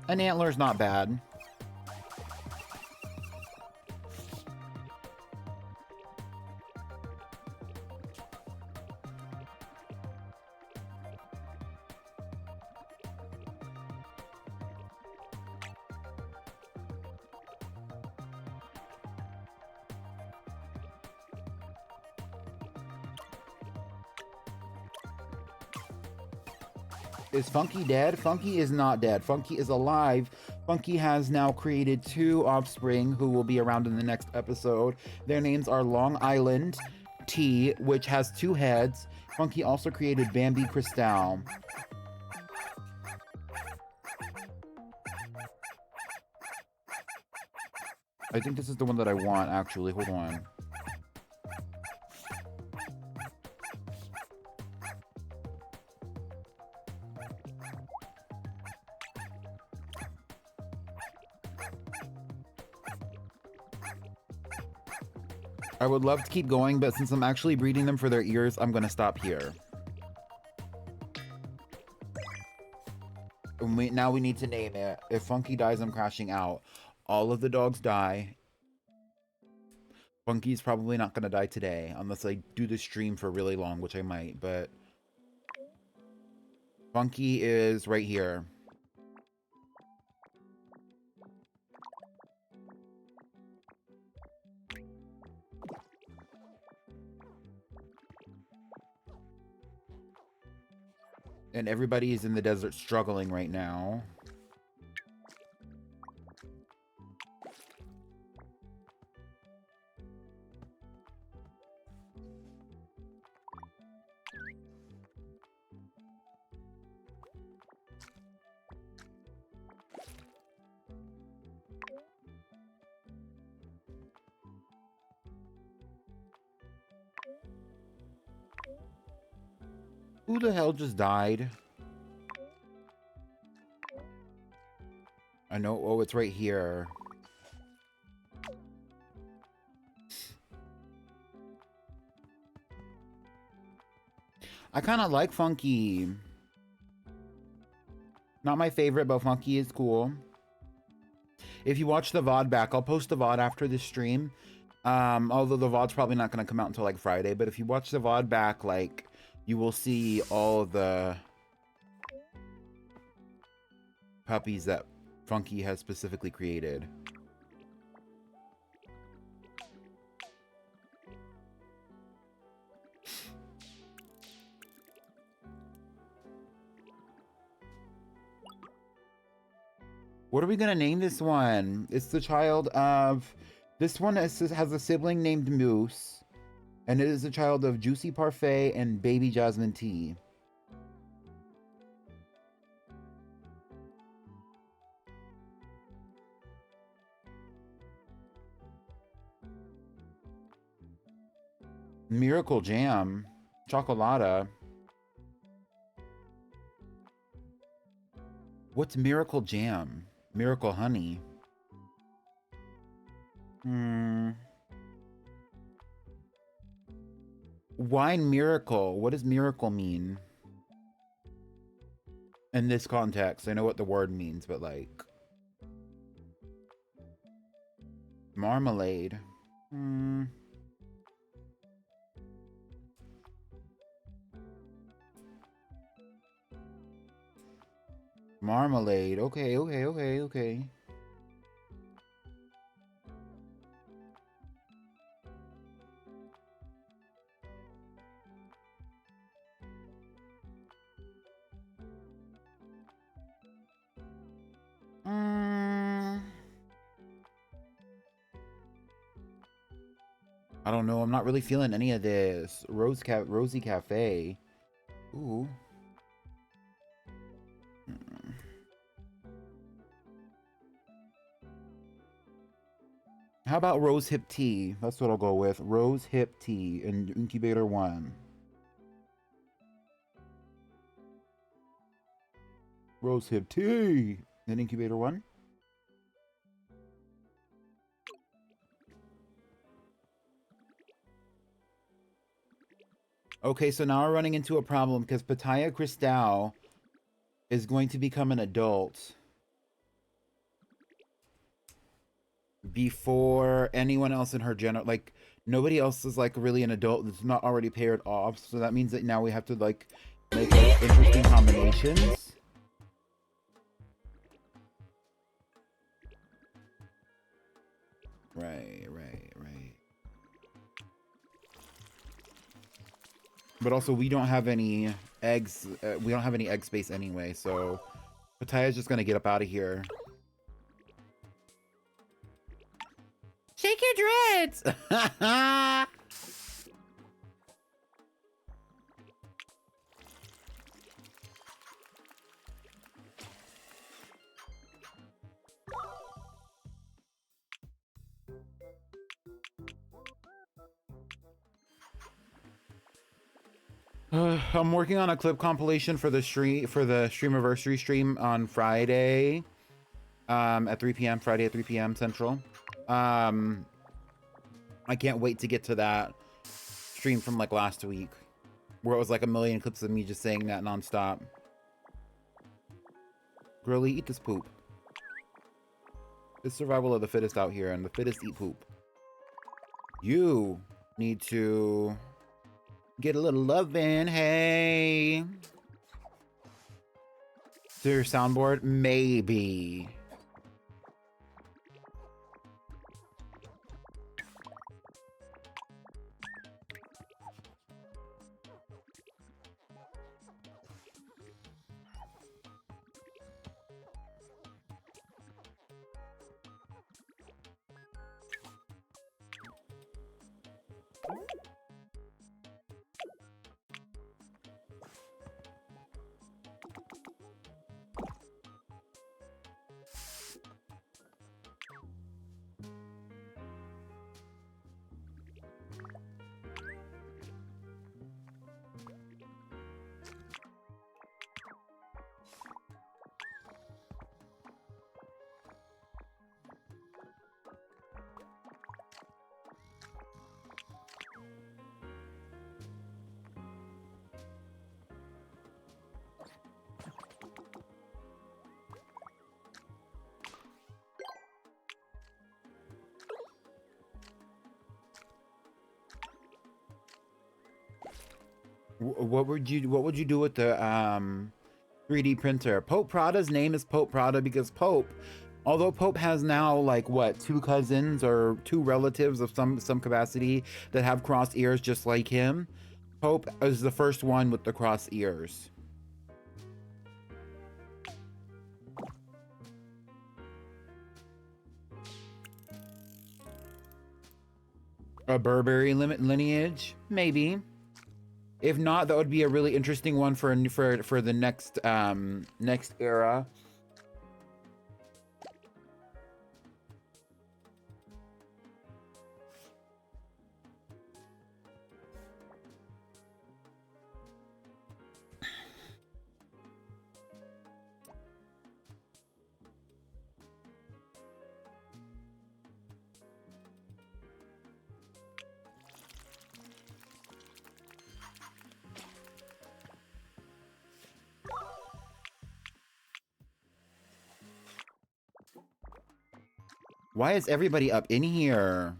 Speaker 1: An antler's not bad. Is Funky dead? Funky is not dead. Funky is alive. Funky has now created 2 offspring who will be around in the next episode. Their names are Long Island T, which has 2 heads. Funky also created Bambi Cristal. I think this is the one that I want, actually. Hold on. I would love to keep going, but since I'm actually breeding them for their ears, I'm gonna stop here. And now we need to name it. If Funky dies, I'm crashing out. All of the dogs die. Funky's probably not gonna die today, unless I do the stream for really long, which I might, but... Funky is right here. And everybody is in the desert struggling right now. Who the hell just died? I know. Oh, it's right here. I kind of like Funky. Not my favorite, but Funky is cool. If you watch the VOD back, I'll post the VOD after this stream. Although the VOD's probably not going to come out until like Friday. But if you watch the VOD back, like, you will see all of the puppies that Funky has specifically created. What are we gonna name this one? It's the child of... This one has a sibling named Moose. And it is a child of Juicy Parfait and Baby Jasmine Tea. Miracle Jam. Chocolata. What's Miracle Jam? Miracle Honey. Wine Miracle. What does miracle mean? In this context, I know what the word means, but like... Marmalade. Marmalade. Okay. I don't know. I'm not really feeling any of this. Rosy Cafe. Ooh. How about Rose Hip Tea? That's what I'll go with. Rose Hip Tea in Incubator 1. Rose Hip Tea. Then incubator 1. Okay, so now we're running into a problem because Pitaya Cristal is going to become an adult before anyone else in her like nobody else is like really an adult that's not already paired off. So that means that now we have to like make like interesting combinations. Right. But also, we don't have any eggs. We don't have any egg space anyway, so Pataya's just gonna get up out of here. Shake your dreads! I'm working on a clip compilation for the Streamiversary stream on Friday, at 3 p.m. Friday at 3 p.m. Central. I can't wait to get to that stream from like last week, where it was like a million clips of me just saying that nonstop. Girlie, eat this poop. It's survival of the fittest out here, and the fittest eat poop. You need to get a little love in, hey. To your soundboard? Maybe. What would you do with the 3D printer? Pope Prada's name is Pope Prada because Pope, although Pope has now like what, 2 cousins or 2 relatives of some capacity that have crossed ears just like him, Pope is the first one with the crossed ears. A Burberry lineage, maybe. If not, that would be a really interesting one for the next next era. Why is everybody up in here?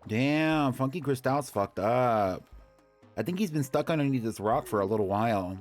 Speaker 1: Damn, Funky Cristal's fucked up. I think he's been stuck underneath this rock for a little while.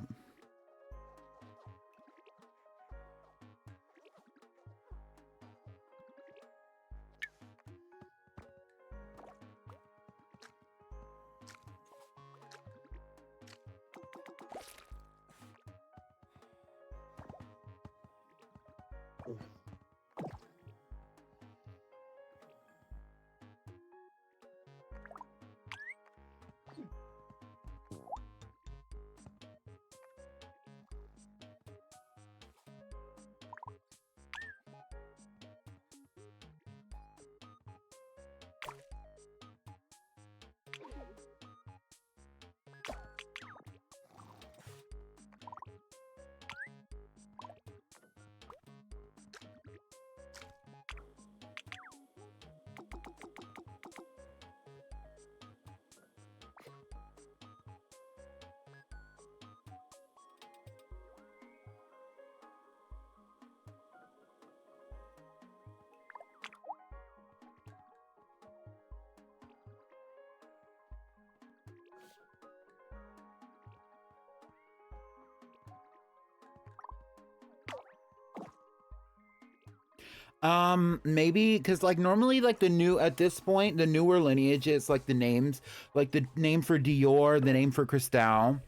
Speaker 1: Maybe because like normally like the new at this point the newer lineages like the names like the name for Dior, the name for Cristal.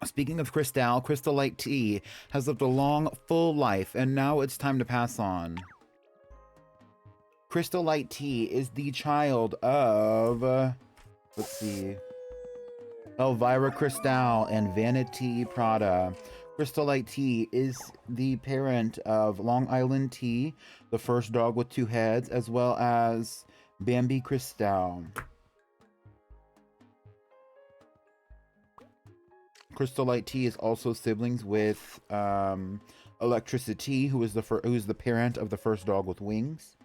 Speaker 1: Speaking of Cristal, Crystal Light Tea has lived a long, full life, and now it's time to pass on. Crystal Light Tea is the child of, let's see, Elvira Cristal and Vanity Prada. Crystal Light Tea is the parent of Long Island Tea, the first dog with two heads, as well as Bambi Cristal. Crystal Light Tea is also siblings with Electricity, who is the parent of the first dog with wings.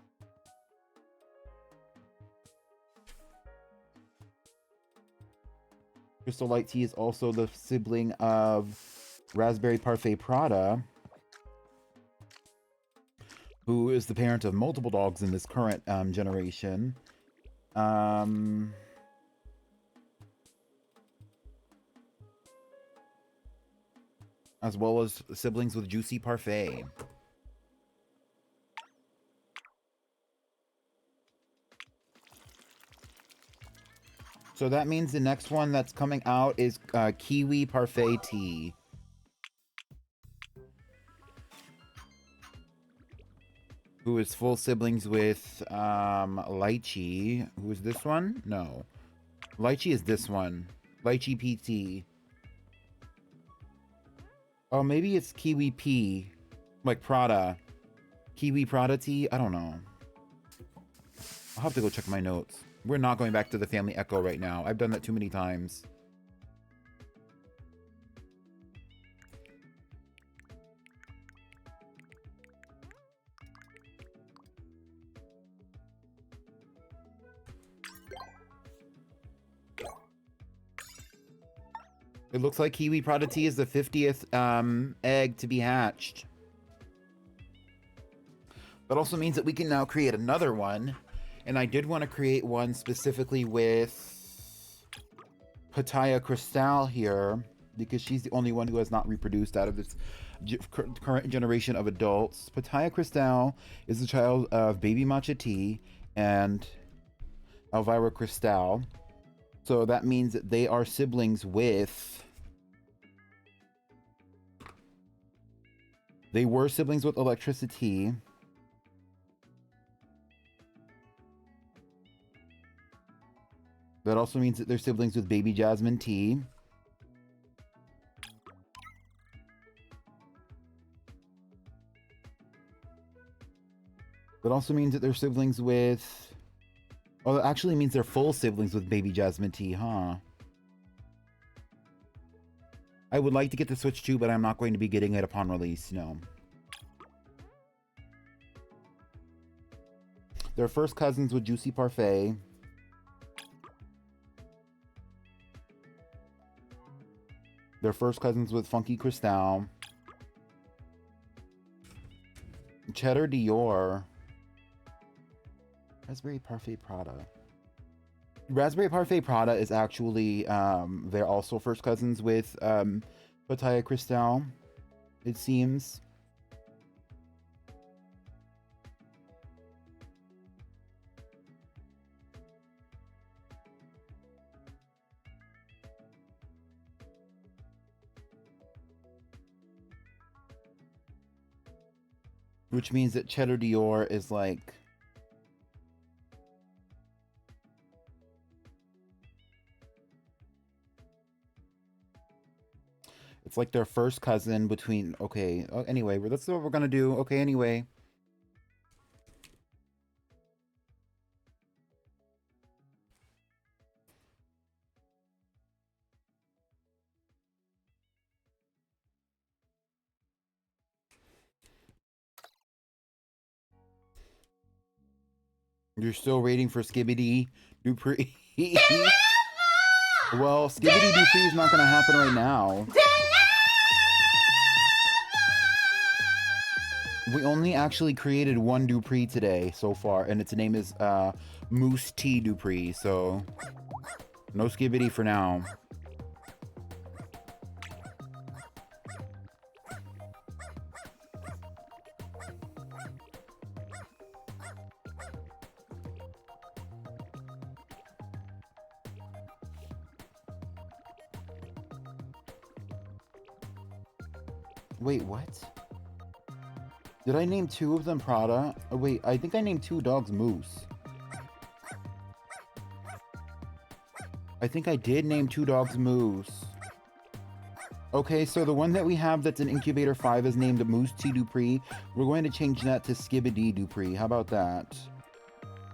Speaker 1: Crystal Light Tea is also the sibling of Raspberry Parfait Prada, who is the parent of multiple dogs in this current generation. As well as siblings with Juicy Parfait. So that means the next one that's coming out is Kiwi Parfait Tea. Who is full siblings with Lychee. Who is this one? No. Lychee is this one. Lychee PT. Oh, maybe it's Kiwi P. Like Prada. Kiwi Prada tea? I don't know. I'll have to go check my notes. We're not going back to the Family Echo right now. I've done that too many times. It looks like Kiwi Prada tea is the 50th egg to be hatched. That also means that we can now create another one. And I did want to create one specifically with Pitaya Cristal here, because she's the only one who has not reproduced out of this current generation of adults. Pitaya Cristal is the child of Baby Matcha Tea and Elvira Cristal. So that means that they are siblings with... They were siblings with Electricity. That also means that they're siblings with Baby Jasmine Tea. That also means that they're siblings with... Oh, that actually means they're full siblings with Baby Jasmine Tea, huh? I would like to get the Switch too, but I'm not going to be getting it upon release, no. They're first cousins with Juicy Parfait. They're first cousins with Funky Cristal. Cheddar Dior. Raspberry Parfait Prada. Raspberry Parfait Prada is actually, they're also first cousins with Pitaya Cristal, it seems. Which means that Cheddar Dior is like... It's like their first cousin between... Okay, anyway, that's what we're gonna do. Okay, anyway. You're still waiting for Skibbity Dupree. Well, Skibbity Dupree is not gonna happen right now. We only actually created one Dupree today so far, and its name is Moose T Dupree, so no Skibbity for now. Wait, what? Did I name 2 of them Prada? Oh, wait, I think I named 2 dogs Moose. I think I did name 2 dogs Moose. Okay, so the one that we have that's in Incubator 5 is named Moose T. Dupree. We're going to change that to Skibbity Dupree. How about that?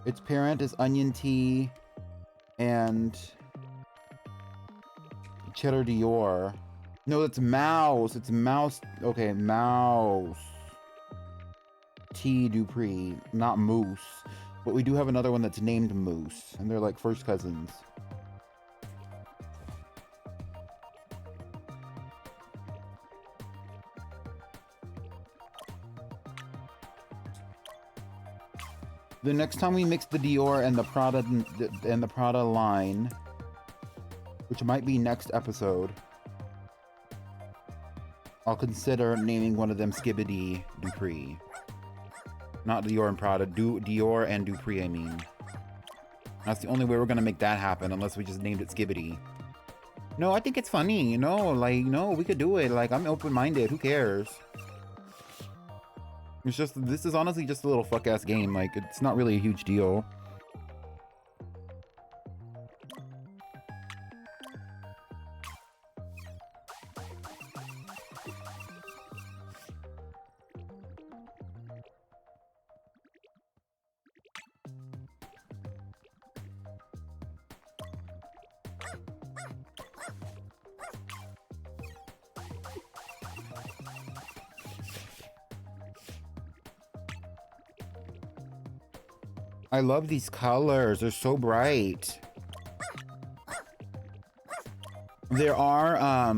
Speaker 1: Its parent is Onion Tea and Cheddar Dior. No, it's Mouse. It's Mouse. Okay, Mouse T. Dupree, not Moose. But we do have another one that's named Moose, and they're like first cousins. The next time we mix the Dior and the Prada line, which might be next episode, I'll consider naming one of them Skibbity Dupree. Not Dior and Prada, Dior and Dupree, I mean. That's the only way we're gonna make that happen, unless we just named it Skibbity. No, I think it's funny, you know, like, no, we could do it. Like, I'm open-minded, who cares? It's just, this is honestly just a little fuck-ass game. Like, it's not really a huge deal. I love these colors. They're so bright. There are,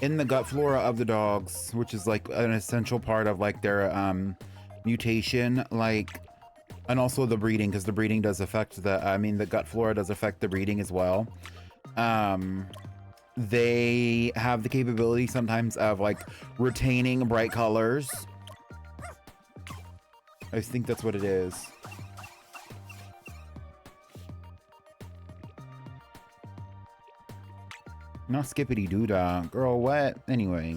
Speaker 1: in the gut flora of the dogs, which is like an essential part of like their, mutation, like, and also the breeding, because the breeding does affect the gut flora does affect the breeding as well. They have the capability sometimes of like retaining bright colors. I think that's what it is. Not skippity doodah. Girl, what? Anyway.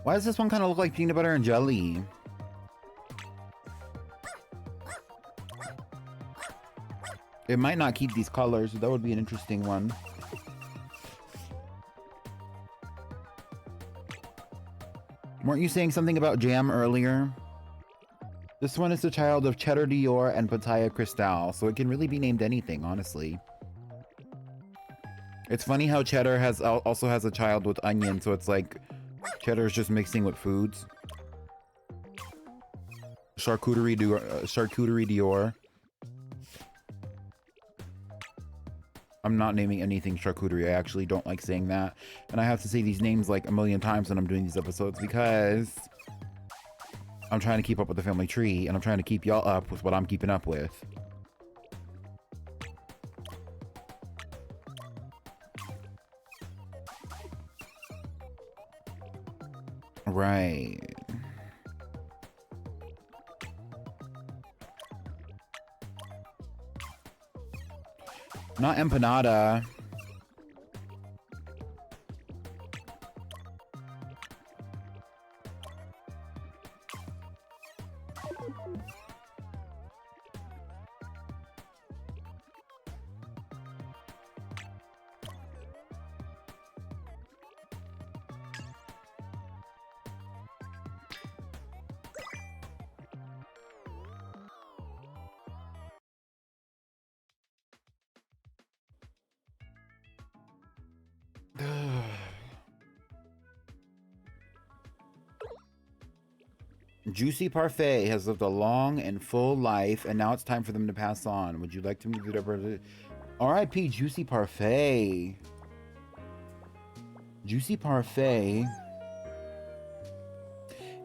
Speaker 1: Why does this one kind of look like peanut butter and jelly? It might not keep these colors. That would be an interesting one. Weren't you saying something about jam earlier? This one is the child of Cheddar Dior and Pitaya Cristal, so it can really be named anything, honestly. It's funny how Cheddar also has a child with Onion, so it's like Cheddar's just mixing with foods. Charcuterie Dior. I'm not naming anything charcuterie. I actually don't like saying that. And I have to say these names like a million times when I'm doing these episodes because I'm trying to keep up with the family tree and I'm trying to keep y'all up with what I'm keeping up with. Right. Not empanada. Juicy Parfait has lived a long and full life, and now it's time for them to pass on. Would you like to move it? R.I.P. Juicy Parfait. Juicy Parfait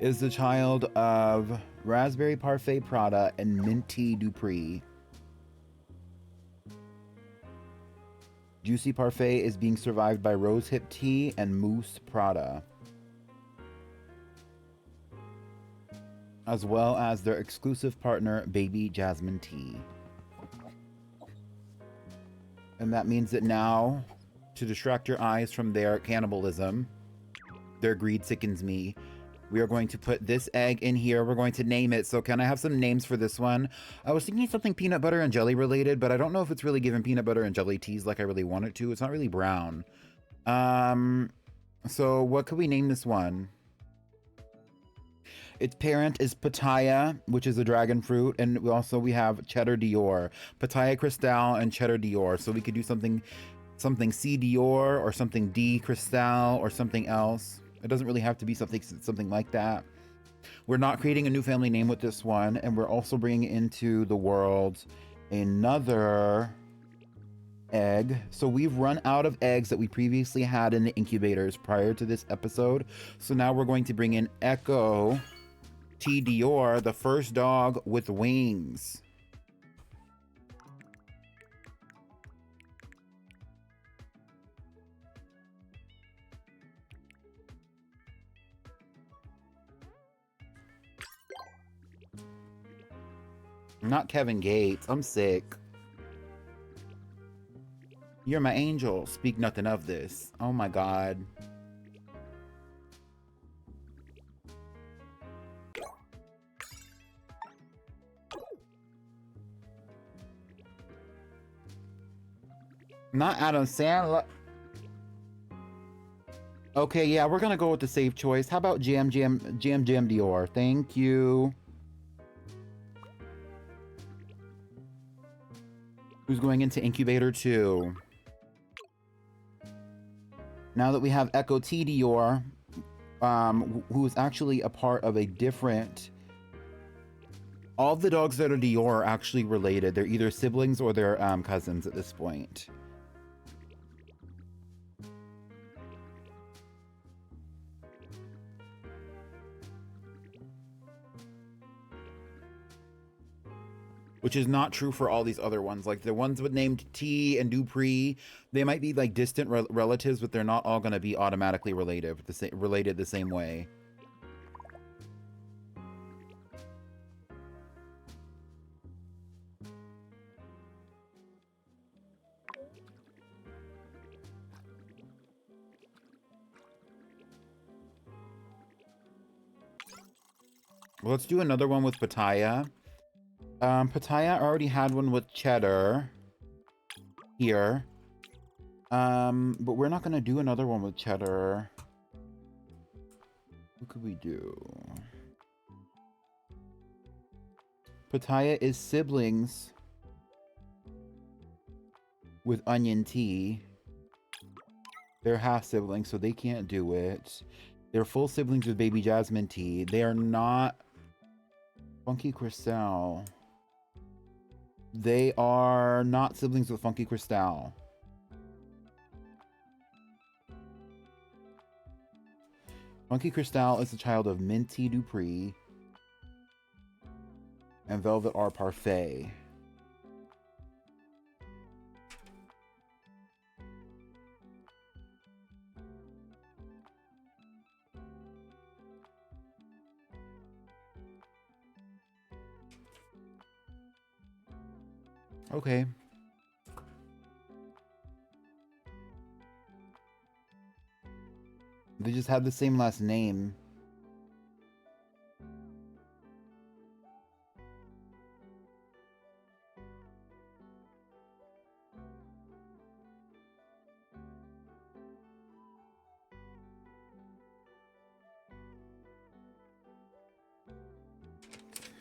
Speaker 1: is the child of Raspberry Parfait Prada and Minty Dupree. Juicy Parfait is being survived by Rosehip Tea and Mousse Prada, as well as their exclusive partner, Baby Jasmine Tea. And that means that now, to distract your eyes from their cannibalism, their greed sickens me, we are going to put this egg in here. We're going to name it. So can I have some names for this one? I was thinking something peanut butter and jelly related, but I don't know if it's really giving peanut butter and jelly teas like I really want it to. It's not really brown. So what could we name this one? Its parent is Pitaya, which is a dragon fruit, and we have Cheddar Dior, Pitaya Cristal and Cheddar Dior. So we could do something C Dior or something D Cristal or something else. It doesn't really have to be something like that. We're not creating a new family name with this one, and we're also bringing into the world another egg. So we've run out of eggs that we previously had in the incubators prior to this episode. So now we're going to bring in Echo T. Dior, the first dog with wings. Not Kevin Gates. I'm sick. You're my angel. Speak nothing of this. Oh my God. Not Adam Sandler. Okay, yeah, we're gonna go with the safe choice. How about Jam Dior? Thank you. Who's going into incubator 2? Now that we have Echo T. Dior, who is actually a part of a different... All of the dogs that are Dior are actually related. They're either siblings or they're cousins at this point. Which is not true for all these other ones. Like the ones with named T and Dupree, they might be like distant relatives, but they're not all going to be automatically related the same way. Well, let's do another one with Pitaya. Pitaya already had one with Cheddar here. But we're not gonna do another one with Cheddar. What could we do? Pitaya is siblings with Onion Tea. They're half siblings, so they can't do it. They're full siblings with Baby Jasmine Tea. They are not Funky Cristal. They are not siblings with Funky Cristal. Funky Cristal is the child of Minty Dupree and Velvet R. Parfait. Okay. They just have the same last name.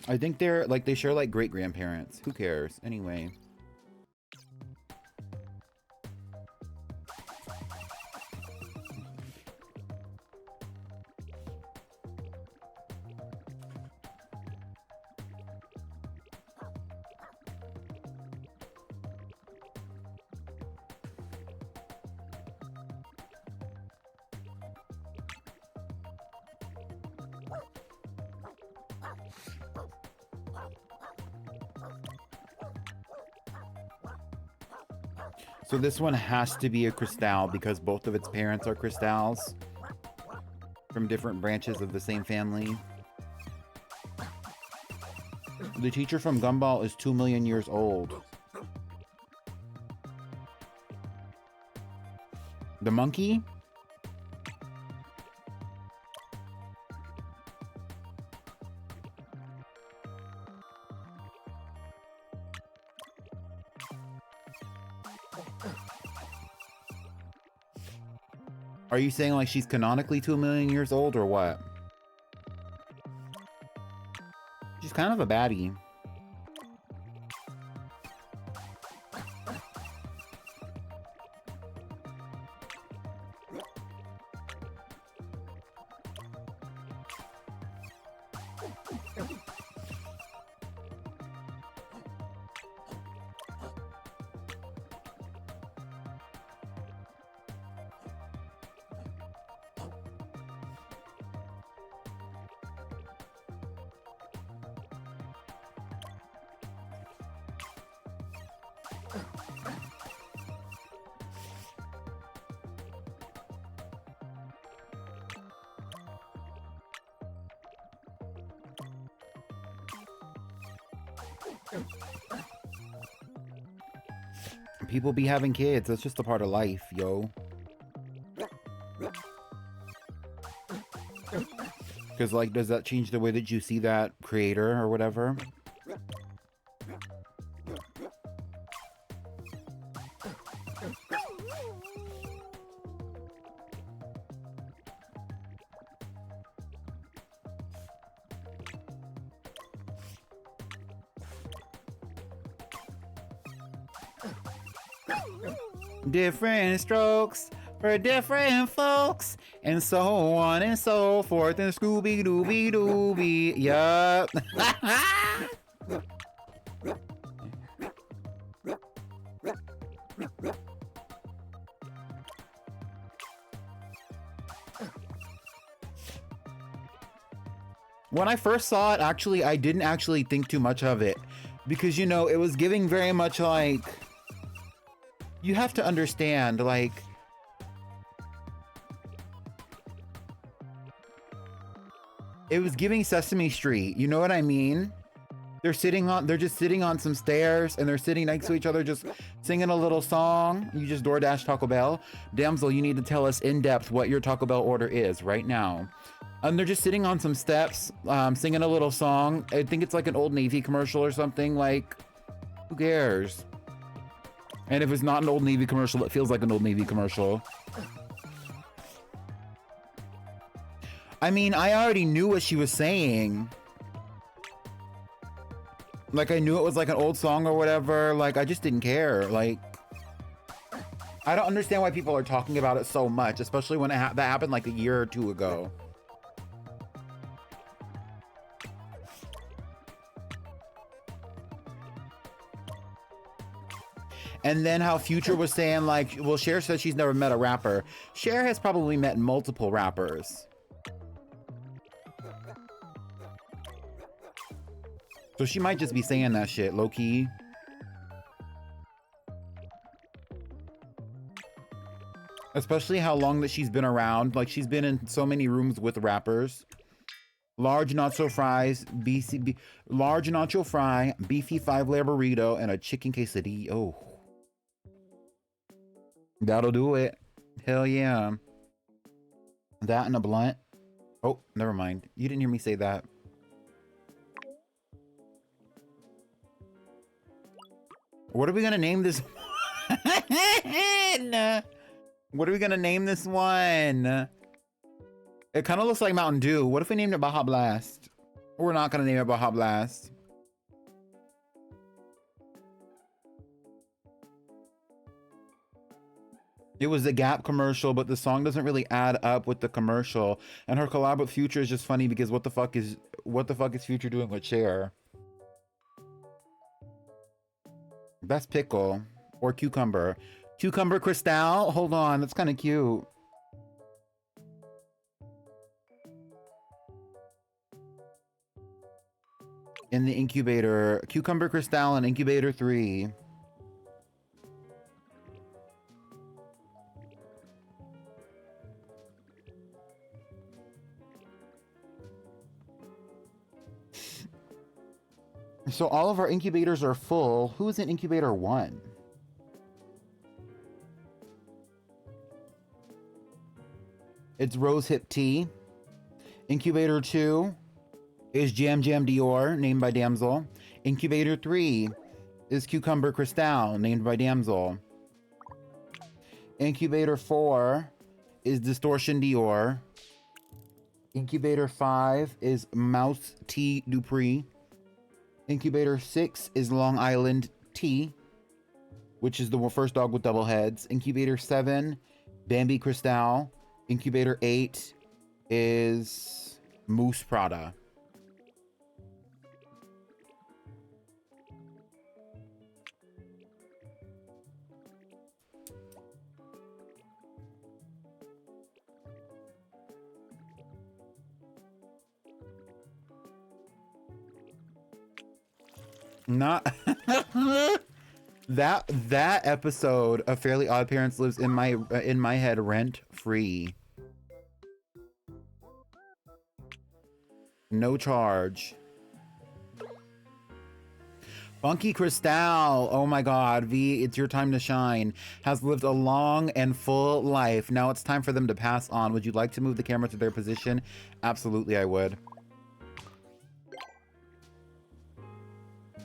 Speaker 1: I think they're like they share like great grandparents. Who cares? Anyway. So this one has to be a Cristal because both of its parents are Cristals from different branches of the same family. The teacher from Gumball is 2 million years old. The monkey? Are you saying like she's canonically 2 million years old or what? She's kind of a baddie. People be having kids. That's just a part of life, yo. Because, like, does that change the way that you see that creator or whatever? Different strokes for different folks, and so on and so forth, and Scooby-Dooby-Dooby. Yup. When I first saw it, actually, I didn't actually think too much of it. Because, you know, it was giving very much like... You have to understand, like... It was giving Sesame Street, you know what I mean? They're just sitting on some stairs, and they're sitting next to each other just singing a little song. You just DoorDash Taco Bell. Damsel, you need to tell us in depth what your Taco Bell order is right now. And they're just sitting on some steps, singing a little song. I think it's like an Old Navy commercial or something. Like, who cares? And if it's not an Old Navy commercial, it feels like an Old Navy commercial. I mean, I already knew what she was saying. Like, I knew it was like an old song or whatever. Like, I just didn't care. Like, I don't understand why people are talking about it so much, especially when that happened like a year or two ago. And then how Future was saying, like, well, Cher says she's never met a rapper. Cher has probably met multiple rappers. So she might just be saying that shit, low-key. Especially how long that she's been around. Like, she's been in so many rooms with rappers. Large nacho fries, large nacho fry, beefy 5-layer burrito, and a chicken quesadilla. Oh. That'll do it. Hell yeah. That and a blunt. Oh, never mind. You didn't hear me say that. What are we gonna name this? What are we gonna name this one? It kind of looks like Mountain Dew. What if we named it Baja Blast? We're not gonna name it Baja Blast. It was the Gap commercial, but the song doesn't really add up with the commercial. And her collab with Future is just funny because what the fuck is Future doing with Cher? That's pickle or cucumber. Cucumber Cristal? Hold on, that's kind of cute. In the incubator, Cucumber Cristal and Incubator 3. So all of our incubators are full. Who is in incubator 1? It's Rosehip Tea. Incubator 2 is Jam Jam Dior, named by Damsel. Incubator 3 is Cucumber Cristal, named by Damsel. Incubator 4 is Distortion Dior. Incubator 5 is Mouse Tea Dupree. Incubator 6 is Long Island Tea, which is the first dog with double heads. Incubator 7, Bambi Cristal. Incubator 8 is Moose Prada. Not that episode of Fairly Odd Parents lives in my head rent free. No charge. Funky Cristal, oh my god, V, it's your time to shine. Has lived a long and full life. Now it's time for them to pass on. Would you like to move the camera to their position? Absolutely, I would.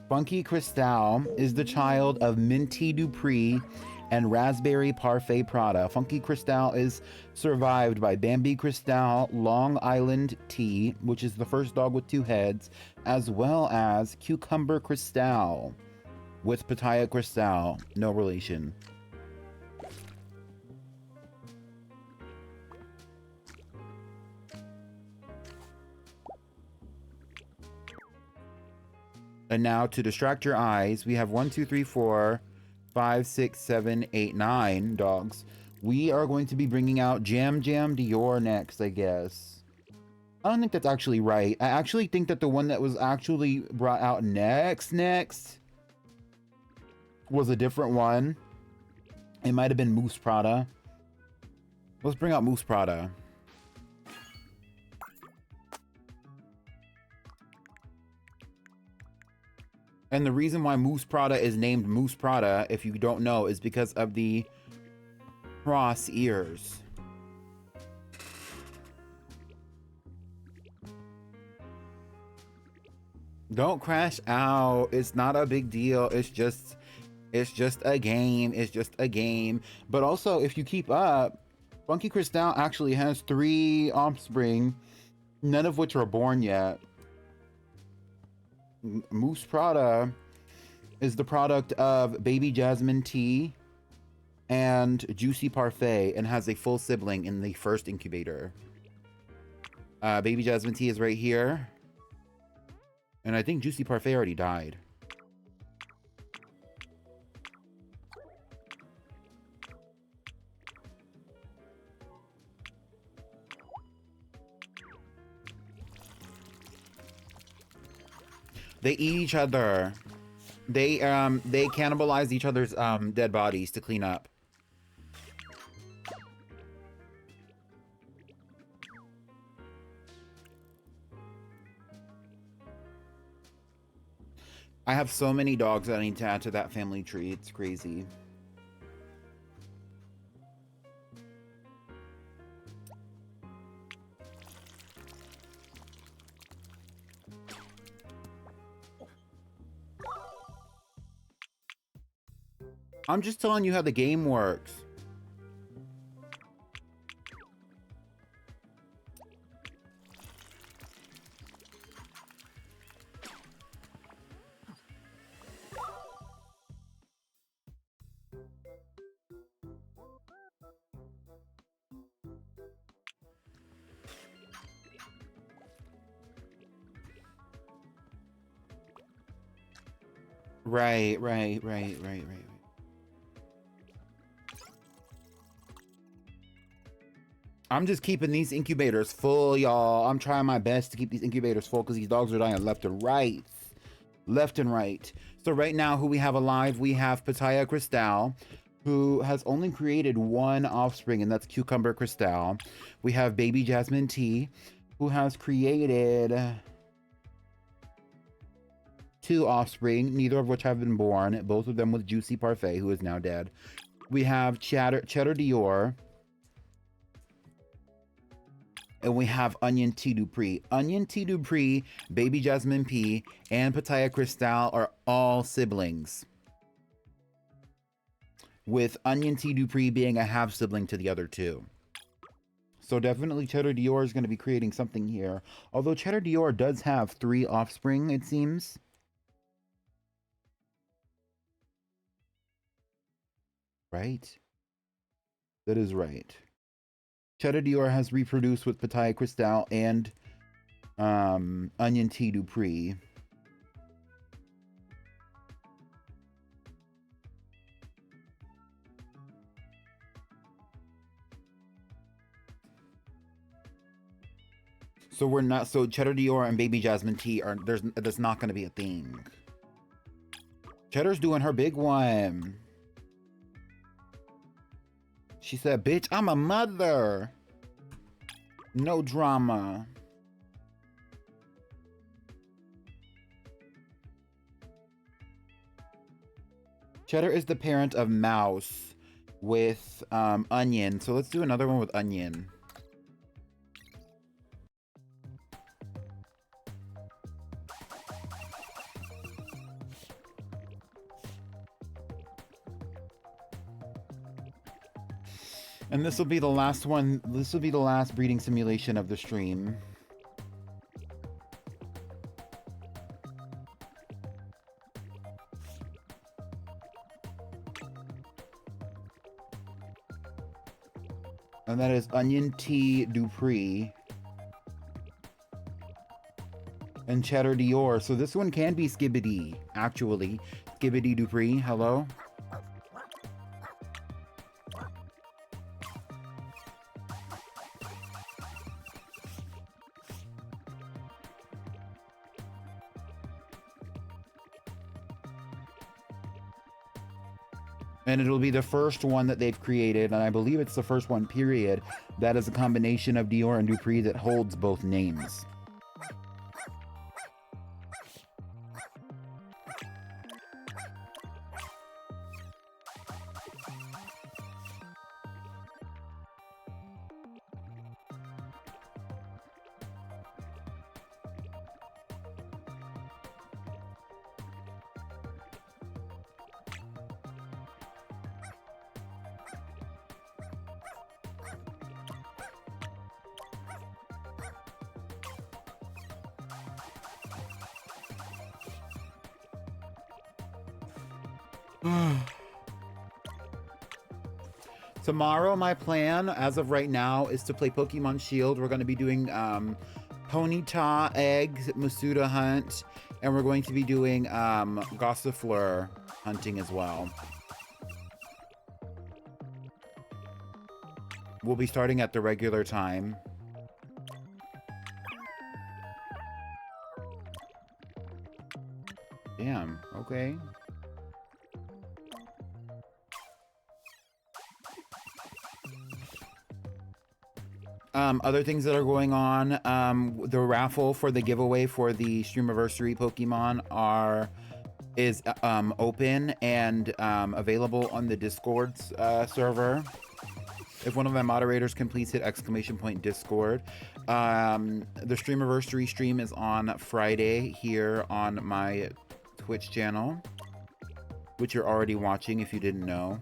Speaker 1: Funky Cristal is the child of Minty Dupree and Raspberry Parfait Prada. Funky Cristal is survived by Bambi Cristal, Long Island Tea, which is the first dog with 2 heads, as well as Cucumber Cristal with Pitaya Cristal, no relation. And now to distract your eyes, we have 1, 2, 3, 4, 5, 6, 7, 8, 9 dogs. We are going to be bringing out Jam Jam Dior next, I guess. I don't think that's actually right. I actually think that the one that was actually brought out next was a different one. It might have been Moose Prada. Let's bring out Moose Prada. And the reason why Moose Prada is named Moose Prada, if you don't know, is because of the cross ears. Don't crash out. It's not a big deal. It's just a game. It's just a game. But also, if you keep up, Funky Cristal actually has 3 offspring, none of which are born yet. Moose Prada is the product of Baby Jasmine Tea and Juicy Parfait and has a full sibling in the first incubator. Baby Jasmine Tea is right here. And I think Juicy Parfait already died. They eat each other. They cannibalize each other's dead bodies to clean up. I have so many dogs that I need to add to that family tree. It's crazy. I'm just telling you how the game works. Right. I'm just keeping these incubators full, y'all. I'm trying my best to keep these incubators full because these dogs are dying left and right. Left and right. So right now, who we have alive, we have Pitaya Cristal, who has only created 1 offspring, and that's Cucumber Cristal. We have Baby Jasmine Tea, who has created 2 offspring, neither of which have been born, both of them with Juicy Parfait, who is now dead. We have Cheddar Dior, and we have Onion T. Dupree. Onion T. Dupree, Baby Jasmine P, and Pitaya Cristal are all siblings, with Onion T. Dupree being a half-sibling to the other 2. So definitely Cheddar Dior is going to be creating something here. Although Cheddar Dior does have 3 offspring, it seems. Right? That is right. Cheddar Dior has reproduced with Pitaya Cristal and Onion T. Dupree. So we're not, so Cheddar Dior and Baby Jasmine T are, there's not going to be a thing. Cheddar's doing her big one. She said, bitch, I'm a mother. No drama. Cheddar is the parent of Mouse with Onion. So let's do another one with Onion. And this will be the last one. This will be the last breeding simulation of the stream. And that is Onion T. Dupree and Cheddar Dior. So this one can be Skibbity, actually. Skibbity Dupree, hello? And it'll be the first one that they've created, and I believe it's the first one, period, that is a combination of Dior and Dupree that holds both names. Tomorrow, my plan, as of right now, is to play Pokemon Shield. We're going to be doing Ponyta, Eggs, Masuda Hunt, and we're going to be doing Gossifleur hunting as well. We'll be starting at the regular time. Damn, okay. Other things that are going on, the raffle for the giveaway for the Streamiversary Pokemon is open and available on the Discord server. If one of my moderators can please hit !Discord. The Streamiversary stream is on Friday here on my Twitch channel, which you're already watching if you didn't know.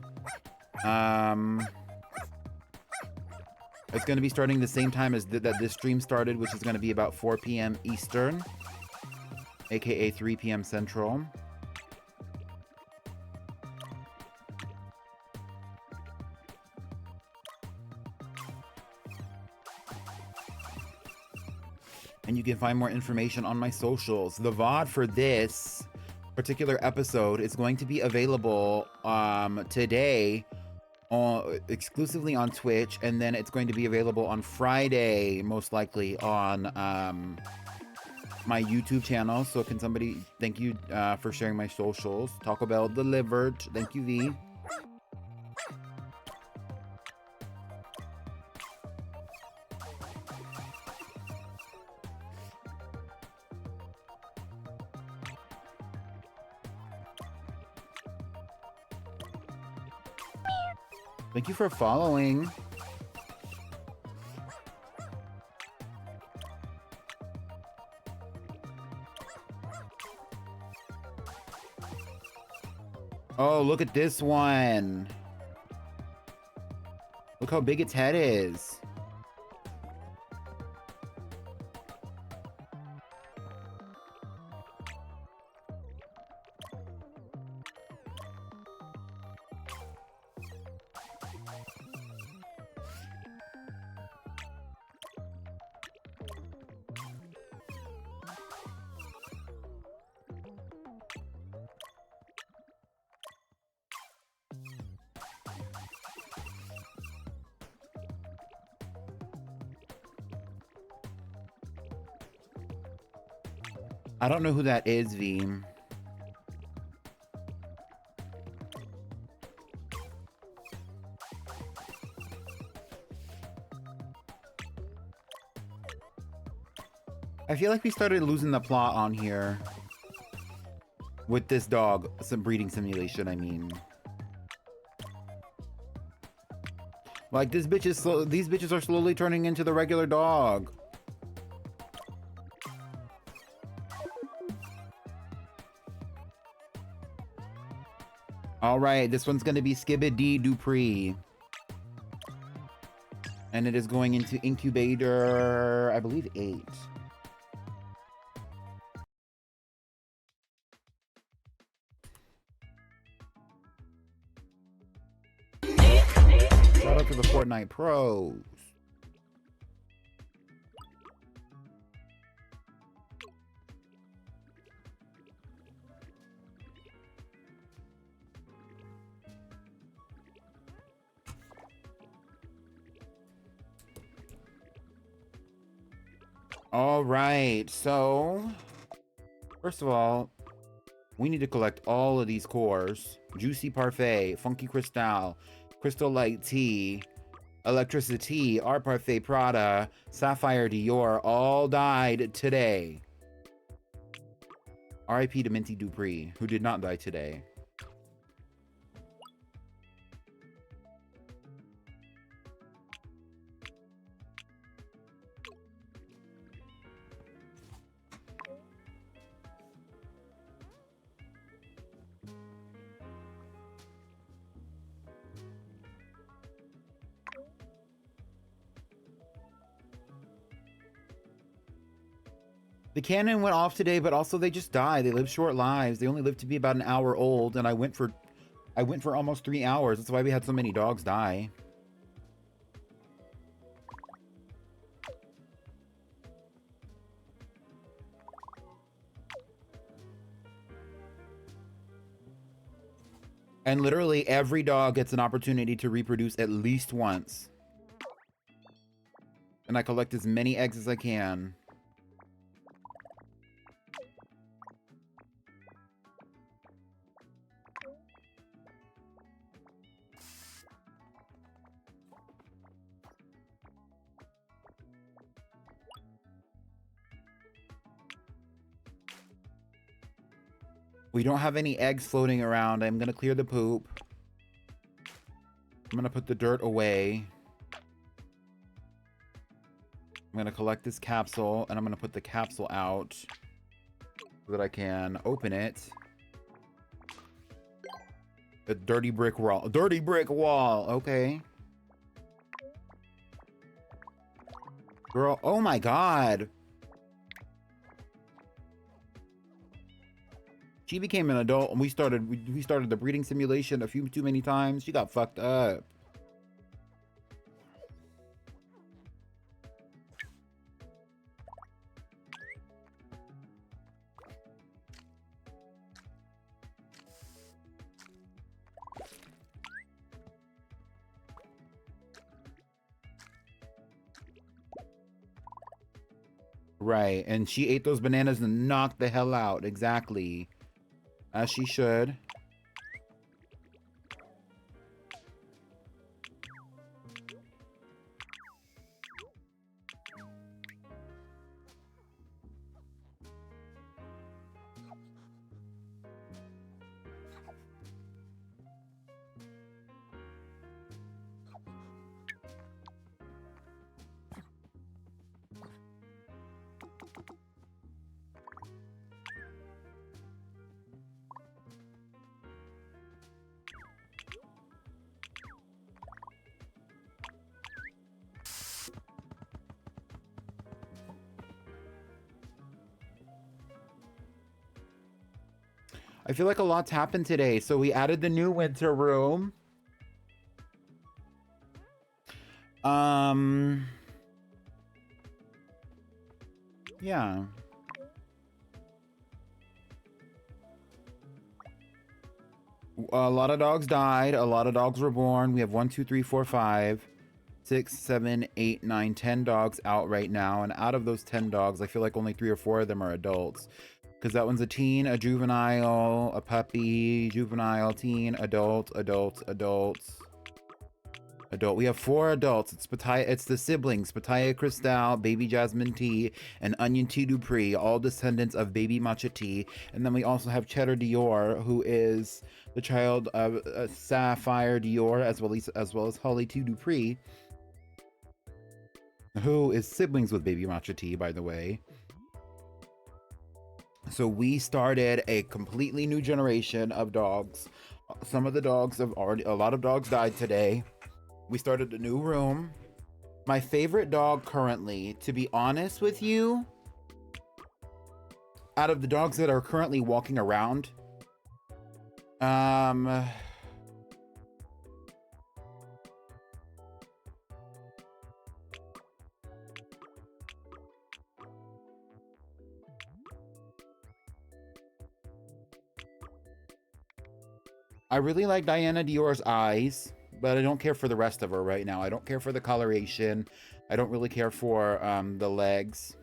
Speaker 1: It's going to be starting the same time as that this stream started, which is going to be about 4 p.m. Eastern, aka 3 p.m. Central. And you can find more information on my socials. The VOD for this particular episode is going to be available today exclusively on Twitch, and then it's going to be available on Friday, most likely on my YouTube channel. So can somebody, thank you for sharing my socials. Taco Bell delivered. Thank you, V. Thank you for following. Oh, look at this one. Look how big its head is. I don't know who that is, V. I feel like we started losing the plot on here. With this dog. Some breeding simulation, I mean. Like, these bitches are slowly turning into the regular dog. Alright, this one's gonna be Skibidi Dupree. And it is going into incubator, I believe 8. Shout out to the Fortnite pros. All right, so first of all, we need to collect all of these cores. Juicy Parfait, Funky Crystal, Crystal Light Tea, Electricity, Art Parfait Prada, Sapphire Dior, all died today. R.I.P. to Minty Dupree, who did not die today. The cannon went off today, but also they just die. They live short lives. They only live to be about an hour old, and I went for almost 3 hours. That's why we had so many dogs die. And literally every dog gets an opportunity to reproduce at least once. And I collect as many eggs as I can. We don't have any eggs floating around. I'm gonna clear the poop. I'm gonna put the dirt away. I'm gonna collect this capsule, and I'm gonna put the capsule out so that I can open it. A dirty brick wall. Dirty brick wall. Okay. Girl, oh my god. She became an adult, and we started the breeding simulation a few too many times. She got fucked up. Right, and she ate those bananas and knocked the hell out. Exactly. As she should. I feel like a lot's happened today. So we added the new winter room. Yeah. A lot of dogs died. A lot of dogs were born. We have 1, 2, 3, 4, 5, 6, 7, 8, 9, 10 dogs out right now. And out of those 10 dogs, I feel like only 3 or 4 of them are adults. Because that one's a teen, a juvenile, a puppy, juvenile, teen, adult, adult, adults. Adult. We have 4 adults. It's the siblings, Pitaya Cristal, Baby Jasmine Tea, and Onion Tea Dupree, all descendants of Baby Matcha Tea. And then we also have Cheddar Dior, who is the child of Sapphire Dior, as well as Holly Tea Dupree, who is siblings with Baby Matcha Tea, by the way. So we started a completely new generation of dogs. Some of the dogs have already, a lot of dogs died today. We started a new room. My favorite dog currently, to be honest with you, out of the dogs that are currently walking around, I really like Diana Dior's eyes, but I don't care for the rest of her right now. I don't care for the coloration. I don't really care for the legs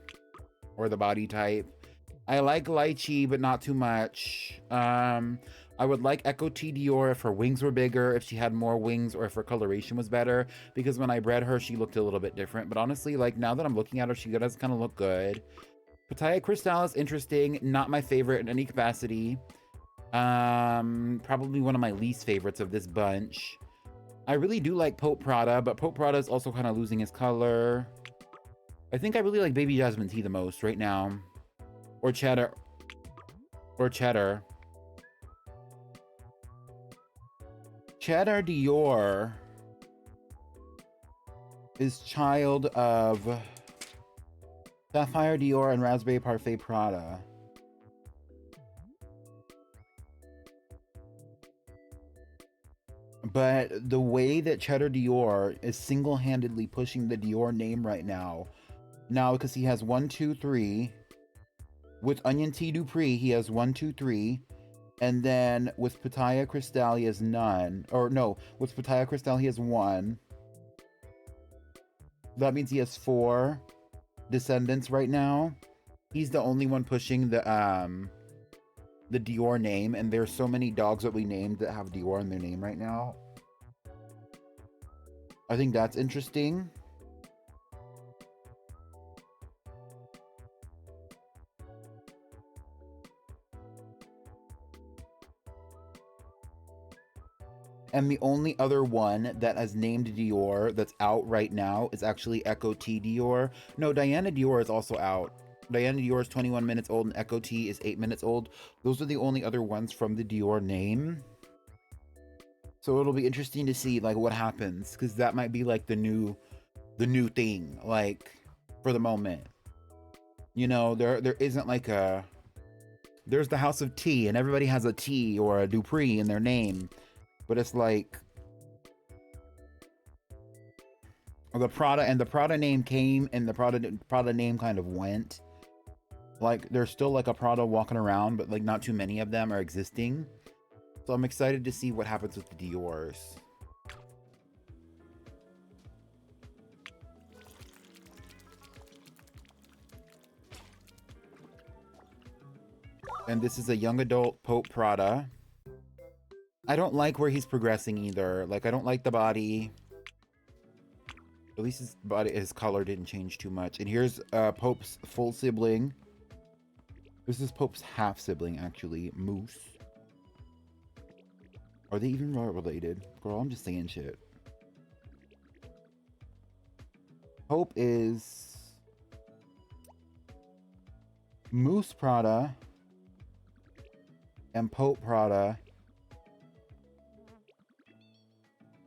Speaker 1: or the body type. I like Lychee, but not too much. I would like Echo T Dior if her wings were bigger, if she had more wings, or if her coloration was better. Because when I bred her, she looked a little bit different. But honestly, like now that I'm looking at her, she does kind of look good. Pitaya Cristal is interesting. Not my favorite in any capacity. Probably one of my least favorites of this bunch. I really do like Pope Prada, but Pope Prada is also kind of losing his color. I think I really like Baby Jasmine Tea the most right now. Or Cheddar. Or Cheddar. Cheddar Dior is child of Sapphire Dior and Raspberry Parfait Prada. But the way that Cheddar Dior is single-handedly pushing the Dior name right now, because he has 1, 2, 3. With Onion Tea Dupree, he has 1, 2, 3. And then with Pitaya Cristal, he has none. Or no, with Pitaya Cristal, he has 1. That means he has 4 descendants right now. He's the only one pushing the Dior name, and there's so many dogs that we named that have Dior in their name right now. I think that's interesting. And the only other one that has named Dior that's out right now is actually Echo T Dior. No, Diana Dior is also out. Diana Dior is 21 minutes old and Echo T is 8 minutes old. Those are the only other ones from the Dior name. So it'll be interesting to see like what happens, because that might be like the new thing, like for the moment. You know, there isn't like there's the House of Tea and everybody has a T or a Dupree in their name. But it's like the Prada name came and the Prada name kind of went. Like there's still like a Prada walking around, but like not too many of them are existing. So I'm excited to see what happens with the Diors. And this is a young adult Pope Prada. I don't like where he's progressing either. Like, I don't like the body. At least his color didn't change too much. And here's Pope's full sibling. This is Pope's half sibling, actually. Moose. Are they even related? Girl, I'm just saying shit. Pope is Moose Prada and Pope Prada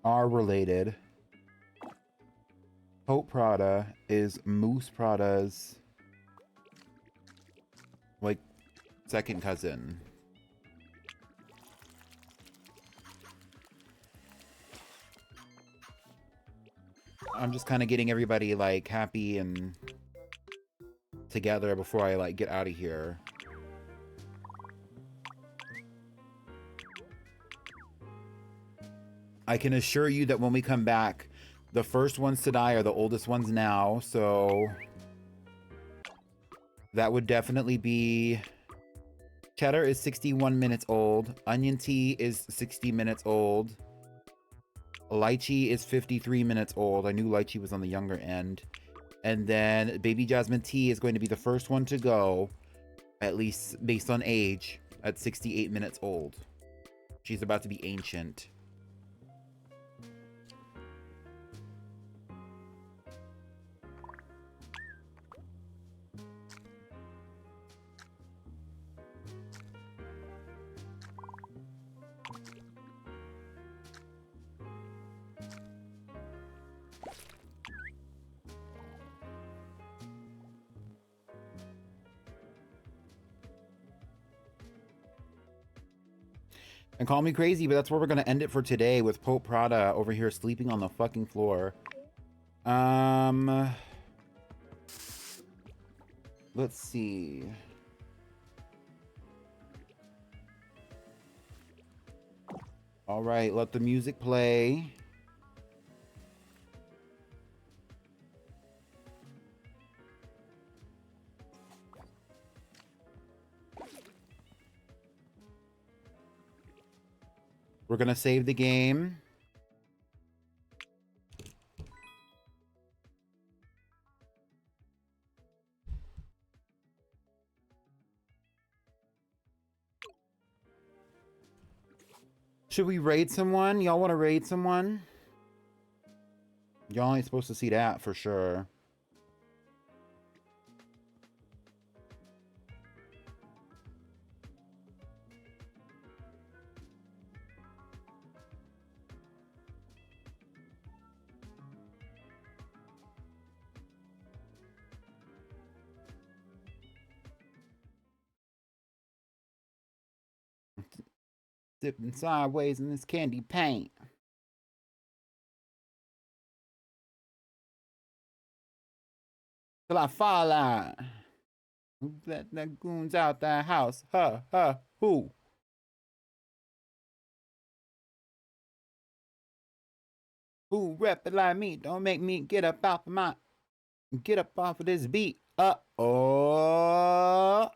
Speaker 1: are related. Pope Prada is Moose Prada's like second cousin. I'm just kind of getting everybody like happy and together before I like get out of here. I can assure you that when we come back, the first ones to die are the oldest ones now, so that would definitely be... Cheddar is 61 minutes old. Onion tea is 60 minutes old. Lychee is 53 minutes old. I knew lychee was on the younger end. And then baby jasmine tea is going to be the first one to go, at least based on age, at 68 minutes old. She's about to be ancient. And call me crazy, but that's where we're going to end it for today with Pope Prada over here sleeping on the fucking floor. Let's see. All right, let the music play. We're going to save the game. Should we raid someone? Y'all want to raid someone? Y'all ain't supposed to see that for sure. Dipping sideways in this candy paint. Till I fall out. Who let the goons out the house? Huh, huh, who? Who rep it like me? Don't make me get up off of my... Get up off of this beat. Oh.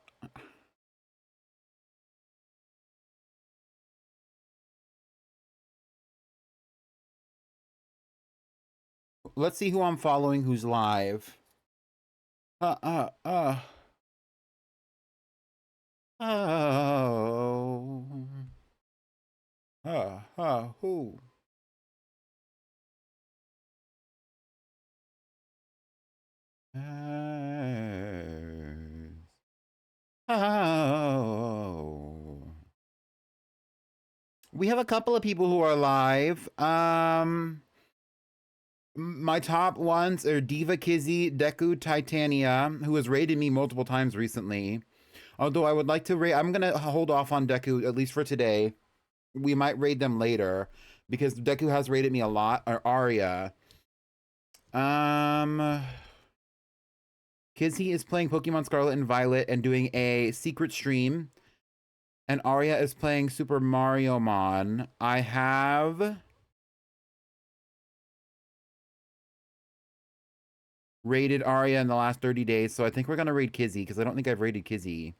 Speaker 1: Let's see who I'm following who's live. Oh. Who? Oh. We have a couple of people who are live. My top ones are Diva Kizzy, Deku Titania, who has raided me multiple times recently. Although I would like to raid, I'm gonna hold off on Deku at least for today. We might raid them later because Deku has raided me a lot. Or Arya. Kizzy is playing Pokemon Scarlet and Violet and doing a secret stream. And Arya is playing Super Mario Mon. I have raided Arya in the last 30 days, so I think we're gonna raid Kizzy because I don't think I've raided Kizzy.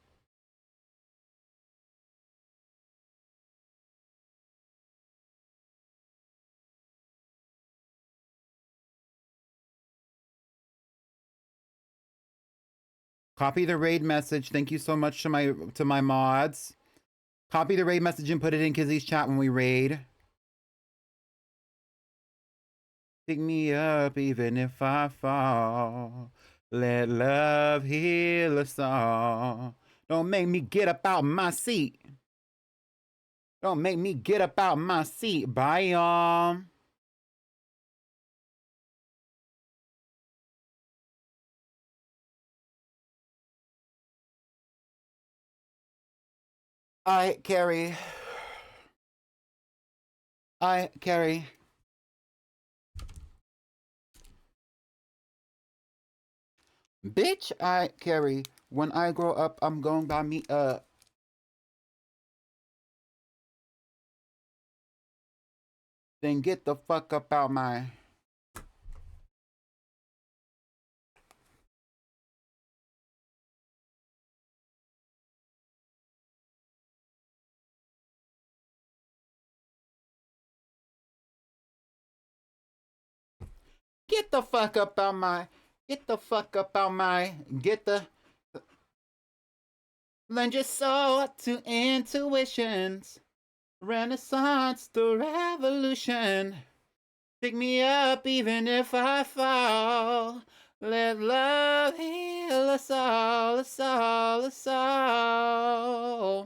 Speaker 1: Copy the raid message. Thank you so much to my mods. Copy the raid message and put it in Kizzy's chat when we raid. Pick me up even if I fall. Let love heal us all. Don't make me get up out my seat. Don't make me get up out my seat. Bye, y'all. I carry. Bitch, I Carrie. When I grow up, I'm going buy me a. Then get the fuck up out my. Get the fuck up out my. Get the fuck up out my. Get the. Lend your soul to intuitions. Renaissance to revolution. Pick me up even if I fall. Let love heal us all, us all, us all.